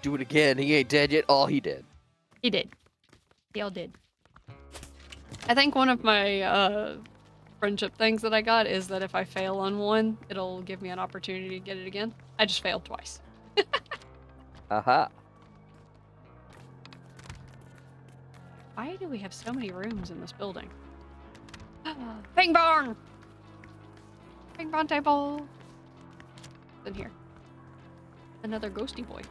Do it again. He ain't dead yet. Oh, he did. He did. He all did. I think one of my friendship things that I got is that if I fail on one, it'll give me an opportunity to get it again. I just failed twice. Aha. Why do we have so many rooms in this building? Ping pong! Ping pong table! What's in here? Another ghosty boy.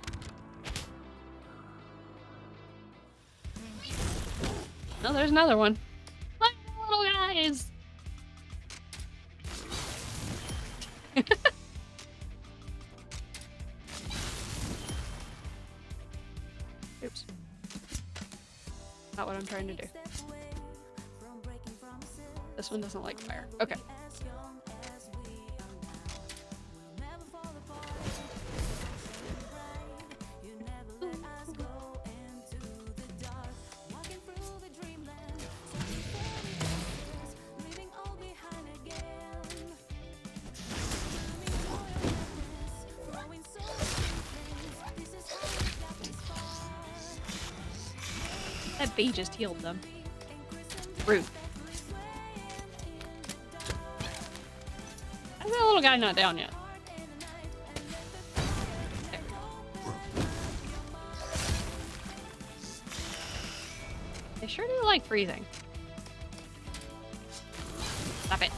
Oh, there's another one. Look at the little guys! Oops. Not what I'm trying to do. This one doesn't like fire. Okay. That bee just healed them. Rude. How's that little guy not down yet? There we go. They sure do like freezing. Stop it.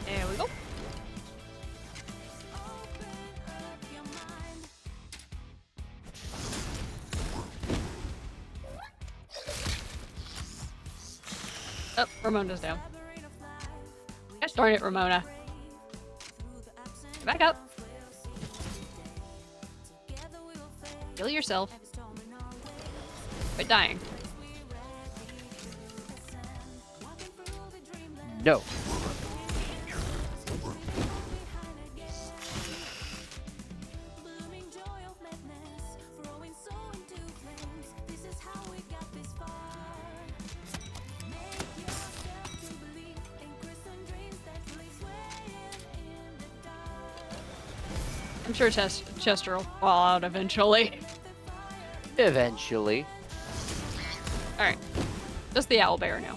There we go. Oh, Ramona's down. Gosh darn it, Ramona. Get back up. Heal yourself. Quit dying. No. I'm sure Chester will fall out eventually. Eventually. Alright. Just the owlbear now.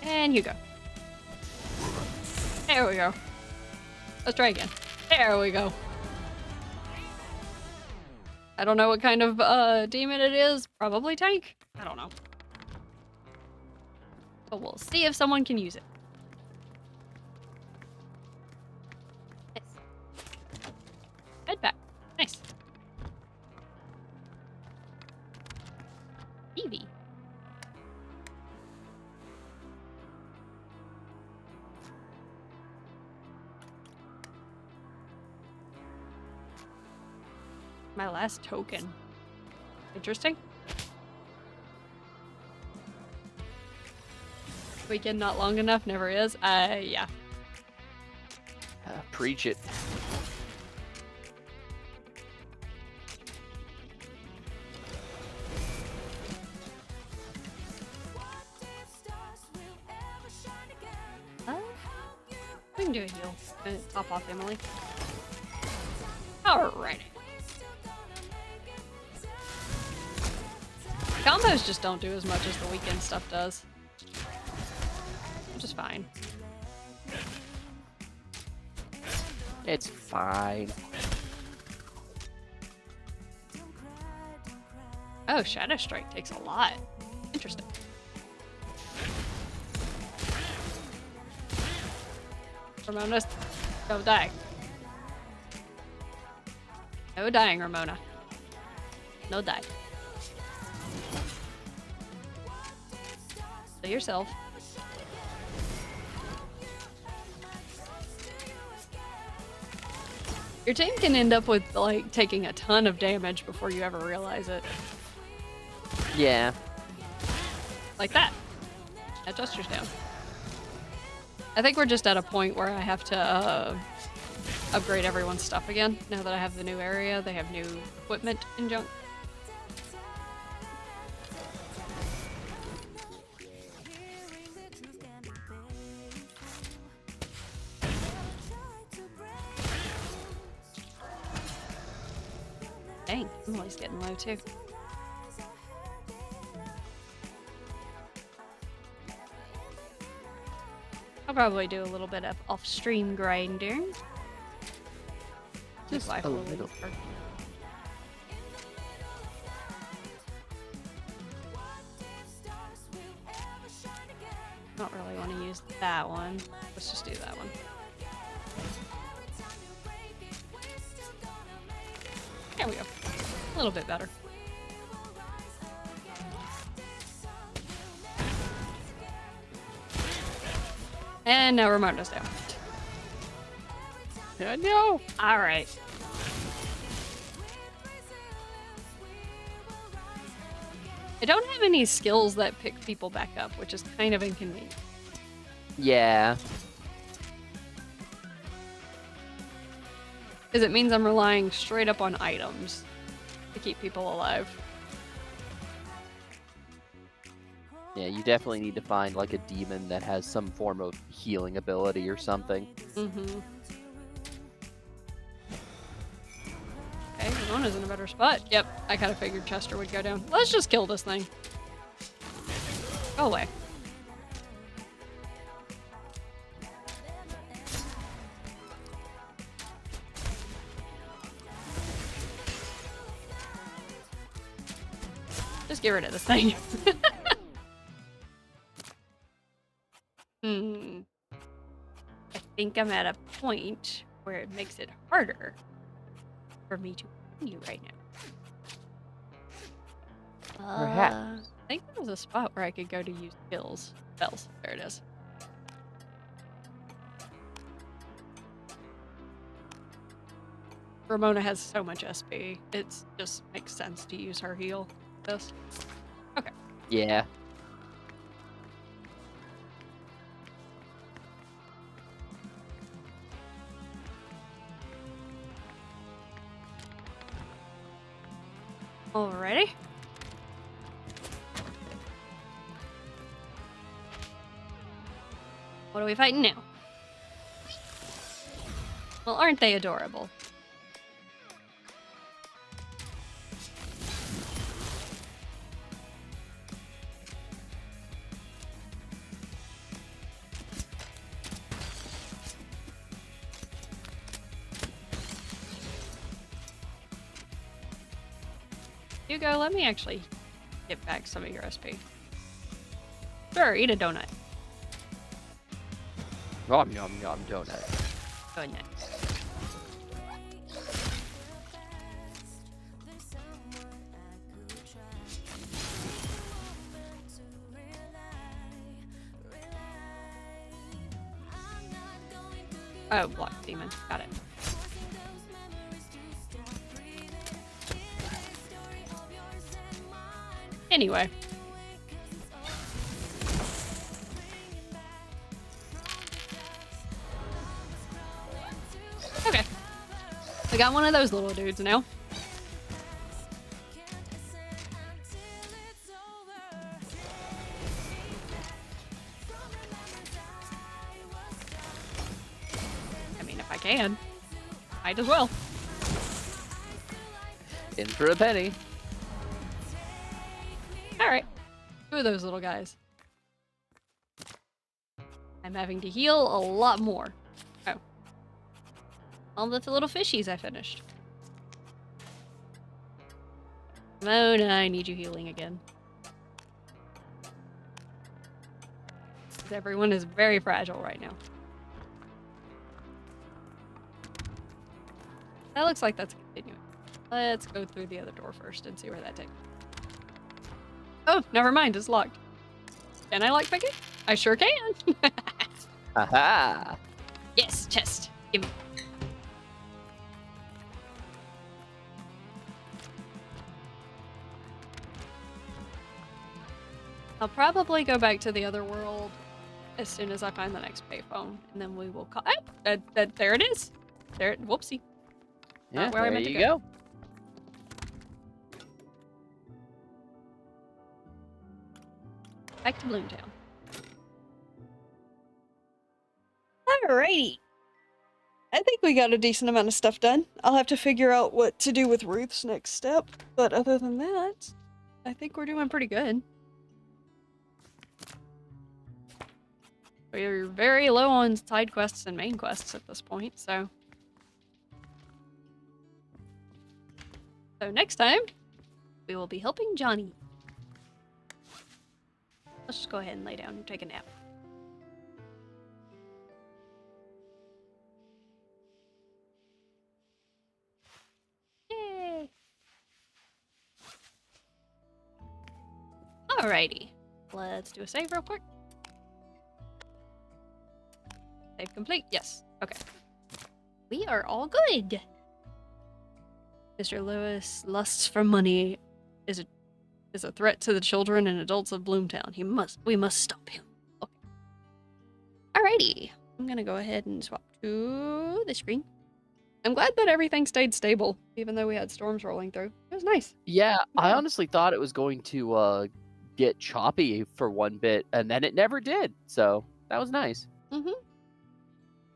And you go. There we go. Let's try again. There we go. I don't know what kind of demon it is. Probably tank. I don't know. But we'll see if someone can use it. Nice. Head back. Nice. Eevee. My last token. Interesting. Weekend not long enough, never is. Yeah. Preach it. heal. Top off Emily. Alrighty. Combos just don't do as much as the weekend stuff does. Which is fine. It's fine. Oh, Shadow Strike takes a lot. Interesting. Ramona, go die. No dying, Ramona. No die. So yourself. Your team can end up with, like, taking a ton of damage before you ever realize it. Yeah. Like that. That gesture's down. I think we're just at a point where I have to upgrade everyone's stuff again. Now that I have the new area, they have new equipment and junk. Dang, Emily's getting low too. I'll probably do a little bit of off-stream grinding. Just a little. Don't really want to use that one. Let's just do that one. There we go. A little bit better. And now Ramona's down. No. All right. I don't have any skills that pick people back up, which is kind of inconvenient. Yeah. Because it means I'm relying straight up on items to keep people alive. Yeah, you definitely need to find like a demon that has some form of healing ability or something. Mm-hmm. Okay, Ramona's in a better spot. Yep, I kind of figured Chester would go down. Let's just kill this thing. Go away. Just get rid of this thing. I think I'm at a point where it makes it harder for me to continue right now. Perhaps. I think there was a spot where I could go to use skills. Spells. There it is. Ramona has so much SP. It just makes sense to use her heal. This. Okay. Yeah. Alrighty. What are we fighting now? Well, aren't they adorable? Hugo, let me actually get back some of your SP. Sure, eat a donut. Yum yum yum donut. Donut. Oh, block demon. Got it. Anyway. Okay. We got one of those little dudes now. can. Might as well. In for a penny. Alright. 2 of those little guys. I'm having to heal a lot more. Oh. All the little fishies I finished. Mona, I need you healing again. Everyone is very fragile right now. That looks like that's continuing. Let's go through the other door first and see where that takes. Oh, never mind, it's locked. Can I lockpick it? I sure can. Aha! Yes, chest. Give me. I'll probably go back to the other world as soon as I find the next payphone, and then we will call. Oh, there it is. There. Whoopsie. Yeah, Not where I there meant to you go. go. Back to Bloomtown. Alrighty. I think we got a decent amount of stuff done. I'll have to figure out what to do with Ruth's next step, but other than that, I think we're doing pretty good. We're very low on side quests and main quests at this point, so... So next time, we will be helping Johnny. Let's just go ahead and lay down and take a nap. Yay! Alrighty. Let's do a save real quick. Save complete. Yes. Okay. We are all good. Mr. Lewis lusts for money is a threat to the children and adults of Bloomtown. We must stop him. Okay. Alrighty. I'm gonna go ahead and swap to the screen. I'm glad that everything stayed stable, even though we had storms rolling through. It was nice. Yeah, I Yeah. honestly thought it was going to get choppy for one bit, and then it never did. So that was nice. Mm-hmm.